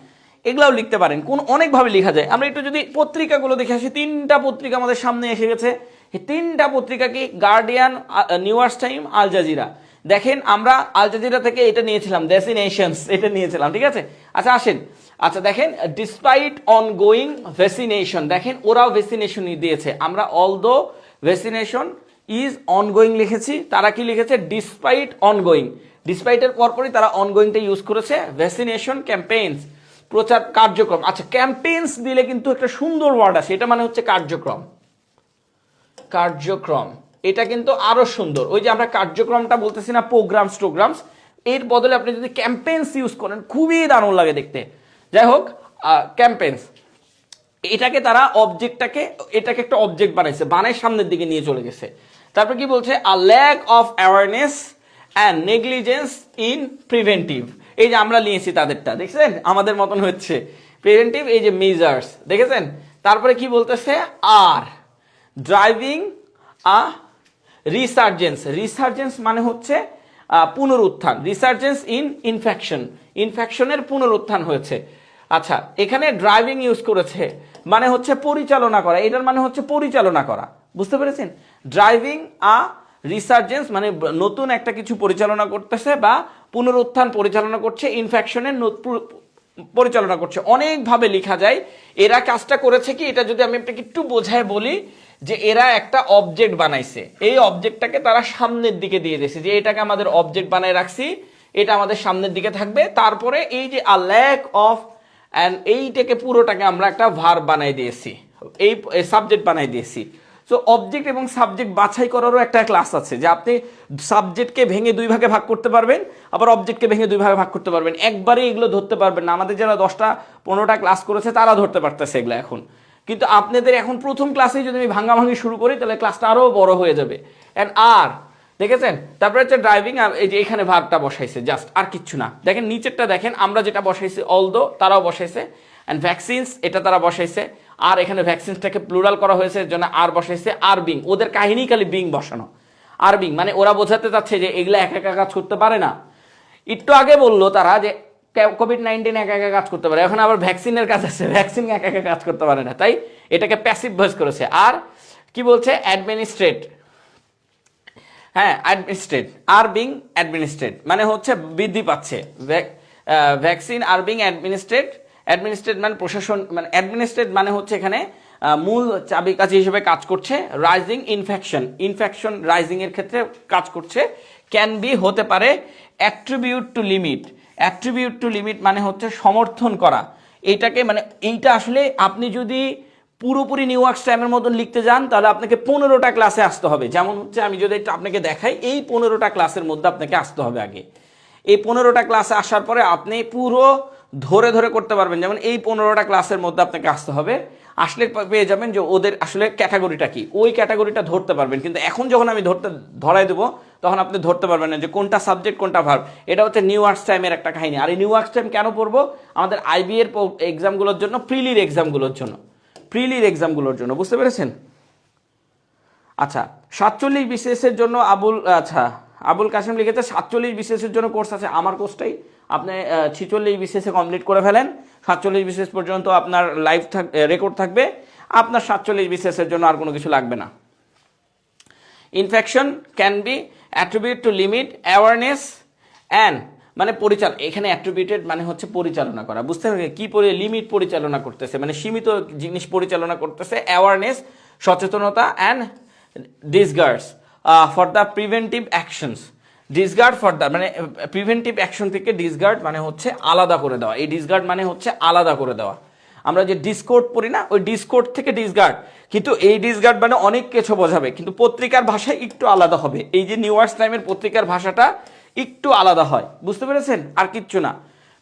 এগুলাও লিখতে পারেন, কোন অনেকভাবে লেখা যায়। আমরা একটু যদি পত্রিকাগুলো দেখে আসি, 3টা পত্রিকা আমাদের সামনে এসে গেছে, এই 3টা পত্রিকা কি, Guardian, New York Time, Al Jazeera. দেখেন, আমরা আল জাজিরা থেকে এটা নিয়েছিলাম, ডেস্টিনেশনস এটা নিয়েছিলাম, ঠিক আছে। আচ্ছা আসেন, আচ্ছা দেখেন, ডিসপাইট অনগোয়িং ভ্যাকসিনেশন, দেখেন ওরাও ভ্যাকসিনেশনই দিয়েছে, আমরা অলদো ভ্যাকসিনেশন ইজ অনগোয়িং লিখেছি, তারা কি লিখেছে ডিসপাইট অনগোয়িং, ডিসপাইটের পরপরই তারা অনগোয়িংটা ইউজ করেছে। ভ্যাকসিনেশন ক্যাম্পেইনস প্রচার কার্যক্রম, আচ্ছা ক্যাম্পেইনস দিলে কিন্তু একটা সুন্দর ওয়ার্ড আছে, এটা মানে হচ্ছে কার্যক্রম, এটা কিন্তু আরো সুন্দর। ওই যে আমরা কার্যক্রমটা বলতেছি না, প্রোগ্রামস, এর বদলে আপনি যদি ক্যাম্পেইনস ইউজ করেন খুবই দারুণ লাগে দেখতে। যাই হোক, ক্যাম্পেইনস এটাকে তারা এটাকে একটা অবজেক্ট বানাইছে, বানায় সামনের দিকে নিয়ে চলে গেছে। তারপর কি বলছে, a lack of awareness and negligence in preventive, এই যে আমরা নিয়েছি তাদেরটা, দেখছেন আমাদের মতন হচ্ছে প্রিভেন্টিভ, এই যে মেজার্স দেখেছেন। তারপরে কি বলতেছে, আর ড্রাইভিং আ রিসার্জেন্স মানে হচ্ছে পুনরুত্থান, রিসার্জেন্স ইন ইনফেকশনের পুনরুত্থান হয়েছে। আচ্ছা, এখানে ড্রাইভিং ইউজ করেছে, মানে হচ্ছে পরিচালনা করা, এটার মানে হচ্ছে পরিচালনা করা, বুঝতে পেরেছেন। ড্রাইভিং আ রিসার্জেন্স মানে নতুন একটা কিছু পরিচালনা করতেছে বা পুনরুত্থান পরিচালনা করছে, ইনফেকশনের পরিচালনা করছে, অনেকভাবে লেখা যায়। এরা কাজটা করেছে কি, এটা যদি আমি আপনাকে একটু বোঝায় বলি, যে এরা একটা অবজেক্ট বানাইছে, এই অবজেক্টটাকে তারা সামনের দিকে দিয়ে দিয়েছে, যে এটাকে আমাদের অবজেক্ট বানায় রাখছি, এটা আমাদের সামনের দিকে থাকবে। তারপরে এই যে আ ল্যাক অফ এইটাকে পুরোটাকে আমরা একটা ভার্ব বানাই দিয়েছি, এই সাবজেক্ট বানাই দিয়েছি। সো অবজেক্ট এবং সাবজেক্ট বাছাই করারও একটা ক্লাস আছে, যে আপনি সাবজেক্টকে ভেঙে 2 ভাগে ভাগ করতে পারবেন, আবার অবজেক্টকে ভেঙে 2 ভাগে ভাগ করতে পারবেন। একবারে এগুলো ধরতে পারবেন না। আমাদের যারা 10টা 15টা ক্লাস করেছে তারা ধরতে পারতেছে এগুলো এখন, কিন্তু আপনাদের এখন প্রথম ক্লাসেই যদি আমি ভাঙাভাঙি শুরু করি তাহলে ক্লাসটা আরও বড় হয়ে যাবে। অ্যান্ড আর দেখেছেন, তারপরে হচ্ছে ড্রাইভিং, আর এই যে এখানে ভার্বটা বসাইছে জাস্ট, আর কিচ্ছু না। দেখেন নিচেরটা দেখেন, আমরা যেটা বসাইছি অলদো তারাও বসাইছে, অ্যান্ড ভ্যাকসিনস এটা তারা বসাইছে, আর এখানে ভ্যাকসিনসটাকে প্লুরাল করা হয়েছে এর জন্য আর বসাইছে। আর বিং, ওদের কাহিনী খালি বিং বসানো। আর বিং মানে ওরা বোঝাতে চাচ্ছে যে এগুলা একা একা কাজ করতে পারে না। একটু আগে বললো তারা যে কোভিড-19 একা একা কাজ করতে পারে, এখন আবার ভ্যাকসিনের কাজ আছে, ভ্যাকসিন একা একা কাজ করতে পারে না, তাই এটাকে প্যাসিভ ভয়েস করেছে। আর কি বলছে, অ্যাডমিনিস্ট্রেট, হ্যাঁ অ্যাডমিনিস্ট্রেট, আর বিং অ্যাডমিনিস্ট্রেট মানে হচ্ছে বৃদ্ধি পাচ্ছে। Vaccine are being administrate, administrate মানে প্রশাসন, মানে অ্যাডমিনিস্ট্রেট মানে হচ্ছে এখানে মূল চাবিকাঠি হিসেবে কাজ করছে। রাইজিং ইনফেকশন, ইনফেকশন রাইজিং এর ক্ষেত্রে কাজ করছে। ক্যান বি হতে পারে। Attribute to limit, attribute to limit মানে হচ্ছে সমর্থন করা। এইটাকে মানে এইটা আসলে আপনি যদি পুরোপুরি নিউ ওয়ার্কস টাইমের মতন লিখতে যান তাহলে আপনাকে 15টা ক্লাসে আসতে হবে। যেমন হচ্ছে আমি যদি এটা আপনাকে দেখাই, এই 15টা ক্লাসের মধ্যে আপনাকে আসতে হবে আগে। এই 15টা ক্লাসে আসার পরে আপনি পুরো ধরে ধরে করতে পারবেন। যেমন এই 15টা ক্লাসের মধ্যে আপনাকে আসতে হবে, আসলে পেয়ে যাবেন যে ওদের আসলে ক্যাটাগরিটা কি, ওই ক্যাটাগরিটা ধরতে পারবেন। কিন্তু এখন যখন আমি ধরাই দেবো তখন আপনি ধরতে পারবেন না যে কোনটা সাবজেক্ট কোনটা ভার্ব। এটা হচ্ছে নিউ ওয়ার্কস টাইমের একটা কাহিনী। আর এই নিউ ওয়ার্কস টাইম কেন পড়বো, আমাদের আইবি এর এক্সামগুলোর জন্য, প্রিলির এক্সামগুলোর জন্য, প্রিলির এক্সামগুলোর জন্য, বুঝতে পেরেছেন? আচ্ছা 47 বিসিএসের জন্য আবুল কাসেম লিখেছে 47 বিসিএসের জন্য কোর্স আছে। আমার কোর্সটাই আপনি 46 বিসিএসে কমপ্লিট করে ফেলেন। 47 বিসিএস পর্যন্ত আপনার লাইভ রেকর্ড থাকবে, আপনার 47 বিসিএসের জন্য আর কোনো কিছু লাগবে না। Infection can be attribute to limit awareness and মানে এখানে অ্যাট্রিবিউটেড মানে হচ্ছে পরিচালনা করা, বুঝতে পারবেন? কি লিমিট পরিচালনা করতেছে, মানে সীমিত জিনিস পরিচালনা করতেছে। অ্যাওয়ারনেস সচেতনতা, and disregards for the preventive actions. Disregard for the মানে প্রিভেন্টিভ অ্যাকশন থেকে ডিসগার্ড মানে হচ্ছে আলাদা করে দেওয়া। এই ডিসগার্ড মানে হচ্ছে আলাদা করে দেওয়া। আমরা যে ডিসকোড পড়ি না, ওই ডিসকোড থেকে ডিসগার্ড, কিন্তু এই ডিসগার্ড মানে অনেক কিছু বোঝাবে, কিন্তু পত্রিকার ভাষায় একটু আলাদা হবে। এই যে নিউ ওয়ার্কস টাইমের পত্রিকার ভাষাটা একটু আলাদা হয়, বুঝতে পেরেছেন? আর কিচ্ছু না।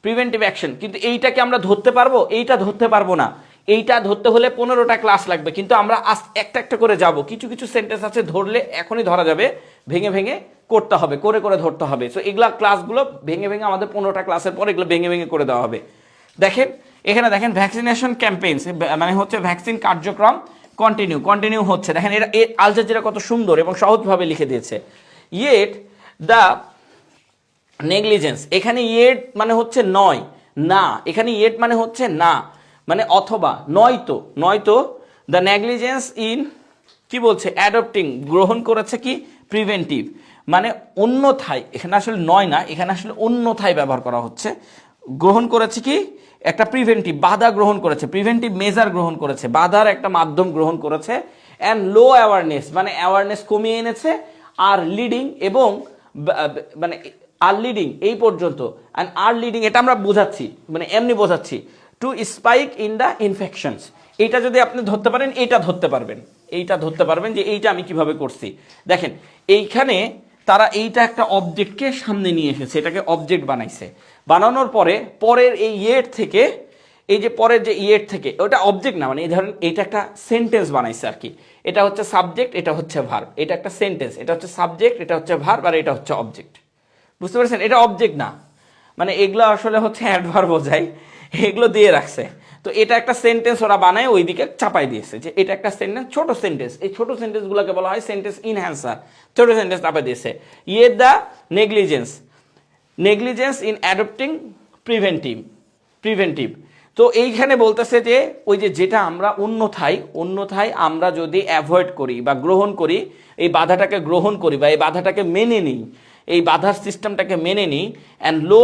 প্রিভেন্টিভ অ্যাকশন, কিন্তু এইটাকে আমরা ধরতে পারবো, এইটা ধরতে পারবো না। এইটা ধরতে হলে 15টা ক্লাস লাগবে, কিন্তু আমরা একটা একটা করে যাব। কিছু কিছু সেন্টেন্স আছে ধরলে এখনই ধরা যাবে, ভেঙে ভেঙে করতে হবে, করে করে ধরতে হবে। সো এগুলা ক্লাসগুলো ভেঙে ভেঙে আমাদের 15টা ক্লাসের পর এগুলো ভেঙে ভেঙে করে দেওয়া হবে। দেখেন এখানে দেখেন ভ্যাকসিনেশন ক্যাম্পেইনস মানে হচ্ছে ভ্যাকসিন কার্যক্রম কন্টিনিউ হচ্ছে। দেখেন এটা আল জাজিরা কত সুন্দর এবং সহজভাবে লিখে দিয়েছে। ইয়েট দ্য নেগলিজেন্স, এখানে ইয়েট মানে হচ্ছে নয় না, এখানে ইয়েট মানে হচ্ছে না, মানে অথবা নয়তো দ্য নেগলিজেন্স ইন কি বলছে, অ্যাডপ্টিং গ্রহণ করেছে কি, প্রিভেন্টিভ মানে অন্যথায়, এখানে আসলে নয় না, এখানে আসলে অন্যথায় ব্যবহার করা হচ্ছে। গ্রহণ করেছে কি, একটা প্রিভেন্টিভ বাধা গ্রহণ করেছে, প্রিভেন্টিভ মেজার গ্রহণ করেছে, বাধার একটা মাধ্যম গ্রহণ করেছে। অ্যান্ড লো অ্যাওয়ারনেস মানে অ্যাওয়ারনেস কমিয়ে এনেছে। আর লিডিং এবং মানে আর লিডিং এই পর্যন্ত, অ্যান্ড আর লিডিং এটা আমরা বোঝাচ্ছি, মানে এমনি বোঝাচ্ছি, to spike in the infections. এইটা যদি আপনি ধরতে পারেন, এইটা ধরতে পারবেন, এইটা ধরতে পারবেন যে এইটা আমি কিভাবে করছি। দেখেন এইখানে তারা এইটা একটা অবজেক্টকে সামনে নিয়ে এসেছে, এটাকে অবজেক্ট বানাইছে। বানানোর পরে পরের এই ইয়ের থেকে, এই যে পরের যে ইয়ের থেকে, ওটা অবজেক্ট না, মানে এই ধরেন এইটা একটা সেন্টেন্স বানাইছে আর কি। এটা হচ্ছে সাবজেক্ট, এটা হচ্ছে ভার্ব, এটা একটা সেন্টেন্স, এটা হচ্ছে সাবজেক্ট, এটা হচ্ছে ভার্ব, আর এটা হচ্ছে অবজেক্ট, বুঝতে পেরেছেন? এটা অবজেক্ট না, মানে এগুলো আসলে হচ্ছে অ্যাডভার্ব বোঝায়, এগুলো দিয়ে রাখছে। তো এটা একটা সেন্টেন্স ওরা বানায় ওইদিকে চাপাই দিয়েছে যে এটা একটা সেন্টেন্স, ছোট সেন্টেন্স। এই ছোট সেন্টেন্সগুলোকে বলা হয় সেন্টেন্স ইনহ্যান্সার, ছোট সেন্টেন্স চাপাই দিয়েছে। ইয়ে the negligence in adopting preventive. তো এইখানে বলতেছে যে ওই যে যেটা আমরা অন্যথায় আমরা যদি অ্যাভয়েড করি বা গ্রহণ করি, এই বাধাটাকে গ্রহণ করি বা এই বাধাটাকে মেনে নিই, এই বাধার সিস্টেমটাকে মেনে নিই, অ্যান্ড লো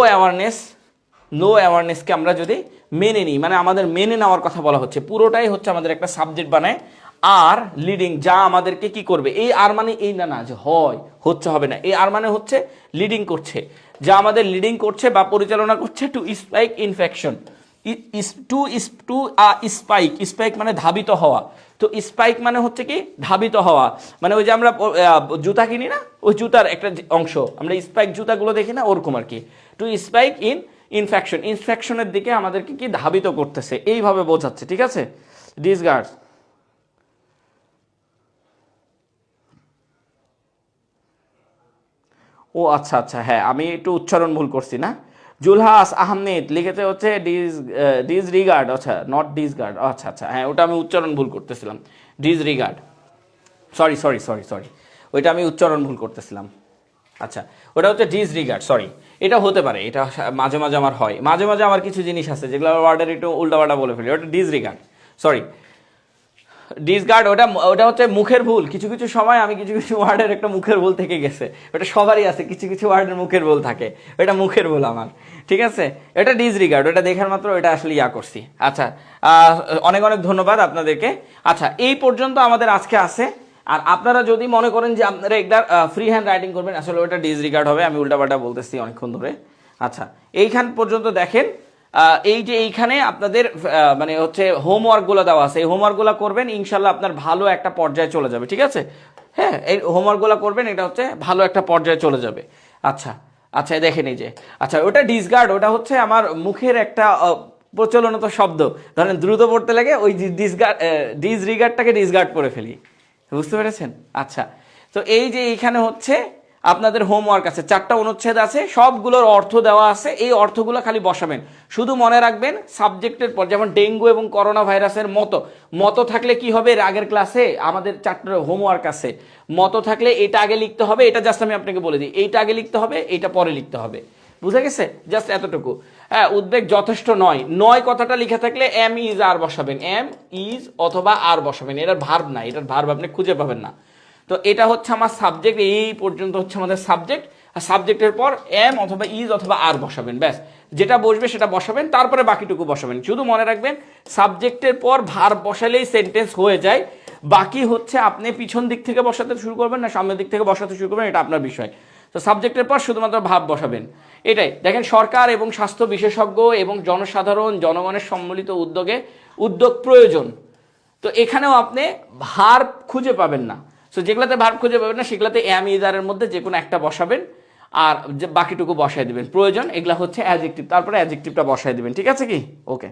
অ্যাওয়ারনেসকে আমরা যদি মেনে নিই, মানে আমাদের মেনে নেওয়ার কথা বলা হচ্ছে। পুরোটাই হচ্ছে আমাদের একটা সাবজেক্ট বানায়। আর লিডিং যা আমাদেরকে কি করবে, এই আর মানে এই না যে হচ্ছে হবে না, এই আর মানে হচ্ছে লিডিং করছে, যা আমাদের লিডিং করছে বা পরিচালনা করছে to spike infection, to spike, spike মানে ধাবিত হওয়া। তো স্পাইক মানে হচ্ছে কি ধাবিত হওয়া, মানে ওই যে আমরা জুতা কিনি না, ওই জুতার একটা অংশ আমরা স্পাইক জুতাগুলো দেখি না, ওরকম আর কি। টু স্পাইক ইন ইনফেকশন, ইনফেকশনের দিকে আমাদেরকে কি ধাবিত করতেছে, এইভাবে বোঝাচ্ছে, ঠিক আছে। ডিসগার্ড, ও আচ্ছা আচ্ছা, হ্যাঁ আমি একটু উচ্চারণ ভুল করছি না। জুলহাস আহমেদ লিখেছে হচ্ছে ডিসরিগার্ড, আচ্ছা নট ডিসগার্ড, আচ্ছা আচ্ছা, হ্যাঁ ওটা আমি উচ্চারণ ভুল করতেছিলাম, disregard, sorry sorry sorry sorry, ওইটা আমি উচ্চারণ ভুল করতেছিলাম। আচ্ছা, ওটা হচ্ছে ডিসরিগার্ড, সরি। এটা হতে পারে, এটা মাঝে মাঝে আমার হয়, মাঝে মাঝে আমার কিছু জিনিস আছে যেগুলো ওয়ার্ডের একটু উল্টাপাল্টা বলে ফেলি, ওটা ডিসরিগার্ড, সরি। ডিসগার্ড ওটা ওটা হচ্ছে মুখের ভুল, কিছু কিছু সময় আমি কিছু কিছু ওয়ার্ডের একটা মুখের ভুল থেকে গেছে, ওটা সবারই আছে, কিছু কিছু ওয়ার্ডের মুখের ভুল থাকে, এটা মুখের ভুল আমার, ঠিক আছে। এটা ডিসরিগার্ড, ওটা দেখার মাত্র এটা আসলে করছি। আচ্ছা, অনেক অনেক ধন্যবাদ আপনাদেরকে। আচ্ছা, এই পর্যন্ত আমাদের আজকে আছে। আর আপনারা যদি মনে করেন যে আপনারা একটা ফ্রি হ্যান্ড রাইটিং করবেন, আসলে ওটা ডিসরিগার্ড হবে, আমি উল্টাপাল্টা বলতেছি অনেকক্ষণ ধরে। আচ্ছা, এইখান পর্যন্ত দেখেন, এই যে এইখানে আপনাদের মানে হচ্ছে হোমওয়ার্কগুলো দেওয়া আছে, এই হোমওয়ার্কগুলো করবেন, ইনশাল্লাহ আপনার ভালো একটা পর্যায়ে চলে যাবে, ঠিক আছে। হ্যাঁ, এই হোমওয়ার্কগুলো করবেন, এটা হচ্ছে ভালো একটা পর্যায়ে চলে যাবে। আচ্ছা আচ্ছা, দেখেন এই যে, আচ্ছা ওটা ডিসগার্ড, ওটা হচ্ছে আমার মুখের একটা প্রচলিত শব্দ, ধরেন দ্রুত পড়তে লাগে ওই ডিসরিগার্ডটাকে ডিসগার্ড করে ফেলি, বুঝতে পেরেছেন। আচ্ছা, তো এই যে এইখানে হচ্ছে আপনাদের হোমওয়ার্ক আছে, 4টা অনুচ্ছেদ আছে, সবগুলোর অর্থ দেওয়া আছে, এই অর্থগুলো খালি বসাবেন। শুধু মনে রাখবেন সাবজেক্টের পর, যেমন ডেঙ্গু এবং করোনা ভাইরাসের মতো থাকলে কি হবে, এর আগের ক্লাসে আমাদের 4টা হোমওয়ার্ক আছে, মতো থাকলে এটা আগে লিখতে হবে, এটা জাস্ট আমি আপনাকে বলে দিই, এইটা আগে লিখতে হবে, এইটা পরে লিখতে হবে, বুঝে গেছে, জাস্ট এতটুকু। হ্যাঁ, উদ্বেগ যথেষ্ট নয় কথাটা লিখে থাকলে এম ইজ আর বসাবেন, এম ইজ অথবা আর বসাবেন, এটার ভার্ব না, এটার ভার্ব আপনি খুঁজে পাবেন না। তো এটা হচ্ছে আমার সাবজেক্ট, এই পর্যন্ত হচ্ছে আমাদের সাবজেক্ট, আর সাবজেক্টের পর এম অথবা ইজ অথবা আর বসাবেন, ব্যাস যেটা বসবে সেটা বসাবেন, তারপরে বাকিটুকু বসাবেন। শুধু মনে রাখবেন সাবজেক্টের পর ভার্ব বসালেই সেন্টেন্স হয়ে যায়, বাকি হচ্ছে আপনি পিছন দিক থেকে বসাতে শুরু করবেন না সামনের দিক থেকে বসাতে শুরু করবেন, এটা আপনার বিষয়। তো সাবজেক্টের পর শুধুমাত্র ভার্ব বসাবেন, এটাই। দেখেন, সরকার এবং স্বাস্থ্য বিশেষজ্ঞ এবং জনসাধারণ জনগণের সম্মিলিত উদ্যোগ প্রয়োজন। তো এখানেও আপনি ভার্ব খুঁজে পাবেন না, সো যেগুলাতে ভার্ব খুঁজে পাবেন না সেগুলাতে এম ইজারের মধ্যে যে কোনো একটা বসাবেন, আর যে বাকিটুকু বসায় দিবেন। প্রয়োজন এগুলা হচ্ছে অ্যাডজেক্টিভ, তারপরে অ্যাডজেক্টিভটা বসায় দিবেন, ঠিক আছে কি? ওকে,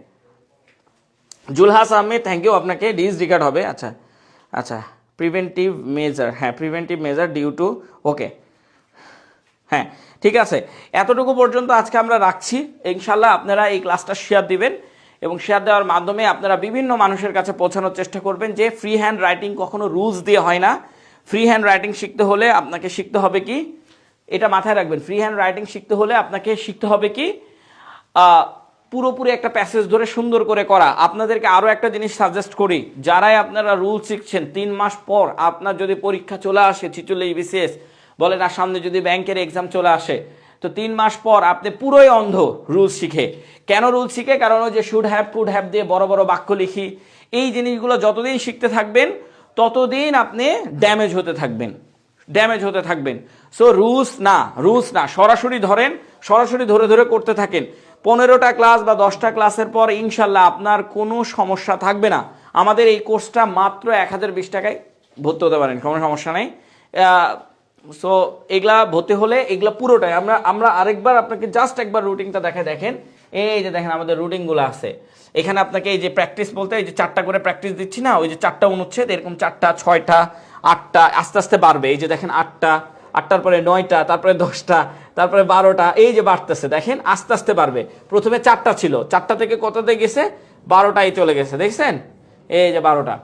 জুলহাস আহমেদ, থ্যাংক ইউ আপনাকে। ডিসরিগার্ড হবে, আচ্ছা আচ্ছা, প্রিভেন্টিভ মেজার, হ্যাঁ প্রিভেন্টিভ মেজার ডিউ টু, ওকে, হ্যাঁ ঠিক আছে। এতটুকু পর্যন্ত আজকে আমরা রাখছি, ইনশাল্লাহ আপনারা এই ক্লাসটা শেয়ার দিবেন, এবং শেয়ার দেওয়ার মাধ্যমে আপনারা বিভিন্ন মানুষের কাছে পৌঁছানোর চেষ্টা করবেন যে ফ্রি হ্যান্ড রাইটিং কখনো রুলস দিয়ে হয় না। ফ্রি হ্যান্ড রাইটিং শিখতে হলে আপনাকে শিখতে হবে কি, এটা মাথায় রাখবেন, ফ্রি হ্যান্ড রাইটিং শিখতে হলে আপনাকে শিখতে হবে কি, পুরোপুরি একটা প্যাসেজ ধরে সুন্দর করে করা। আপনাদেরকে আরও একটা জিনিস সাজেস্ট করি, যারাই আপনারা রুল শিখছেন, 3 মাস পর আপনার যদি পরীক্ষা চলে আসে, 46 বিসিএস বলেন, আর সামনে যদি ব্যাংকের এক্সাম চলে আসে, তো 3 মাস পর আপনি পুরোই অন্ধ রুলস শিখে। কেন রুলস শিখে? কারণ ওই যে শুড হ্যাভ কুড হ্যাভ দিয়ে বড় বড় বাক্য লিখি, এই জিনিসগুলো যতদিন শিখতে থাকবেন ততদিন আপনি ড্যামেজ হতে থাকবেন। সো রুলস না, সরাসরি ধরে ধরে করতে থাকেন। 15টা ক্লাস বা 10টা ক্লাসের পর ইনশাল্লাহ আপনার কোনো সমস্যা থাকবে না। আমাদের এই কোর্সটা মাত্র 1020 টাকায় ভর্তি হতে পারেন, কোনো সমস্যা নেই। সো এগুলা ভর্তি হলে এগুলা পুরোটাই আমরা আরেকবার আপনাকে জাস্ট একবার রুটিনটা দেখেন। এই যে দেখেন আমাদের রুটিনগুলো আছে এখানে। আপনাকে এই যে প্র্যাকটিস বলতে এই যে 4টা করে প্র্যাকটিস দিচ্ছি না, ওই যে 4টা অনুচ্ছেদ, এরকম 4টা 6টা 8টা আস্তে আস্তে বাড়বে। এই যে দেখেন 8টার পরে 9টা, তারপরে 10টা, তারপরে 12টা, এই যে বাড়তেছে, দেখেন আস্তে আস্তে বাড়বে। প্রথমে 4টা ছিল, 4টা থেকে কততে গেছে, 12টায় চলে গেছে, দেখছেন এই যে 12টা।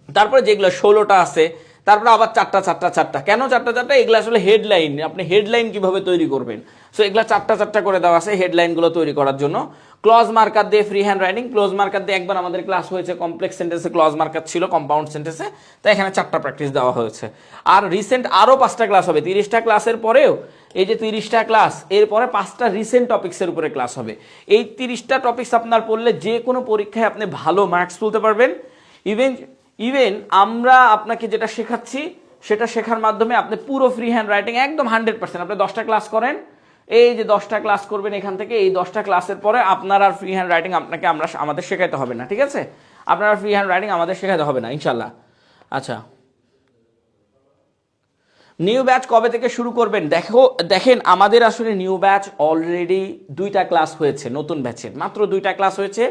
তারপরে যেগুলো 16টা আছে, তারপরে আবার 4টা। কেন 4টা? এগুলো আসলে হেডলাইন, আপনি হেডলাইন কিভাবে তৈরি করবেন, সো এগুলো 4টা করে দেওয়া আছে হেডলাইনগুলো তৈরি করার জন্য। ক্লজ মার্কার দিয়ে free hand writing, close marker দিয়ে একবার আমাদের ক্লাস হয়েছে, কমপ্লেক্স সেন্টেন্সে ক্লজ মার্কার ছিল, কম্পাউন্ড সেন্টেন্সে, তাই এখানে 4টা প্র্যাকটিস দেওয়া হয়েছে। আর রিসেন্ট আরও 5টা ক্লাস হবে, 30টা ক্লাসের পরেও এই যে 30টা ক্লাস, এরপরে 5টা রিসেন্ট টপিক্সের উপরে ক্লাস হবে। এই 30টা টপিক্স আপনার পড়লে যে কোনো পরীক্ষায় আপনি ভালো মার্কস তুলতে পারবেন। ইভেন আমরা আপনাকে যেটা শেখাচ্ছি সেটা শেখার মাধ্যমে আপনি পুরো ফ্রি হ্যান্ড রাইটিং একদম 100%, আপনি 10টা ক্লাস করেন, এই যে 10টা ক্লাস করবেন এখান থেকে, এই 10টা ক্লাসের পরে আপনার আর ফ্রি হ্যান্ড রাইটিং আমাদের শেখাতে হবে না, ঠিক আছে? আপনার আর ফ্রি হ্যান্ড রাইটিং আমাদের শেখাতে হবে না ইনশাল্লাহ। আচ্ছা, নিউ ব্যাচ কবে থেকে শুরু করবেন? দেখেন আমাদের আসলে নিউ ব্যাচ অলরেডি 2টা ক্লাস হয়েছে, নতুন ব্যাচের মাত্র 2টা ক্লাস হয়েছে,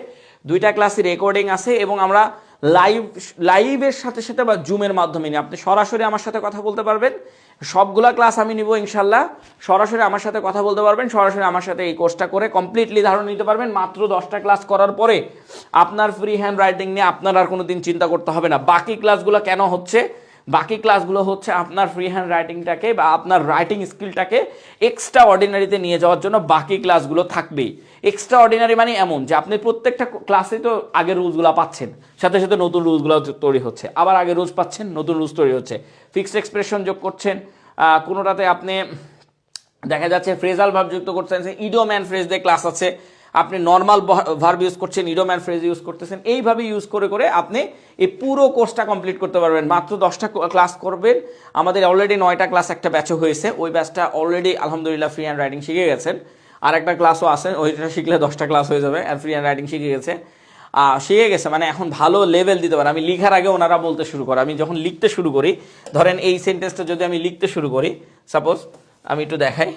2টা ক্লাসে রেকর্ডিং আছে এবং আমরা লাইভের সাথে সাথে বা জুমের মাধ্যমে নিয়ে আপনি সরাসরি আমার সাথে কথা বলতে পারবেন। সবগুলা ক্লাস আমি নিব ইনশাল্লাহ, সরাসরি আমার সাথে কথা বলতে পারবেন, সরাসরি আমার সাথে এই কোর্সটা করে কমপ্লিটলি ধারণা নিতে পারবেন। মাত্র 10টা ক্লাস করার পরে আপনার ফ্রি হ্যান্ড রাইটিং নিয়ে আপনার আর কোনো দিন চিন্তা করতে হবে না। বাকি ক্লাসগুলো কেন হচ্ছে? বাকি ক্লাসগুলো হচ্ছে আপনার ফ্রি হ্যান্ড রাইটিংটাকে বা আপনার রাইটিং স্কিলটাকে এক্সট্রা অর্ডিনারিতে নিয়ে যাওয়ার জন্য বাকি ক্লাসগুলো থাকবেই। এক্সট্রা অর্ডিনারি মানে এমন যে আপনি প্রত্যেকটা ক্লাসে তো আগের রুলসগুলো পাচ্ছেন, সাথে সাথে নতুন রুলসগুলো তৈরি হচ্ছে, আবার আগের রুলস পাচ্ছেন, নতুন রুলস তৈরি হচ্ছে, ফিক্সড এক্সপ্রেশন যোগ করছেন, কোনোটাতে আপনি দেখা যাচ্ছে ফ্রেজাল ভার্ব যুক্ত করছেন, ইডিয়ম অ্যান্ড ফ্রেজ দিয়ে ক্লাস আছে, আপনি নর্মাল ভার্ব ইউজ করছেন, ইডিয়ম অ্যান্ড ফ্রেজ ইউজ করতেছেন, এইভাবে ইউজ করে করে আপনি এই পুরো কোর্সটা কমপ্লিট করতে পারবেন। মাত্র 10টা ক্লাস করবেন। আমাদের অলরেডি 9টা ক্লাস একটা ব্যাচও হয়েছে, ওই ব্যাচটা অলরেডি আলহামদুলিল্লাহ ফ্রি হ্যান্ড রাইটিং শিখে গেছেন। আর একটা ক্লাসও আছে, ওইটা শিখলে 10টা ক্লাস হয়ে যাবে। আর ফ্রি হ্যান্ড রাইটিং শিখে গেছে মানে এখন ভালো লেভেল দিতে পারে। আমি লিখার আগে ওনারা বলতে শুরু করে, আমি যখন লিখতে শুরু করি, ধরেন এই সেন্টেন্সটা যদি আমি লিখতে শুরু করি, সাপোজ আমি একটু দেখাই,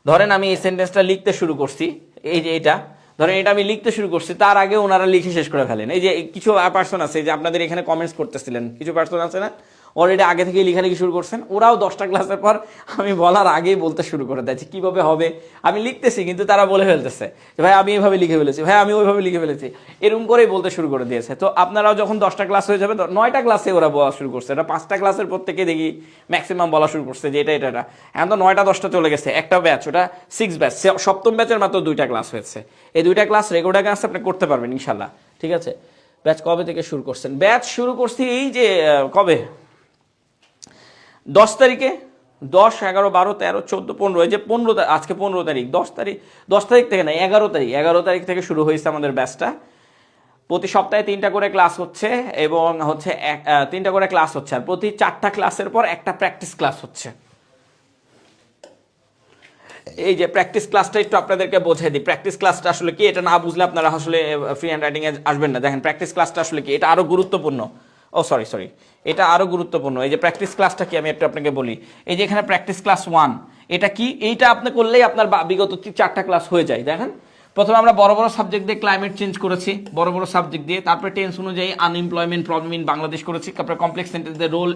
ধরেন আমি এই সেন্টেন্সটা লিখতে শুরু করছি, এই যে এটা ধরেন এটা আমি লিখতে শুরু করছি, তার আগে ওনারা লিখে শেষ করে ফেলেন। এই যে কিছু পার্সন আছে যে আপনাদের এখানে কমেন্টস করতেছিলেন, কিছু পার্সন আছে না অলরেডি আগে থেকে লেখালেখি শুরু করছেন, ওরাও 10টা ক্লাসের পর আমি বলার আগেই বলতে শুরু করে দিয়েছি কীভাবে হবে। আমি লিখতেছি কিন্তু তারা বলে ফেলতেছে যে ভাই আমি এইভাবে লিখে ফেলেছি, ভাই আমি ওইভাবে লিখে ফেলেছি, এরকম করেই বলতে শুরু করে দিয়েছে। তো আপনারাও যখন 10টা ক্লাস হয়ে যাবে, 9টা ক্লাসে ওরা বলা শুরু করছে, এটা 5টা ক্লাসের প্রত্যেকে দেখি ম্যাক্সিমাম বলা শুরু করছে যে এটা এটা। এখন তো 9টা 10টা চলে গেছে, একটা ব্যাচ, ওটা 6 ব্যাচ, 7ম ব্যাচের মাত্র 2টা ক্লাস হয়েছে। এই 2টা ক্লাস রেকর্ডিং ক্লাস আপনি করতে পারবেন ইনশাল্লাহ, ঠিক আছে? ব্যাচ কবে থেকে শুরু করছেন? ব্যাচ শুরু করছি এই যে কবে, 10 তারিখে, 10, 11, 12, 13, 14, 15, এই যে 15, আজকে 15 তারিখ, 10 তারিখ থেকে না 11 তারিখ থেকে শুরু হয়েছে আমাদের ব্যাচটা। প্রতি সপ্তাহে 3টা করে ক্লাস হচ্ছে এবং হচ্ছে 3টা করে ক্লাস হচ্ছে, আর প্রতি 4টা ক্লাসের পর একটা প্র্যাকটিস ক্লাস হচ্ছে। এই যে প্র্যাকটিস ক্লাসটা একটু আপনাদেরকে বোঝাই দিই, প্র্যাকটিস ক্লাসটা আসলে কি, এটা না বুঝলে আপনারা আসলে ফ্রি হ্যান্ড রাইটিং এ আসবেন না। দেখেন প্র্যাকটিস ক্লাসটা আসলে কি, এটা আরো গুরুত্বপূর্ণ। সরি, এটা আরো গুরুত্বপূর্ণ। এই যে প্র্যাকটিস ক্লাসটা কি আমি একটু আপনাকে বলি। এই যে এখানে প্র্যাকটিস ক্লাস 1, এটা কি, এইটা আপনি করলেই আপনার বিগত 4টা ক্লাস হয়ে যায়। দেখেন প্রথমে আমরা বড় বড় সাবজেক্ট দিয়ে ক্লাইমেট চেঞ্জ করেছি, বড় বড় সাবজেক্ট দিয়ে, তারপরে টেন্স অনুযায়ী আনএমপ্লয়মেন্ট প্রবলেম ইন বাংলাদেশ করেছি, তারপরে কমপ্লেক্স সেন্টেন্সের role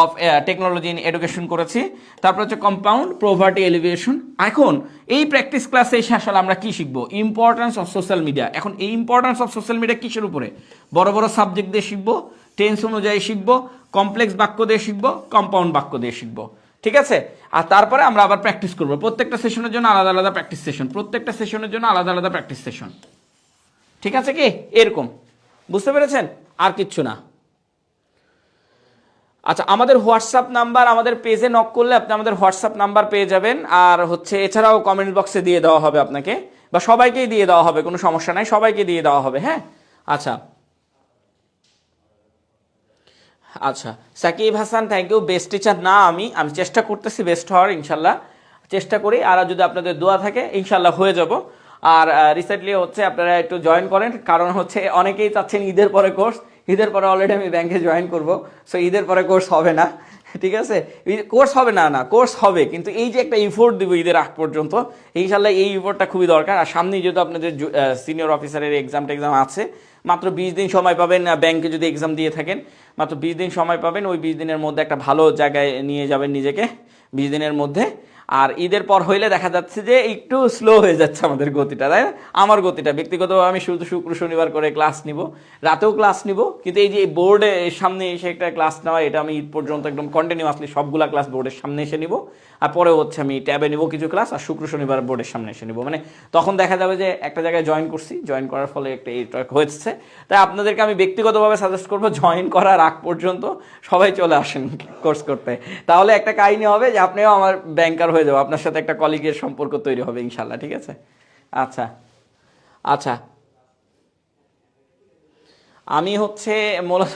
of technology in education করেছি, তারপর হচ্ছে কম্পাউন্ড প্রভার্টি এলিভেশন। এখন এই প্র্যাকটিস ক্লাসে এসে আসলে আমরা কি শিখবো? Importance of social media. এখন এই ইম্পর্টেন্স অফ সোশ্যাল মিডিয়া কিসের উপরে? বড় বড় সাবজেক্ট দিয়ে শিখবো, টেন্স অনুযায়ী শিখবো, কমপ্লেক্স বাক্য দিয়ে শিখবো, কম্পাউন্ড বাক্য দিয়ে শিখবো, ঠিক আছে? আর তারপরে আমরা আবার প্র্যাকটিস করবো, প্রত্যেকটা সেশনের জন্য আলাদা আলাদা প্র্যাকটিস সেশন, প্রত্যেকটা সেশনের জন্য আলাদা আলাদা প্র্যাকটিস সেশন, ঠিক আছে কি? এরকম, বুঝতে পেরেছেন? আর কিচ্ছু না। আচ্ছা, আমাদের হোয়াটসঅ্যাপ নাম্বার, আমাদের পেজে নক করলে আপনি আমাদের হোয়াটসঅ্যাপ নাম্বার পেয়ে যাবেন। আর হচ্ছে এছাড়াও কমেন্ট বক্সে দিয়ে দেওয়া হবে আপনাকে, বা সবাইকেই দিয়ে দেওয়া হবে, কোনো সমস্যা নাই, সবাইকে দিয়ে দেওয়া হবে। হ্যাঁ, আচ্ছা আচ্ছা, Sakib Hasan thank you. Best teacher না, আমি চেষ্টা করতেছি বেস্ট হওয়ার, ইনশাল্লাহ চেষ্টা করি। আর যদি আপনাদের দোয়া থাকে ইনশাল্লাহ হয়ে যাব। আর রিসেন্টলি হচ্ছে আপনারা একটু জয়েন করেন, কারণ হচ্ছে অনেকেই চাচ্ছেন ঈদের পরে কোর্স, ঈদের পরে অলরেডি আমি ব্যাংকে জয়েন করব, সো ঈদের পরে কোর্স হবে না, ঠিক আছে? কোর্স হবে না, কোর্স হবে, কিন্তু এই যে একটা ইফোর্ট দিব ঈদের আগ পর্যন্ত, ইনশাল্লাহ এই ইফোর্টটা খুবই দরকার। আর সামনেই যেহেতু আপনাদের সিনিয়র অফিসারের এক্সাম আছে, মাত্র 20 দিন সময় পাবেন, ব্যাংকে যদি এক্সাম দিয়ে থাকেন মাত্র 20 দিন সময় পাবেন, ওই 20 দিনের মধ্যে একটা ভালো জায়গায় নিয়ে যাবেন নিজেকে 20 দিনের মধ্যে। আর ঈদের পর হইলে দেখা যাচ্ছে যে একটু স্লো হয়ে যাচ্ছে আমাদের গতিটা, তাই না? আমার গতিটা ব্যক্তিগতভাবে আমি শুধু শুক্র শনিবার করে ক্লাস নিব, রাতেও ক্লাস নিব, কিন্তু এই যে বোর্ডে সামনে এসে একটা ক্লাস নেওয়া, এটা আমি ঈদ পর্যন্ত একদম কন্টিনিউয়াসলি সবগুলা ক্লাস বোর্ডের সামনে এসে নিব। আর পরে হচ্ছে আমি ট্যাবে নিব কিছু ক্লাস, আর শুক্র শনিবার বোর্ডের সামনে এসে নিব। মানে তখন দেখা যাবে যে একটা জায়গায় জয়েন করছি, জয়েন করার ফলে একটা এইটা হয়েছে। তাই আপনাদেরকে আমি ব্যক্তিগতভাবে সাজেস্ট করবো জয়েন করার আগ পর্যন্ত সবাই চলে আসেন কোর্স করতে, তাহলে একটা কাহিনী হবে যে আপনিও আমার ব্যাংকার হয়ে যাবো, আপনার সাথে একটা কলিগের সম্পর্ক তৈরি হবে ইনশাল্লাহ, ঠিক আছে? আচ্ছা আচ্ছা, আমি হচ্ছে মূলত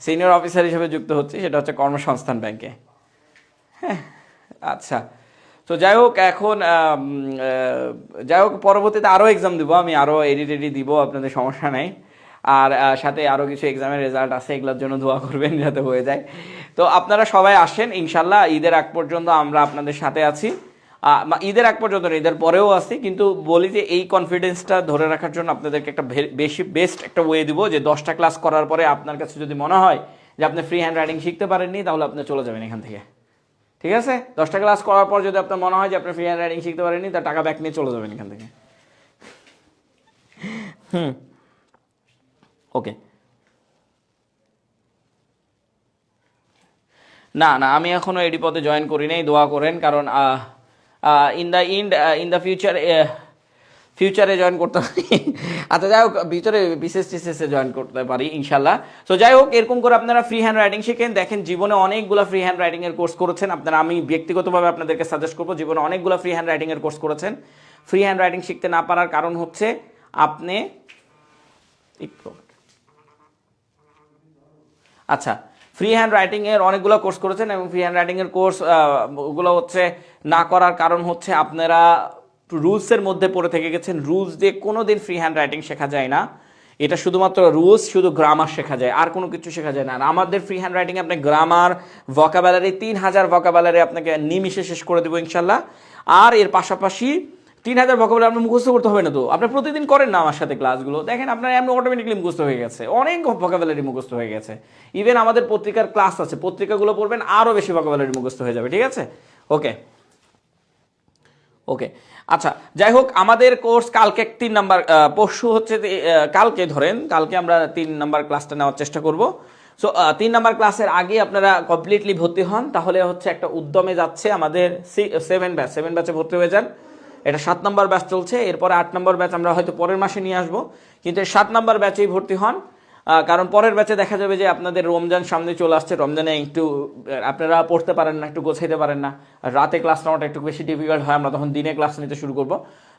সিনিয়র অফিসার হিসেবে যুক্ত হচ্ছি, সেটা হচ্ছে কর্মসংস্থান ব্যাংকে। হ্যাঁ, আচ্ছা, তো যাই হোক এখন যাই হোক পরবর্তীতে আরও এক্সাম দিব, আমি আরও এডি দিব, আপনাদের সমস্যা নেই। আর সাথে আরও কিছু এক্সামের রেজাল্ট আছে, এগুলোর জন্য দোয়া করবেন যাতে হয়ে যায়। তো আপনারা সবাই আসেন ইনশাল্লাহ, ঈদের আগ পর্যন্ত আমরা আপনাদের সাথে আছি। ঈদের আগ পর্যন্ত না, ঈদের পরেও আছি, কিন্তু বলি যে এই কনফিডেন্সটা ধরে রাখার জন্য আপনাদেরকে একটা বেস্ট একটা ওয়ে দিব, যে 10টা ক্লাস করার পরে আপনার কাছে যদি মনে হয় যে আপনি ফ্রি হ্যান্ড রাইটিং শিখতে পারেননি, তাহলে আপনি চলে যাবেন এখান থেকে। ঠিক আছে, 10টা ক্লাস করার পর যদি আপনার মনে হয় যে আপনি ফ্রি হ্যান্ড রাইটিং শিখতে পারেননি, তার টাকা ব্যাক নিয়ে চলে যাবেন এখান থেকে। ওকে, না না, আমি এখনো এডি পদে জয়েন করি নাই, দোয়া করেন, কারণ ইন দ্য ফিউচারে জয়েন করতে পারি। আচ্ছা যাই হোক, ভিতরে বিসিএস টিসিএসে জয়েন করতে পারি ইনশাল্লাহ। সো যাই হোক, এরকম করে আপনারা ফ্রি হ্যান্ড রাইটিং শিখেন। দেখেন জীবনে অনেকগুলো ফ্রি হ্যান্ড রাইটিং এর কোর্স করেছেন আপনারা, আমি ব্যক্তিগতভাবে আপনাদেরকে সাজেস্ট করবো, জীবনে অনেকগুলো ফ্রি হ্যান্ড রাইটিং এর কোর্স করেছেন। ফ্রি হ্যান্ড রাইটিং শিখতে না পারার কারণ হচ্ছে আপনি আচ্ছা, ফ্রি হ্যান্ড রাইটিং এর অনেকগুলো কোর্স করেছেন, এবং ফ্রি হ্যান্ড রাইটিং এর কোর্স ওগুলো হচ্ছে না করার কারণ হচ্ছে আপনারা রুলসের মধ্যে পড়ে থেকে গেছেন। রুলস দিয়ে কোনোদিন ফ্রি হ্যান্ড রাইটিং শেখা যায় না, এটা শুধুমাত্র রুলস, শুধু গ্রামার শেখা যায়, আর কোনো কিছু শেখা যায় না। আর আমাদের ফ্রি হ্যান্ড রাইটিং আপনি গ্রামার, ভোকাবুলারি, 3000 ভোকাবুলারি আপনাকে নিমিশে শেষ করে দেবো ইনশাল্লাহ। আর এর পাশাপাশি 3000 ভোকাবুলারি আপনি মুখস্থ করতে হবে না, তো আপনি প্রতিদিন করেন না আমার সাথে ক্লাসগুলো, দেখেন আপনার এমনি অটোমেটিকলি মুখস্থ হয়ে গেছে, অনেক ভোকাবুলারি মুখস্থ হয়ে গেছে। ইভেন আমাদের পত্রিকার ক্লাস আছে, পত্রিকাগুলো পড়বেন, আরও বেশি ভোকাবুলারি মুখস্থ হয়ে যাবে। ঠিক আছে, ওকে ওকে। আচ্ছা যাই হোক, আমাদের কোর্স কালকে 3 নাম্বার, পরশু হচ্ছে কালকে ধরেন, কালকে আমরা 3 নাম্বার ক্লাসটা নেওয়ার চেষ্টা করব। সো 3 নাম্বার ক্লাসের আগে আপনারা কমপ্লিটলি ভর্তি হন, তাহলে হচ্ছে একটা উদ্যমে যাচ্ছে আমাদের 7 ব্যাচে ভর্তি হয়ে যান। এটা 7 নাম্বার ব্যাচ চলছে, এরপরে 8 নাম্বার ব্যাচ আমরা হয়তো পরের মাসে নিয়ে আসবো, কিন্তু 7 নাম্বার ব্যাচেই ভর্তি হন। কারণ পরের ব্যাচে দেখা যাবে যে আপনাদের রমজান সামনে চলে আসছে, রমজানে একটু আপনারা পড়তে পারেন না, একটু গোছাইতে পারেন না, রাতে ক্লাস নেওয়াটা একটু বেশি ডিফিকাল্ট হয়, আমরা তখন দিনে ক্লাস নিতে শুরু করব।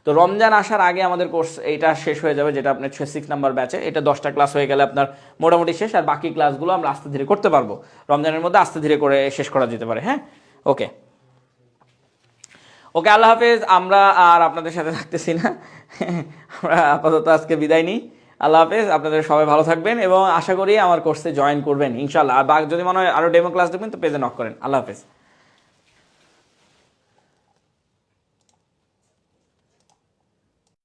তো রমজান আসার আগে আমাদের কোর্স এইটা শেষ হয়ে যাবে, যেটা আপনার 6 নাম্বার ব্যাচে, এটা 10টা ক্লাস হয়ে গেলে আপনার মোটামুটি শেষ, আর বাকি ক্লাসগুলো আমরা আস্তে ধীরে করতে পারবো, রমজানের মধ্যে আস্তে ধীরে করে শেষ করা যেতে পারে। হ্যাঁ, ওকে ওকে, আল্লাহ হাফেজ। আমরা আর আপনাদের সাথে থাকতেছি না, আমরা আপাতত আজকে বিদায় নিই। আল্লাহ হাফেজ, আপনাদের সবাই ভালো থাকবেন, এবং আশা করি আমার কোর্সে জয়েন করবেন ইনশাল্লাহ। আর যদি মনে হয় আরও ডেমো ক্লাস দেখবেন তো পেজে নক করেন। আল্লাহ হাফেজ।